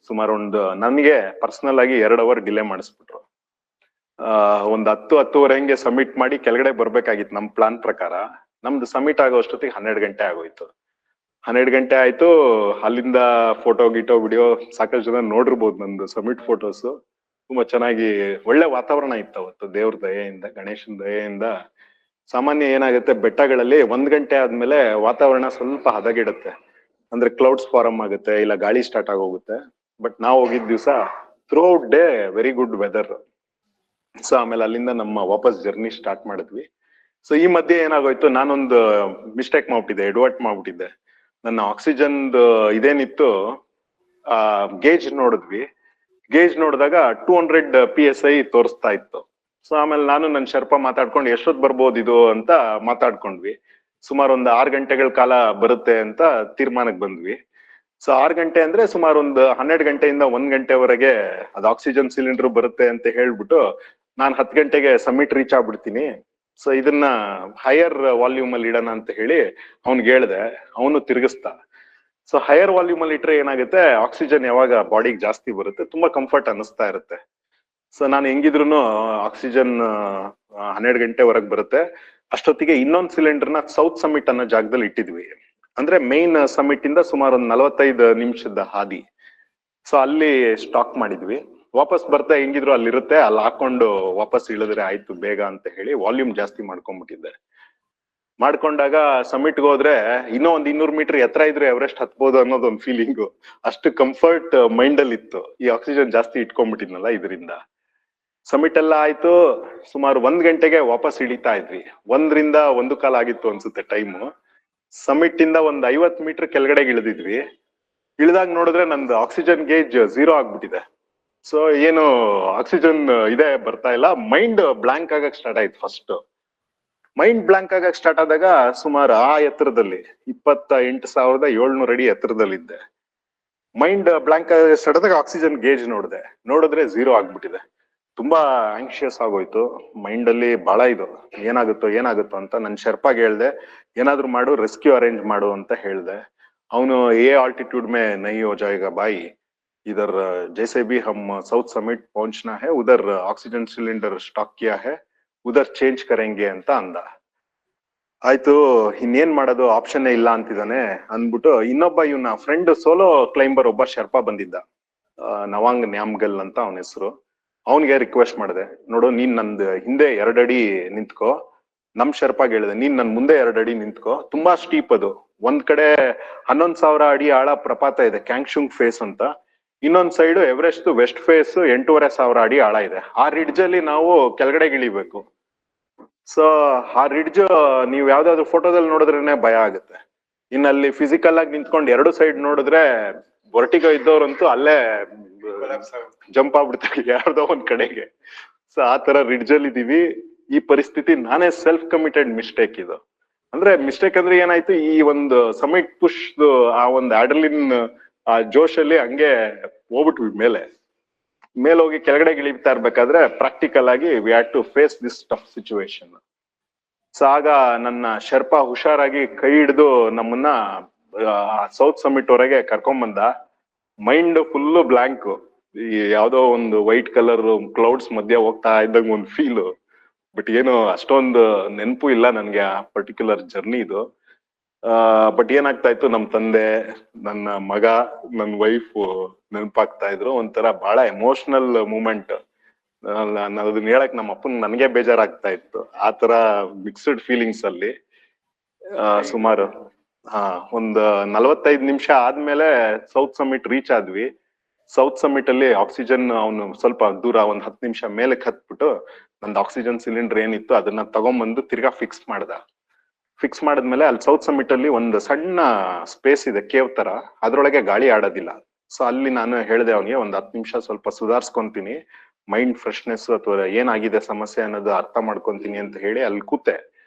ಸುಮಾರು ನನ್ಗೆ ಪರ್ಸನಲ್ ಆಗಿ 2 ಅವರ್ ಡಿಲೇ ಮಾಡಿಸ್ಬಿಟ್ರು. ಒಂದ್ 10-10:30 ಸಬ್ಮಿಟ್ ಮಾಡಿ ಕೆಳಗಡೆ ಬರ್ಬೇಕಾಗಿತ್ತು ನಮ್ ಪ್ಲಾನ್ ಪ್ರಕಾರ. ನಮ್ದು ಸಬ್ಮಿಟ್ ಆಗೋ ಅಷ್ಟೊತ್ತಿಗೆ 12 ಗಂಟೆ ಆಗೋಯ್ತು. 12 ಗಂಟೆ ಆಯ್ತು. ಅಲ್ಲಿಂದ ಫೋಟೋ ಗಿಟೋ ವಿಡಿಯೋ ಸಾಕಷ್ಟು ಜನ ನೋಡಿರ್ಬೋದು ನಂದು ಸಬ್ಮಿಟ್ ಫೋಟೋಸ್. ತುಂಬಾ ಚೆನ್ನಾಗಿ ಒಳ್ಳೆ ವಾತಾವರಣ ಇತ್ತು ಅವತ್ತು, ದೇವ್ರ ದಯೆಯಿಂದ, ಗಣೇಶನ ದಯೆಯಿಂದ. ಸಾಮಾನ್ಯ ಏನಾಗುತ್ತೆ, ಬೆಟ್ಟಗಳಲ್ಲಿ 1 ಗಂಟೆ ಆದ್ಮೇಲೆ ವಾತಾವರಣ ಸ್ವಲ್ಪ ಹದಗೆಡುತ್ತೆ, ಅಂದ್ರೆ ಕ್ಲೌಡ್ಸ್ ಫಾರಮ್ ಆಗುತ್ತೆ, ಇಲ್ಲ ಗಾಳಿ ಸ್ಟಾರ್ಟ್ ಆಗೋಗುತ್ತೆ. ಬಟ್ ನಾವು ಹೋಗಿದ್ ದಿವ್ಸ throughout day very good weather. So ಆಮೇಲೆ ಅಲ್ಲಿಂದ ನಮ್ಮ ವಾಪಸ್ ಜರ್ನಿ ಸ್ಟಾರ್ಟ್ ಮಾಡಿದ್ವಿ. ಸೊ ಈ ಮಧ್ಯೆ ಏನಾಗೋಯ್ತು, ನಾನೊಂದು ಮಿಸ್ಟೇಕ್ ಮಾಡ್ಬಿಟ್ಟಿದ್ದೆ, ಎಡವಟ್ ಮಾಡ್ಬಿಟ್ಟಿದ್ದೆ. ನನ್ನ ಆಕ್ಸಿಜನ್ ಇದೇನಿತ್ತು ಗೇಜ್ ನೋಡಿದ್ವಿ. ಗೇಜ್ ನೋಡಿದಾಗ 200 PSI ತೋರಿಸ್ತಾ ಇತ್ತು. ಸೊ ಆಮೇಲೆ ನಾನು ನನ್ನ ಶರ್ಪ ಮಾತಾಡ್ಕೊಂಡು ಎಷ್ಟೊತ್ತು ಬರ್ಬೋದು ಇದು ಅಂತ ಮಾತಾಡ್ಕೊಂಡ್ವಿ. ಸುಮಾರು ಒಂದು 6 ಗಂಟೆಗಳ ಕಾಲ ಬರುತ್ತೆ ಅಂತ ತೀರ್ಮಾನಕ್ಕೆ ಬಂದ್ವಿ. ಸೊ 6 ಗಂಟೆ ಅಂದ್ರೆ ಸುಮಾರು ಒಂದು 12 ಗಂಟೆಯಿಂದ 1 ಗಂಟೆವರೆಗೆ ಅದು ಆಕ್ಸಿಜನ್ ಸಿಲಿಂಡರ್ ಬರುತ್ತೆ ಅಂತ ಹೇಳ್ಬಿಟ್ಟು ನಾನು 10 ಗಂಟೆಗೆ ಸಮ್ಮಿಟ್ ರೀಚ್ ಆಗ್ಬಿಡ್ತೀನಿ. ಸೊ ಇದನ್ನ ಹೈಯರ್ ವಾಲ್ಯೂಮ್ ಅಲ್ಲಿ ಇಡೋಣ ಅಂತ ಹೇಳಿ ಅವ್ನ್ಗೆ ಹೇಳ್ದೆ, ಅವನು ತಿರ್ಗಿಸ್ತ. ಸೊ ಹೈಯರ್ ವಾಲ್ಯೂಮ್ ಅಲ್ಲಿ ಇಟ್ರೆ ಏನಾಗುತ್ತೆ, ಆಕ್ಸಿಜನ್ ಯಾವಾಗ ಬಾಡಿಗೆ ಜಾಸ್ತಿ ಬರುತ್ತೆ ತುಂಬಾ ಕಂಫರ್ಟ್ ಅನಿಸ್ತಾ ಇರುತ್ತೆ. ಸೊ ನಾನು ಹೆಂಗಿದ್ರು ಆಕ್ಸಿಜನ್ 12 ಗಂಟೆವರೆಗೆ ಬರುತ್ತೆ. ಅಷ್ಟೊತ್ತಿಗೆ ಇನ್ನೊಂದು ಸಿಲಿಂಡರ್ನ ಸೌತ್ ಸಮ್ಮಿಟ್ ಅನ್ನೋ ಜಾಗದಲ್ಲಿ ಇಟ್ಟಿದ್ವಿ. ಅಂದ್ರೆ ಮೇನ್ ಸಮ್ಮಿಟ್ ಇಂದ ಸುಮಾರು ಒಂದು 45 ನಿಮಿಷದ ಹಾದಿ. ಸೊ ಅಲ್ಲಿ ಸ್ಟಾಕ್ ಮಾಡಿದ್ವಿ. ವಾಪಸ್ ಬರ್ತಾ ಹೆಂಗಿದ್ರು ಅಲ್ಲಿರುತ್ತೆ, ಅಲ್ಲಿ ಹಾಕೊಂಡು ವಾಪಸ್ ಇಳಿದ್ರೆ ಆಯ್ತು ಬೇಗ ಅಂತ ಹೇಳಿ ವಾಲ್ಯೂಮ್ ಜಾಸ್ತಿ ಮಾಡ್ಕೊಂಡ್ಬಿಟ್ಟಿದ್ದೆ. ಮಾಡ್ಕೊಂಡಾಗ ಸಮ್ಮಿಟ್ಗೆ ಹೋದ್ರೆ ಇನ್ನೂ ಒಂದ್ 200 ಮೀಟರ್ ಎತ್ತರ ಇದ್ರೆ ಎವರೆಸ್ಟ್ ಹತ್ಬೋದು ಅನ್ನೋದೊಂದು ಫೀಲಿಂಗು. ಅಷ್ಟು ಕಂಫರ್ಟ್ ಮೈಂಡ್ ಅಲ್ಲಿ ಇತ್ತು, ಈ ಆಕ್ಸಿಜನ್ ಜಾಸ್ತಿ ಇಟ್ಕೊಂಡ್ಬಿಟ್ಟಿದ್ನಲ್ಲ ಇದರಿಂದ. ಸಮ್ಮಿಟ್ ಎಲ್ಲ ಆಯ್ತು. ಸುಮಾರು 1 ಗಂಟೆಗೆ ವಾಪಸ್ ಇಳಿತಾ ಇದ್ವಿ. 1ರಿಂದ 1:15 ಆಗಿತ್ತು ಅನ್ಸುತ್ತೆ ಟೈಮು. ಸಮ್ಮಿಟ್ ಇಂದ ಒಂದ್ 50 ಮೀಟರ್ ಕೆಳಗಡೆ ಇಳಿದಿದ್ವಿ. ಇಳಿದಾಗ ನೋಡಿದ್ರೆ ನಂದು ಆಕ್ಸಿಜನ್ ಗೇಜ್ 0 ಆಗ್ಬಿಟ್ಟಿದೆ. ಸೊ ಏನು ಆಕ್ಸಿಜನ್ ಇದೆ ಬರ್ತಾ ಇಲ್ಲ. ಮೈಂಡ್ ಬ್ಲಾಂಕ್ ಆಗಕ್ ಸ್ಟಾರ್ಟ್ ಆಯ್ತು. ಫಸ್ಟ್ ಮೈಂಡ್ ಬ್ಲಾಂಕ್ ಆಗಕ್ ಸ್ಟಾರ್ಟ್ ಆದಾಗ ಸುಮಾರು ಆ ಎತ್ತರದಲ್ಲಿ 28,700 ಅಡಿ ಎತ್ತರದಲ್ಲಿದ್ದೆ. ಮೈಂಡ್ ಬ್ಲಾಂಕ್ ಆಗ ಸ್ಟಾರ್ಟ್ ಆದಾಗ ಆಕ್ಸಿಜನ್ ಗೇಜ್ ನೋಡಿದ್ರೆ 0 ಆಗ್ಬಿಟ್ಟಿದೆ. ತುಂಬಾ ಆಂಕ್ಷಿಯಸ್ ಆಗೋಯ್ತು ಮೈಂಡ್ ಅಲ್ಲಿ. ಬಹಳ ಇದು ಏನಾಗುತ್ತೋ ಅಂತ ನನ್ ಶರ್ಪಾಗ್ ಹೇಳ್ದೆ, ಏನಾದ್ರು ಮಾಡು, ರೆಸ್ಕ್ಯೂ ಅರೇಂಜ್ ಮಾಡು ಅಂತ ಹೇಳ್ದೆ. ಅವನು ಆಲ್ಟಿಟ್ಯೂಡ್ ಮೇ ನಹೀ ಹೋ ಜಾಯೇಗಾ ಬಾಯಿ, इधर जैसे भी हम साउथ समिट पहुंचना है उधर ऑक्सीजन सिलेंडर स्टॉक किया है, उधर चेंज करेंगे ಅಂತ ಅಂದ. ಆಯ್ತು, ಇನ್ನೇನ್ ಮಾಡೋದು, ಆಪ್ಷನ್ ಇಲ್ಲ ಅಂತಿದ್ದಾನೆ ಅಂದ್ಬಿಟ್ಟು ಇನ್ನೊಬ್ಬ ಇವನ ಫ್ರೆಂಡ್ ಸೋಲೋ ಕ್ಲೈಂಬರ್ ಒಬ್ಬ ಶರ್ಪಾ ಬಂದಿದ್ದ, ನವಾಂಗ್ ನ್ಯಾಮ್ಗಲ್ ಅಂತ ಅವನ ಹೆಸರು. ಅವನ್ಗೆ ರಿಕ್ವೆಸ್ಟ್ ಮಾಡಿದೆ, ನೋಡು ನೀನ್ ನಂದ್ ಹಿಂದೆ 2 ಅಡಿ ನಿಂತ್ಕೋ. ನಮ್ ಶರ್ಪಾಗ್ ಹೇಳಿದೆ, ನೀನ್ ನನ್ ಮುಂದೆ 2 ಅಡಿ ನಿಂತ್ಕೋ. ತುಂಬಾ ಸ್ಟೀಪ್ ಅದು. ಒಂದ್ ಕಡೆ 11,000 ಅಡಿ ಆಳ ಪ್ರಪಾತ ಇದೆ, ಕ್ಯಾಂಗ್ಶುಂಗ್ ಫೇಸ್ ಅಂತ. ಇನ್ನೊಂದ್ ಸೈಡ್ ಎವರೆಸ್ಟ್ ವೆಸ್ಟ್ ಫೇಸ್ 8,500 ಅಡಿ ಆಳ ಇದೆ. ಆ ರಿಡ್ಜ್ ಅಲ್ಲಿ ನಾವು ಕೆಳಗಡೆ ಇಳಿಬೇಕು. ಸೊ ಆ ರಿಡ್ಜ್ ನೀವು ಯಾವ್ದಾದ್ರು ಫೋಟೋದಲ್ಲಿ ನೋಡಿದ್ರೇನೆ ಭಯ ಆಗುತ್ತೆ. ಇನ್ನಲ್ಲಿ ಫಿಸಿಕಲ್ ಆಗಿ ನಿಂತ್ಕೊಂಡು ಎರಡು ಸೈಡ್ ನೋಡಿದ್ರೆ ವರ್ಟಿಗೋ ಇದ್ದವ್ರಂತೂ ಅಲ್ಲೇ ಜಂಪ್ ಆಗ್ಬಿಡ್ತಾರೆ ಯಾರ್ದೋ ಒಂದ್ ಕಡೆಗೆ. ಸೊ ಆ ತರ ರಿಡ್ಜ್ ಅಲ್ಲಿ ಇದೀವಿ. ಈ ಪರಿಸ್ಥಿತಿ ನಾನೇ ಸೆಲ್ಫ್ ಕಮಿಟೆಡ್ ಮಿಸ್ಟೇಕ್ ಇದು. ಅಂದ್ರೆ ಮಿಸ್ಟೇಕ್ ಅಂದ್ರೆ ಏನಾಯ್ತು, ಈ ಒಂದು ಸಮಿಟ್ ಪುಷ್ ಆ ಒಂದು ಆಡ್ರಲಿನ್ ಆ ಜೋಶ್ ಅಲ್ಲಿ ಹಂಗೆ ಹೋಗ್ಬಿಟ್ವಿ ಮೇಲೆ ಹೋಗಿ ಕೆಳಗಡೆ ಇಳಿತಾ ಇರ್ಬೇಕಾದ್ರೆ ಪ್ರಾಕ್ಟಿಕಲ್ ಆಗಿ we had to face this tough situation. So ಆಗ ನನ್ನ ಶರ್ಪಾ ಹುಷಾರಾಗಿ ಕೈ ಹಿಡಿದು ನಮ್ಮನ್ನ ಸೌತ್ ಸಮಿಟ್ ವರೆಗೆ ಕರ್ಕೊಂಬಂದ. Mind full blank. ಈ ಯಾವ್ದೋ ಒಂದು ವೈಟ್ ಕಲರ್ ಕ್ಲೌಡ್ಸ್ ಮಧ್ಯೆ ಹೋಗ್ತಾ ಇದ್ದಂಗ ಒಂದು ಫೀಲ್. ಬಟ್ ಏನು ಅಷ್ಟೊಂದು ನೆನಪು ಇಲ್ಲ ನನ್ಗೆ ಆ ಪರ್ಟಿಕ್ಯುಲರ್ ಜರ್ನಿದು. ಬಟ್ ಏನಾಗ್ತಾ ಇತ್ತು, ನಮ್ ತಂದೆ, ನನ್ನ ಮಗ, ನನ್ನ ವೈಫ್ ನೆನಪಾಗ್ತಾ ಇದ್ರು. ಒಂಥರ ಬಹಳ ಎಮೋಷನಲ್ ಮೂಮೆಂಟ್. ಅದನ್ನ ಹೇಳಕ್ ನಮ್ಮ ಅಪ್ಪನ್ ನನ್ಗೆ ಬೇಜಾರಾಗ್ತಾ ಇತ್ತು. ಆತರ ಮಿಕ್ಸ್ಡ್ ಫೀಲಿಂಗ್ಸ್ ಅಲ್ಲಿ ಸುಮಾರು ಒಂದ್ 45 ನಿಮಿಷ ಆದ್ಮೇಲೆ ಸೌತ್ ಸಮಿಟ್ ರೀಚ್ ಆದ್ವಿ. ಸೌತ್ ಸಮಿಟ್ ಅಲ್ಲಿ ಆಕ್ಸಿಜನ್ ಅವನು ಸ್ವಲ್ಪ ದೂರ ಒಂದ್ 10 ನಿಮಿಷ ಮೇಲಕ್ಕೆ ಹತ್ಬಿಟ್ಟು ನಂದು ಆಕ್ಸಿಜನ್ ಸಿಲಿಂಡರ್ ಏನಿತ್ತು ಅದನ್ನ ತಗೊಂಡ್ಬಂದು ತಿರ್ಗಾ ಫಿಕ್ಸ್ ಮಾಡಿದ್ಮೇಲೆ ಅಲ್ಲಿ ಸೌತ್ ಸಮಿಟ್ ಅಲ್ಲಿ ಒಂದು ಸಣ್ಣ ಸ್ಪೇಸ್ ಇದೆ, ಕೇವ್ ತರ. ಅದ್ರೊಳಗೆ ಗಾಳಿ ಆಡೋದಿಲ್ಲ. ಸೊ ಅಲ್ಲಿ ನಾನು ಹೇಳ್ದೆ ಅವನಿಗೆ ಒಂದ್ 10 ನಿಮಿಷ ಸ್ವಲ್ಪ ಸುಧಾರಿಸ್ಕೊಂತೀನಿ, ಮೈಂಡ್ ಫ್ರೆಶ್ನೆಸ್ ಅಥವಾ ಏನಾಗಿದೆ ಸಮಸ್ಯೆ ಅನ್ನೋದು ಅರ್ಥ ಮಾಡ್ಕೊಂತೀನಿ ಅಂತ ಹೇಳಿ ಅಲ್ಲಿ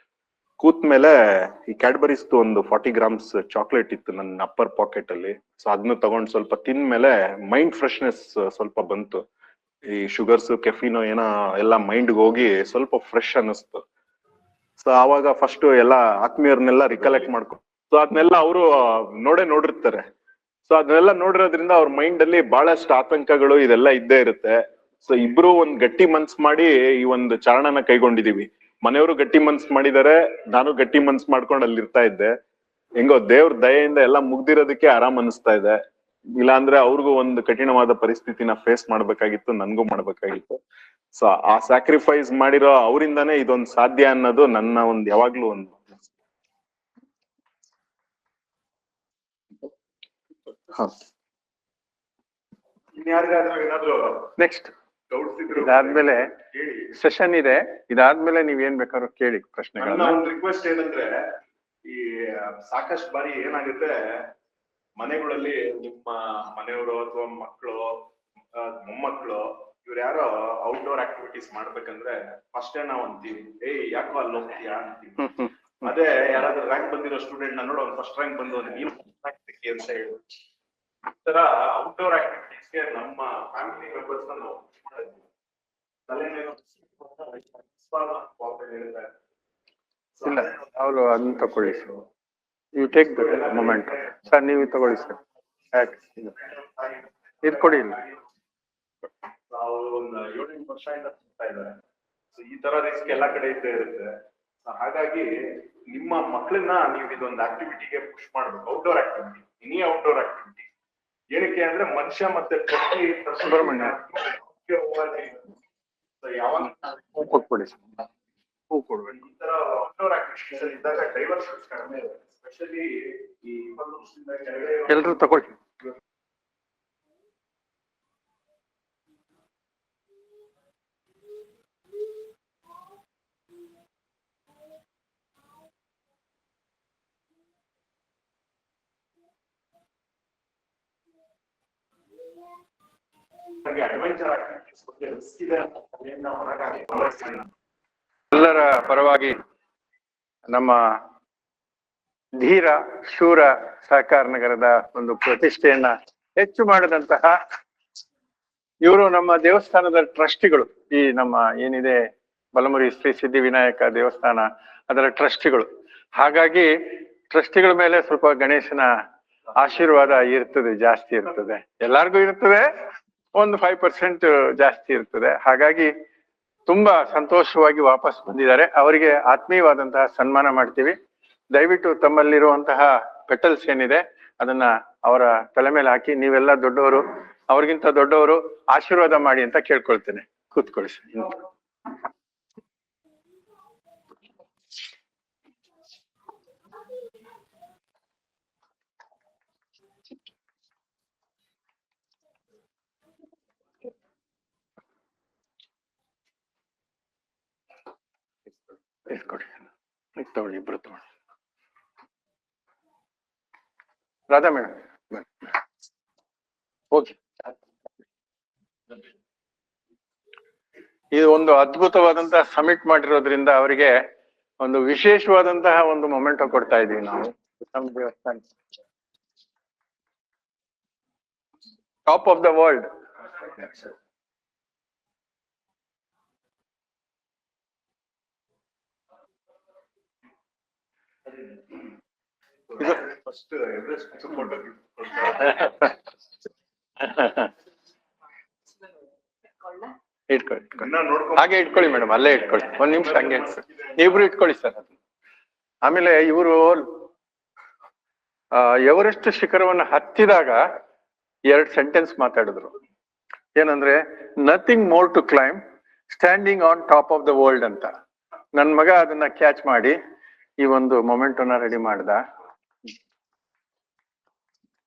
ಕೂತ್ಮೇಲೆ ಈ ಕ್ಯಾಡ್ಬರೀಸ್ ಒಂದು 40 ಗ್ರಾಮ್ಸ್ ಚಾಕ್ಲೇಟ್ ಇತ್ತು ನನ್ನ ಅಪ್ಪರ್ ಪಾಕೆಟ್ ಅಲ್ಲಿ. ಸೊ ಅದನ್ನ ತಗೊಂಡ್ ಸ್ವಲ್ಪ ತಿಂದ್ಮೇಲೆ ಮೈಂಡ್ ಫ್ರೆಶ್ನೆಸ್ ಸ್ವಲ್ಪ ಬಂತು. ಈ ಶುಗರ್ಸ್ ಕೆಫಿನೋ ಏನೋ ಎಲ್ಲ ಮೈಂಡ್ಗೆ ಹೋಗಿ ಸ್ವಲ್ಪ ಫ್ರೆಶ್ ಅನ್ನಿಸ್ತು. ಸೊ ಆವಾಗ ಫಸ್ಟ್ ಎಲ್ಲ ಆತ್ಮೀಯರನ್ನೆಲ್ಲ ರಿಕಲೆಕ್ಟ್ ಸೊ ಅದನ್ನೆಲ್ಲ ಅವರು ನೋಡಿರ್ತಾರೆ. ಸೊ ಅದನ್ನೆಲ್ಲ ನೋಡಿರೋದ್ರಿಂದ ಅವ್ರ ಮೈಂಡ್ ಅಲ್ಲಿ ಬಹಳಷ್ಟು ಆತಂಕಗಳು ಇದೆಲ್ಲ ಇದ್ದೇ ಇರುತ್ತೆ. ಸೊ ಇಬ್ರು ಒಂದ್ ಗಟ್ಟಿ ಮನ್ಸ್ ಮಾಡಿ ಈ ಒಂದು ಚಾರಣನ ಕೈಗೊಂಡಿದೀವಿ. ಮನೆಯವರು ಗಟ್ಟಿ ಮನ್ಸ್ ಮಾಡಿದಾರೆ, ನಾನು ಗಟ್ಟಿ ಮನ್ಸ್ ಮಾಡ್ಕೊಂಡು ಅಲ್ಲಿ ಇರ್ತಾ ಇದ್ದೆ. ಹೆಂಗೋ ದೇವ್ರ ದಯೆಯಿಂದ ಎಲ್ಲ ಮುಗ್ದಿರೋದಕ್ಕೆ ಆರಾಮ್ ಅನಿಸ್ತಾ ಇದೆ. ಇಲ್ಲಾಂದ್ರೆ ಅವ್ರಿಗೂ ಒಂದು ಕಠಿಣವಾದ ಪರಿಸ್ಥಿತಿನ ಫೇಸ್ ಮಾಡ್ಬೇಕಾಗಿತ್ತು, ನನ್ಗೂ ಮಾಡ್ಬೇಕಾಗಿತ್ತು. ಸೊ ಆ ಸ್ಯಾಕ್ರಿಫೈಸ್ ಮಾಡಿರೋ ಅವರಿಂದಾನೇ ಇದೊಂದು ಸಾಧ್ಯ ಅನ್ನೋದು ನನ್ನ ಒಂದು ಯಾವಾಗ್ಲೂ ಒಂದು
ನೆಕ್ಸ್ಟ್ ಇದಾದ್ಮೇಲೆ ಸೆಷನ್ ಇದೆ. ಇದಾದ್ಮೇಲೆ ನೀವ್ ಏನ್ ಬೇಕಾದ್ರೂ ಕೇಳಿ ಪ್ರಶ್ನೆಗಳನ್ನ.
ಒಂದು ರಿಕ್ವೆಸ್ಟ್ ಏನಂದ್ರೆ, ಈ ಸಾಕಷ್ಟು ಬಾರಿ ಏನಾಗುತ್ತೆ ಮನೆಗಳಲ್ಲಿ ನಿಮ್ಮ ಮನೆಯವರು ಅಥವಾ ಮಕ್ಕಳು ಮೊಮ್ಮಕ್ಕಳು ಇವ್ರು ಯಾರೋ ಔಟ್ಡೋರ್ ಆಕ್ಟಿವಿಟೀಸ್ ಮಾಡ್ಬೇಕಂದ್ರೆ ಫಸ್ಟ್ ನಾವು ಅಂತೀವಿ, ಯಾಕೋ ಅಲ್ಲಿ ಹೋಗ್ತೀಯಾ ಅಂತೀವಿ. ಅದೇ ಯಾರಾದ್ರೂ ರ್ಯಾಂಕ್ ಬಂದಿರೋ ಸ್ಟೂಡೆಂಟ್ ನೋಡು, ಅವ್ನು ಫಸ್ಟ್ ರ್ಯಾಂಕ್ ಬಂದು ನೀನು ಅಂತ ಹೇಳಿ. ಈ ತರ ಔಟ್ಡೋರ್ ಆಕ್ಟಿವಿಟೀಸ್ಗೆ ನಮ್ಮ ಫ್ಯಾಮಿಲಿ ಮೆಂಬರ್ಸ್ ನಾವು
ಇಲ್ಲ, ಅವರು ಅದನ್ನ ತಗೊಳ್ಳಿ. You take the moment. Sir ನೀವು ತಗೊಳ್ಳಿ ಸರ್. ಇದು ಕೊಡಿ. ಇಲ್ಲ
ಒಂದು 7-8 ವರ್ಷದಿಂದ ಸಿಗ್ತಾ ಇದ್ದಾರೆ. ಈ ತರ ರಿಸ್ಕ್ ಎಲ್ಲಾ ಕಡೆ ಇದ್ದೇ ಇರುತ್ತೆ. ಹಾಗಾಗಿ ನಿಮ್ಮ ಮಕ್ಕಳನ್ನ ನೀವು ಇದೊಂದು ಆಕ್ಟಿವಿಟಿಗೆ ಪುಷ್ ಮಾಡ್ಬೇಕು. Outdoor activity, any outdoor activity. ಏನಕ್ಕೆ ಅಂದ್ರೆ ಮನುಷ್ಯ ಮತ್ತೆ
ಸುಬ್ರಹ್ಮಣ್ಯ
ಯಾವಾಗ
ಕೊಟ್ಬಿಡಿ, ಹೂ ಕೊಡ್ಬೇಕು.
ಈ ತರ ಔಟ್ಡೋರ್ ಆಕ್ಟಿವಿಟೀಸ್ ಇದ್ದಾಗ ಡೈವರ್ಷನ್ಸ್ ಕಡಿಮೆ ಇರುತ್ತೆ. ಸ್ಪೆಷಲಿ ಈ 20 ವರ್ಷದಿಂದ ಕೆಳಗಡೆ
ಎಲ್ರು ತಗೊಳ್ಳಿ. ಎಲ್ಲರ ಪರವಾಗಿ ನಮ್ಮ ಧೀರ ಶೂರ ಸಹಕಾರ ನಗರದ ಒಂದು ಪ್ರತಿಷ್ಠೆಯನ್ನ ಹೆಚ್ಚು ಮಾಡಿದಂತಹ ಇವರು ನಮ್ಮ ದೇವಸ್ಥಾನದ ಟ್ರಸ್ಟಿಗಳು. ಈ ನಮ್ಮ ಏನಿದೆ ಬಲಮುರಿ ಶ್ರೀ ಸಿದ್ಧಿವಿನಾಯಕ ದೇವಸ್ಥಾನ ಅದರ ಟ್ರಸ್ಟಿಗಳು. ಹಾಗಾಗಿ ಟ್ರಸ್ಟಿಗಳ ಮೇಲೆ ಸ್ವಲ್ಪ ಗಣೇಶನ ಆಶೀರ್ವಾದ ಇರ್ತದೆ, ಜಾಸ್ತಿ ಇರ್ತದೆ. ಎಲ್ಲಾರ್ಗೂ ಇರ್ತದೆ, ಒಂದು 5% ಜಾಸ್ತಿ ಇರ್ತದೆ. ಹಾಗಾಗಿ ತುಂಬಾ ಸಂತೋಷವಾಗಿ ವಾಪಸ್ ಬಂದಿದ್ದಾರೆ. ಅವರಿಗೆ ಆತ್ಮೀಯವಾದಂತಹ ಸನ್ಮಾನ ಮಾಡ್ತೀವಿ. ದಯವಿಟ್ಟು ತಮ್ಮಲ್ಲಿರುವಂತಹ ಪೆಟಲ್ಸ್ ಏನಿದೆ ಅದನ್ನ ಅವರ ತಲೆ ಮೇಲೆ ಹಾಕಿ, ನೀವೆಲ್ಲ ದೊಡ್ಡವರು, ಅವ್ರಿಗಿಂತ ದೊಡ್ಡವರು, ಆಶೀರ್ವಾದ ಮಾಡಿ ಅಂತ ಕೇಳ್ಕೊಳ್ತೇನೆ. ಕೂತ್ಕೊಳ್ಳಿ. ತಗೊಳ್ಳಿ, ಇಬ್ರು ತಗೊಳ್ಳಿ. Radha madam okay. ಇದು ಒಂದು ಅದ್ಭುತವಾದಂತಹ ಸಮಿಟ್ ಮಾಡಿರೋದ್ರಿಂದ ಅವರಿಗೆ ಒಂದು ವಿಶೇಷವಾದಂತಹ ಒಂದು ಮೊಮೆಂಟೋ ಕೊಡ್ತಾ ಇದೀವಿ ನಾವು. ನಮ್ಮ ದೇವಸ್ಥಾನ ಟಾಪ್ ಆಫ್ ದ ವರ್ಲ್ಡ್. ಇಟ್ಕೊಳ್ಳಿ, ಹಾಗೆ ಇಟ್ಕೊಳ್ಳಿ ಮೇಡಮ್, ಅಲ್ಲೇ ಇಟ್ಕೊಳ್ಳಿ, ಒಂದ್ ನಿಮಿಷ ಹಂಗೆ ನೀವಿಬ್ರು ಇಟ್ಕೊಳ್ಳಿ ಸರ್. ಆಮೇಲೆ ಇವರು ಎವರೆಸ್ಟ್ ಶಿಖರವನ್ನು ಹತ್ತಿದಾಗ 2 ಸೆಂಟೆನ್ಸ್ ಮಾತಾಡಿದ್ರು. ಏನಂದ್ರೆ nothing more to climb, standing on top of the world ಅಂತ. ನನ್ ಮಗ ಅದನ್ನ ಕ್ಯಾಚ್ ಮಾಡಿ ಈ ಒಂದು ಮೊಮೆಂಟನ್ನ ರೆಡಿ ಮಾಡ್ದ.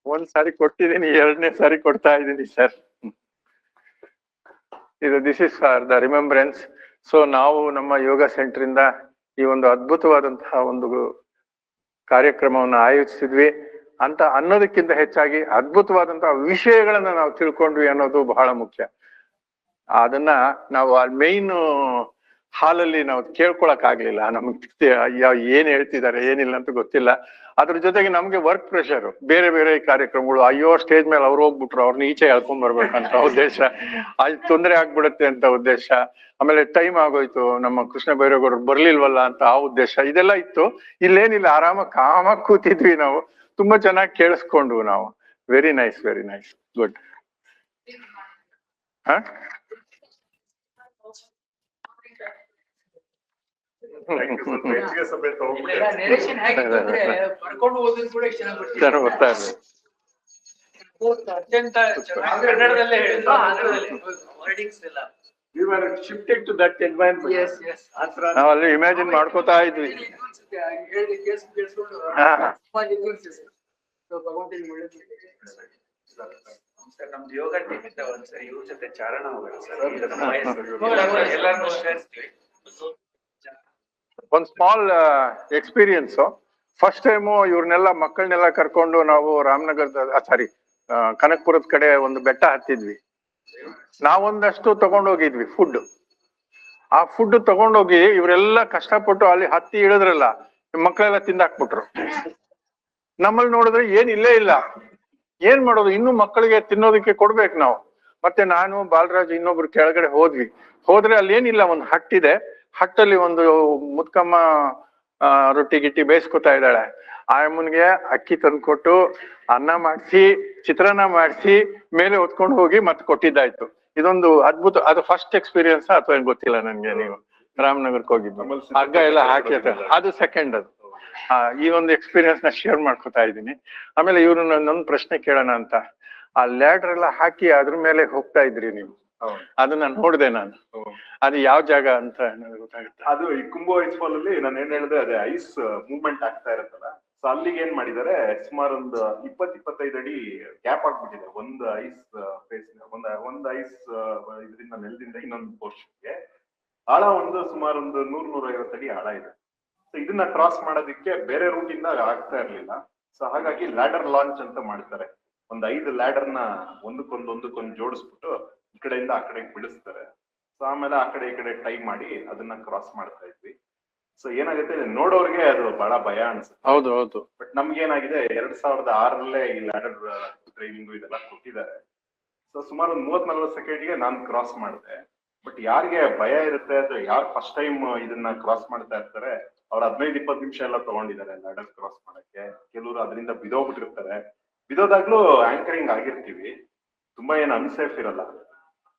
ಒಂದ್ ಸಾರಿ ಕೊಟ್ಟಿದ್ದೀನಿ, 2ನೇ ಸಾರಿ ಕೊಡ್ತಾ ಇದ್ದೀನಿ ಸರ್. ಇದು this is for the remembrance. So ನಾವು ನಮ್ಮ ಯೋಗ ಸೆಂಟರ್ ಇಂದ ಈ ಒಂದು ಅದ್ಭುತವಾದಂತಹ ಒಂದು ಕಾರ್ಯಕ್ರಮವನ್ನು ಆಯೋಜಿಸಿದ್ವಿ ಅಂತ ಅನ್ನೋದಕ್ಕಿಂತ ಹೆಚ್ಚಾಗಿ ಅದ್ಭುತವಾದಂತಹ ವಿಷಯಗಳನ್ನ ನಾವು ತಿಳ್ಕೊಂಡ್ವಿ ಅನ್ನೋದು ಬಹಳ ಮುಖ್ಯ. ಅದನ್ನ ನಾವು ಆ ಮೇನ್ ಹಾಲಲ್ಲಿ ನಾವು ಕೇಳ್ಕೊಳಕ್ ಆಗ್ಲಿಲ್ಲ. ನಮ್ಗೆ ಏನ್ ಹೇಳ್ತಿದ್ದಾರೆ ಏನಿಲ್ಲ ಅಂತ ಗೊತ್ತಿಲ್ಲ. ಅದ್ರ ಜೊತೆಗೆ ನಮ್ಗೆ ವರ್ಕ್ ಪ್ರೆಷರ್, ಬೇರೆ ಬೇರೆ ಕಾರ್ಯಕ್ರಮಗಳು, ಅಯ್ಯೋ ಸ್ಟೇಜ್ ಮೇಲೆ ಅವ್ರು ಹೋಗ್ಬಿಟ್ರು, ಅವ್ರನ್ನ ಈಚೆ ಎಳ್ಕೊಂಡ್ ಬರ್ಬೇಕಂತ ಉದ್ದೇಶ, ಅಲ್ಲಿ ತೊಂದರೆ ಆಗ್ಬಿಡುತ್ತೆ ಅಂತ ಉದ್ದೇಶ. ಆಮೇಲೆ ಟೈಮ್ ಆಗೋಯ್ತು, ನಮ್ಮ ಕೃಷ್ಣ ಬೈರೇಗೌಡರು ಬರ್ಲಿಲ್ವಲ್ಲ ಅಂತ ಆ ಉದ್ದೇಶ. ಇದೆಲ್ಲ ಇತ್ತು. ಇಲ್ಲೇನಿಲ್ಲ, ಆರಾಮಾಗಿ ಕಾಮಾಗಿ ಕೂತಿದ್ವಿ ನಾವು. ತುಂಬಾ ಚೆನ್ನಾಗಿ ಕೇಳಿಸ್ಕೊಂಡ್ವು ನಾವು. Very nice, very nice, good. ಹ ನಾವಲ್ಲಿ ಇಮ್ಯಾಜಿನ್ ಮಾಡ್ಕೋತಾ ಇದ್ವಿ.
ನಮ್ದು ಯೋಗ ಟೀಮ್ ಇಂದ ಒಂದ್ಸರಿ ಇವ್ರ ಜೊತೆ ಚಾರಣ ಹೋಗೋಣ ಸರ್.
ಒಂದ್ ಸ್ಮಾಲ್ ಎಕ್ಸ್ಪೀರಿಯನ್ಸ್. ಫಸ್ಟ್ ಟೈಮು ಇವ್ರನ್ನೆಲ್ಲ ಮಕ್ಕಳನ್ನೆಲ್ಲ ಕರ್ಕೊಂಡು ನಾವು ರಾಮನಗರದ ಕನಕಪುರದ ಕಡೆ ಒಂದು ಬೆಟ್ಟ ಹತ್ತಿದ್ವಿ. ನಾವೊಂದಷ್ಟು ತಗೊಂಡೋಗಿದ್ವಿ ಫುಡ್. ಆ ಫುಡ್ ತಗೊಂಡೋಗಿ ಇವರೆಲ್ಲ ಕಷ್ಟಪಟ್ಟು ಅಲ್ಲಿ ಹತ್ತಿ ಇಳಿದ್ರಲ್ಲ, ಮಕ್ಕಳೆಲ್ಲ ತಿಂದಾಕ್ಬಿಟ್ರು. ನಮ್ಮಲ್ಲಿ ನೋಡಿದ್ರೆ ಏನ್ ಇಲ್ಲೇ ಇಲ್ಲ. ಏನ್ ಮಾಡೋದು, ಇನ್ನು ಮಕ್ಕಳಿಗೆ ತಿನ್ನೋದಕ್ಕೆ ಕೊಡ್ಬೇಕು ನಾವು. ಮತ್ತೆ ನಾನು ಬಾಲರಾಜ್ ಇನ್ನೊಬ್ರು ಕೆಳಗಡೆ ಹೋದ್ರೆ ಅಲ್ಲಿ ಏನಿಲ್ಲ, ಒಂದು ಹಟ್ಟಿದೆ. ಹಟ್ಟಲ್ಲಿ ಒಂದು ಮುತ್ಕಮ್ಮ ರೊಟ್ಟಿ ಗಿಟ್ಟಿ ಬೇಯಿಸ್ಕೊತಾ ಇದ್ದಾಳೆ. ಆ ಅಮ್ಮನ್ಗೆ ಅಕ್ಕಿ ತಂದ್ಕೊಟ್ಟು ಅನ್ನ ಮಾಡಿಸಿ ಚಿತ್ರಾನ್ನ ಮಾಡಿಸಿ ಮೇಲೆ ಹೊತ್ಕೊಂಡು ಹೋಗಿ ಮತ್ತೆ ಕೊಟ್ಟಿದ್ದಾಯ್ತು. ಇದೊಂದು ಅದ್ಭುತ. ಅದು ಫಸ್ಟ್ ಎಕ್ಸ್ಪೀರಿಯನ್ಸ್ ಅಥವಾ ಏನ್ ಗೊತ್ತಿಲ್ಲ ನನ್ಗೆ. ನೀವು ರಾಮನಗರಕ್ಕೆ ಹೋಗಿದ್ದು ಹಗ್ಗ ಎಲ್ಲ ಹಾಕಿ ಅದು ಸೆಕೆಂಡ್. ಅದು ಈ ಒಂದು ಎಕ್ಸ್ಪೀರಿಯನ್ಸ್ ನ ಶೇರ್ ಮಾಡ್ಕೊತಾ ಇದ್ದೀನಿ. ಆಮೇಲೆ ಇವ್ರು ನನ್ನೊಂದು ಪ್ರಶ್ನೆ ಕೇಳೋಣ ಅಂತ, ಆ ಲ್ಯಾಡರ್ ಎಲ್ಲ ಹಾಕಿ ಅದ್ರ ಮೇಲೆ ಹೋಗ್ತಾ ಇದ್ರಿ ನೀವು, ಅದನ್ನ ನೋಡಿದೆ ನಾನು. ಅದು ಯಾವ ಜಾಗ ಅಂತ ಗೊತ್ತಾಗುತ್ತೆ?
ಅದು ಈ ಕುಂಭೋ ಐಸ್ ಫಾಲ್ ಅಲ್ಲಿ ನಾನು ಏನ್ ಹೇಳಿದೆ, ಅದೇ ಐಸ್ ಮೂವ್ಮೆಂಟ್ ಆಗ್ತಾ ಇರುತ್ತಲ್ಲ. ಸೊ ಅಲ್ಲಿಗೆ ಏನ್ ಮಾಡಿದ್ದಾರೆ, ಸುಮಾರು ಒಂದು 20-25 ಅಡಿ ಗ್ಯಾಪ್ ಆಗ್ಬಿಟ್ಟಿದೆ. ಒಂದು ಐಸ್ ಫೇಸ್, ಒಂದು ಐಸ್ ಇದರಿಂದ ನೆಲದಿಂದ ಇನ್ನೊಂದು ಪೋರ್ಷನ್ಗೆ ಆಳ ಒಂದು ಸುಮಾರು ಒಂದು 100-150 ಅಡಿ ಆಳ ಇದೆ. ಸೊ ಇದನ್ನ ಕ್ರಾಸ್ ಮಾಡೋದಿಕ್ಕೆ ಬೇರೆ ರೂಟ್ ಇಂದ ಆಗ್ತಾ ಇರ್ಲಿಲ್ಲ. ಸೊ ಹಾಗಾಗಿ ಲ್ಯಾಡರ್ ಲಾಂಚ್ ಅಂತ ಮಾಡ್ತಾರೆ. ಒಂದು 5 ಲ್ಯಾಡರ್ನ ಒಂದಕ್ಕೊಂದು ಜೋಡಿಸ್ಬಿಟ್ಟು ಈ ಕಡೆಯಿಂದ ಆ ಕಡೆಗೆ ಬಿಡಿಸ್ತಾರೆ. ಸೊ ಆಮೇಲೆ ಆ ಕಡೆ ಈ ಕಡೆ ಟೈ ಮಾಡಿ ಅದನ್ನ ಕ್ರಾಸ್ ಮಾಡ್ತಾ ಇದ್ವಿ. ಸೊ ಏನಾಗುತ್ತೆ, ನೋಡೋರ್ಗೆ ಅದು ಬಹಳ ಭಯ ಅನ್ಸುತ್ತೆ.
ಹೌದು ಹೌದು.
ಬಟ್ ನಮ್ಗೆ ಏನಾಗಿದೆ, 2006ರಲ್ಲೇ ಈ ಲ್ಯಾಡರ್ ಟ್ರೈನಿಂಗ್ ಇದೆಲ್ಲ ಕೊಟ್ಟಿದ್ದಾರೆ. ಸೊ ಸುಮಾರು 30-40 ಸೆಕೆಂಡ್ಗೆ ನಾನು ಕ್ರಾಸ್ ಮಾಡಿದೆ. ಬಟ್ ಯಾರಿಗೆ ಭಯ ಇರುತ್ತೆ, ಅದು ಯಾರು ಫಸ್ಟ್ ಟೈಮ್ ಇದನ್ನ ಕ್ರಾಸ್ ಮಾಡ್ತಾ ಇರ್ತಾರೆ, ಅವ್ರು 15-20 ನಿಮಿಷ ಎಲ್ಲ ತಗೊಂಡಿದ್ದಾರೆ ಲ್ಯಾಡರ್ ಕ್ರಾಸ್ ಮಾಡಕ್ಕೆ. ಕೆಲವರು ಅದರಿಂದ ಬಿದೋಗ್ಬಿಟ್ಟಿರ್ತಾರೆ. ಬಿದೋದಾಗ್ಲೂ ಆಂಕರಿಂಗ್ ಆಗಿರ್ತೀವಿ, ತುಂಬಾ ಏನು ಅನ್ಸೇಫ್ ಇರಲ್ಲ.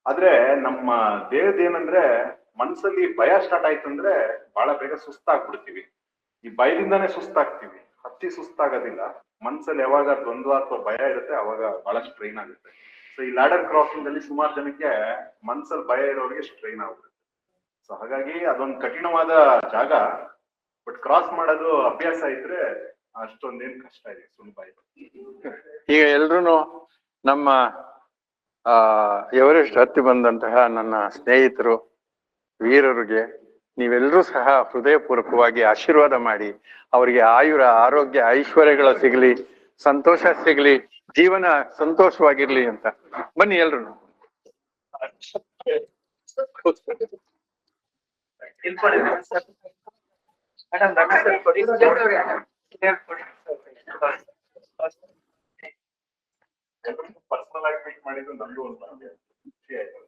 ಆದ್ರೆ ನಮ್ಮ ದೇಹದೇನಂದ್ರೆ, ಮನ್ಸಲ್ಲಿ ಭಯ ಸ್ಟಾರ್ಟ್ ಆಯ್ತು ಅಂದ್ರೆ ಬಹಳ ಬೇಗ ಸುಸ್ತಾಗ್ಬಿಡ್ತೀವಿ. ಈ ಭಯದಿಂದಾನೇ ಸುಸ್ತಾಗ್ತೀವಿ, ಹತ್ತಿ ಸುಸ್ತಾಗೋದಿಲ್ಲ. ಮನ್ಸಲ್ಲಿ ಯಾವಾಗ ದ್ವಂದ್ವ ಅಥವಾ ಭಯ ಇರುತ್ತೆ ಅವಾಗ ಬಹಳ ಸ್ಟ್ರೈನ್ ಆಗುತ್ತೆ. ಸೊ ಈ ಲ್ಯಾಡರ್ ಕ್ರಾಸಿಂಗ್ ಅಲ್ಲಿ ಸುಮಾರು ಜನಕ್ಕೆ ಮನ್ಸಲ್ಲಿ ಭಯ ಇರೋರಿಗೆ ಸ್ಟ್ರೈನ್ ಆಗ್ಬಿಡುತ್ತೆ. ಸೊ ಹಾಗಾಗಿ ಅದೊಂದು ಕಠಿಣವಾದ ಜಾಗ. ಬಟ್ ಕ್ರಾಸ್ ಮಾಡೋದು ಅಭ್ಯಾಸ ಇದ್ರೆ ಅಷ್ಟೊಂದೇನ್ ಕಷ್ಟ ಇದೆ, ಸುಲಭ ಇದೆ.
ಈಗ ಎಲ್ರು ನಮ್ಮ ಎವರೆಸ್ಟ್ ಹತ್ತಿ ಬಂದಂತಹ ನನ್ನ ಸ್ನೇಹಿತರು ವೀರರಿಗೆ ನೀವೆಲ್ಲರೂ ಸಹ ಹೃದಯಪೂರ್ವಕವಾಗಿ ಆಶೀರ್ವಾದ ಮಾಡಿ ಅವರಿಗೆ ಆಯುರ ಆರೋಗ್ಯ ಐಶ್ವರ್ಯಗಳ ಸಿಗ್ಲಿ, ಸಂತೋಷ ಸಿಗ್ಲಿ, ಜೀವನ ಸಂತೋಷವಾಗಿರ್ಲಿ ಅಂತ. ಬನ್ನಿ ಎಲ್ರು.
ಪರ್ಸನಲ್ ಆಗಿ ಮೀಟ್ ಮಾಡಿದ್ದು ನಮ್ದು ಒಂದು ಖುಷಿ ಆಯ್ತು.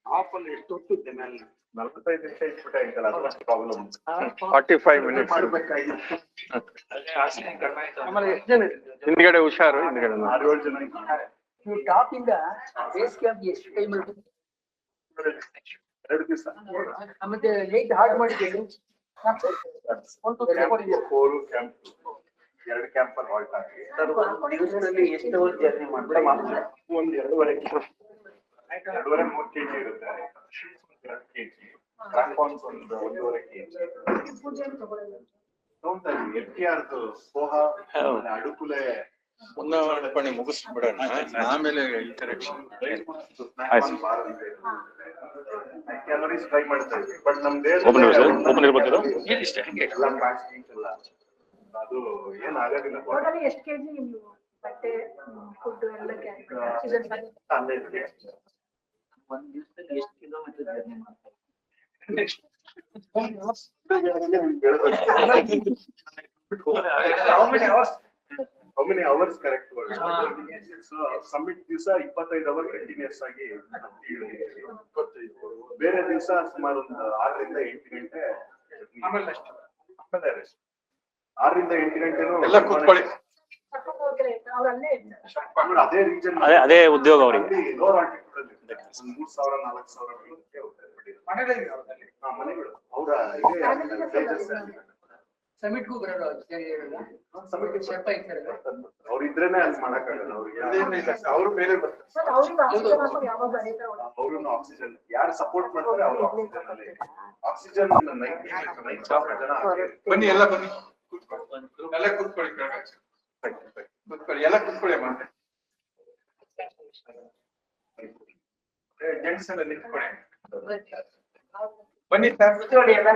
ಆಫಲ್ಲಿ ಎಷ್ಟು ಹೊತ್ತಿದ್ದೆ ಮೇಲೆ 45 ನಿಮಿಷ ಇಟ್ಬಿಟ್ಟೆ ಆಯ್ತಲ್ಲ, ಅದಷ್ಟು ಪ್ರಾಬ್ಲಮ್.
45 minutes. ಹಿಂದ್ಗಡೆ ಹುಷಾರು, ಹಿಂದ್ಗಡೆ
6-7 ಜನ
ನೀವು ಟಾಪ್ ಇಂದ ಬೇಸ್ ಕ್ಯಾಂಪ್ ಎಷ್ಟು ಟೈಮ್ ಇರುತ್ತೆ?
2 ದಿವಸ
ಮತ್ತೆ ಹೇಗೆ ಹಾರ್ಡ್ ಮಾಡಿದ್ದೀರಿ?
4 ಕ್ಯಾಂಪ್, 2 ಕ್ಯಾಂಪ್ ಅಲ್ಲಿ ಹಾಲ್ಟ್ ಹಾಕಿ
ದಿವಸದಲ್ಲಿ ಎಷ್ಟು ಜರ್ನಿ ಮಾಡ್ಬಿಡ?
2.5-3 kg ಇರುತ್ತೆ. 2 kg ಟ್ರಾನ್ಸ್ಫಾರ್ಮ್ಸ್ ಒಂದು 1.5 kg. FTRದು ಪೋಹ ಅಡುಕುಲೆ
ಒಂದು ಮುಗಿಸ್ಬಿಡೋಣ, ಆಮೇಲೆ ಇಂಟರಾಕ್ಷನ್.
ಕ್ಯಾಲೋರೀಸ್ ಟ್ರೈ ಮಾಡ್ತಾ ಇದ್ವಿ, ಬಟ್ ನಮ್ ದೇಹ ಅದು ಏನಾಗೋದಿಲ್ಲ.
ಎಷ್ಟು ಕೆಜಿ ನೀವು ಬಟ್ಟೆ ಫುಡ್ ಎಲ್ಲ
ಒಂದ್ ದಿವಸದಲ್ಲಿ ಎಷ್ಟು ಕಿಲೋಮೀಟರ್ ಜರ್ನಿ ಮಾಡ್ತಾರೆ?
How many hours correct word? Summit ದಿವಸ 25 hours ಕಂಟಿನ್ಯೂಸ್ ಆಗಿ, ಬೇರೆ ದಿವಸ ಸುಮಾರು ಒಂದು 6ರಿಂದ 8 ಗಂಟೆ. 6ರಿಂದ 8 ಗಂಟೆನೂ
ಎಲ್ಲ ಕೂತ್ಕೊಳ್ಳಿ.
ಅವರಲ್ಲೇ
ಅದೇ ರೀಜನ್,
ಅದೇ ಉದ್ಯೋಗ ಅವರಿಗೆ.
3,000-4,000 ಮನೆಗಳು ಅವರ
ಸಮಿಟ್ಗೂ ಬರೋದು ಸ್ವಲ್ಪ ಇರ್ತಾರೆ.
ಅವ್ರಿದ್ರೇನೆ ಅಲ್ಲಿ ಮಾಡಕ್ಕಾಗಲ್ಲ. ಅವ್ರಿಗೆ ಅವರು ಮೇಲೆ ಬರ್ತಾರೆ, ಅವ್ರು ಆಕ್ಸಿಜನ್ ಯಾರು ಸಪೋರ್ಟ್ ಮಾಡ್ತಾರೆ ಅವ್ರು ಆಕ್ಸಿಜನ್ ಅಲ್ಲಿ. ಆಕ್ಸಿಜನ್ 90 ಜನ.
ಬನ್ನಿ ಎಲ್ಲ ಬನ್ನಿ, ಎಲ್ಲ ಕೂತ್ಕೊಳ್ಳಿ, ಕೂತ್ಕೊಳ್ಳಿ, ಎಲ್ಲ ಕೂತ್ಕೊಳ್ಳಿ. ಮತ್ತೆ ಜೆಂಟ್ಸ್ ಎಲ್ಲ ನಿಂತ್ಕೊಳ್ಳಿ. ಬನ್ನಿ ಸರ್,
ನೋಡಿ ಎಲ್ಲ.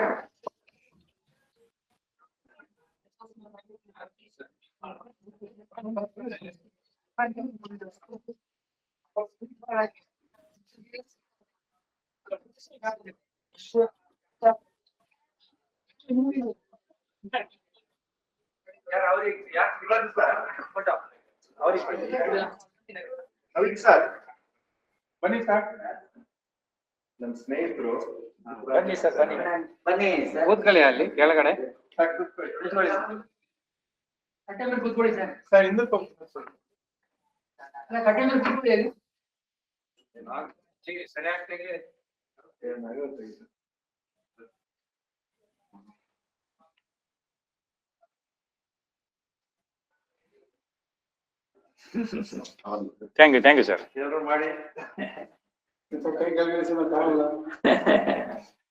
ನವೀನ್ ಸರ್
ಬನ್ನಿ ಸರ್.
ನನ್ನ ಸ್ನೇಹಿತರು
ಬನ್ನಿ ಸರ್, ಬನ್ನಿ
ಬನ್ನಿ ಸರ್.
ಕೂತ್ಕೊಳ್ಳಿ ಅಲ್ಲಿ ಕೆಳಗಡೆ.
ಸರ್, ಕೂತ್ಕೊಳ್ಳಿ, ಕೂತ್ಕೊಳ್ಳಿ
ಕಟ್ಟೆ ಮೇಲೆ ಕೂತ್ಕೊಳ್ಳಿ ಸರ್.
ಸರ್, ಹಿಂದಕ್ಕೆ ಹೋಗ್ತೀನಿ ಸರ್.
ಅಲ್ಲ, ಕಟ್ಟೆ ಮೇಲೆ ಕೂತ್ಕೊಳ್ಳಿ ಅಲ್ಲಿ.
Thank you sir.
ಎಲ್ಲರೂ ಮಾಡಿ.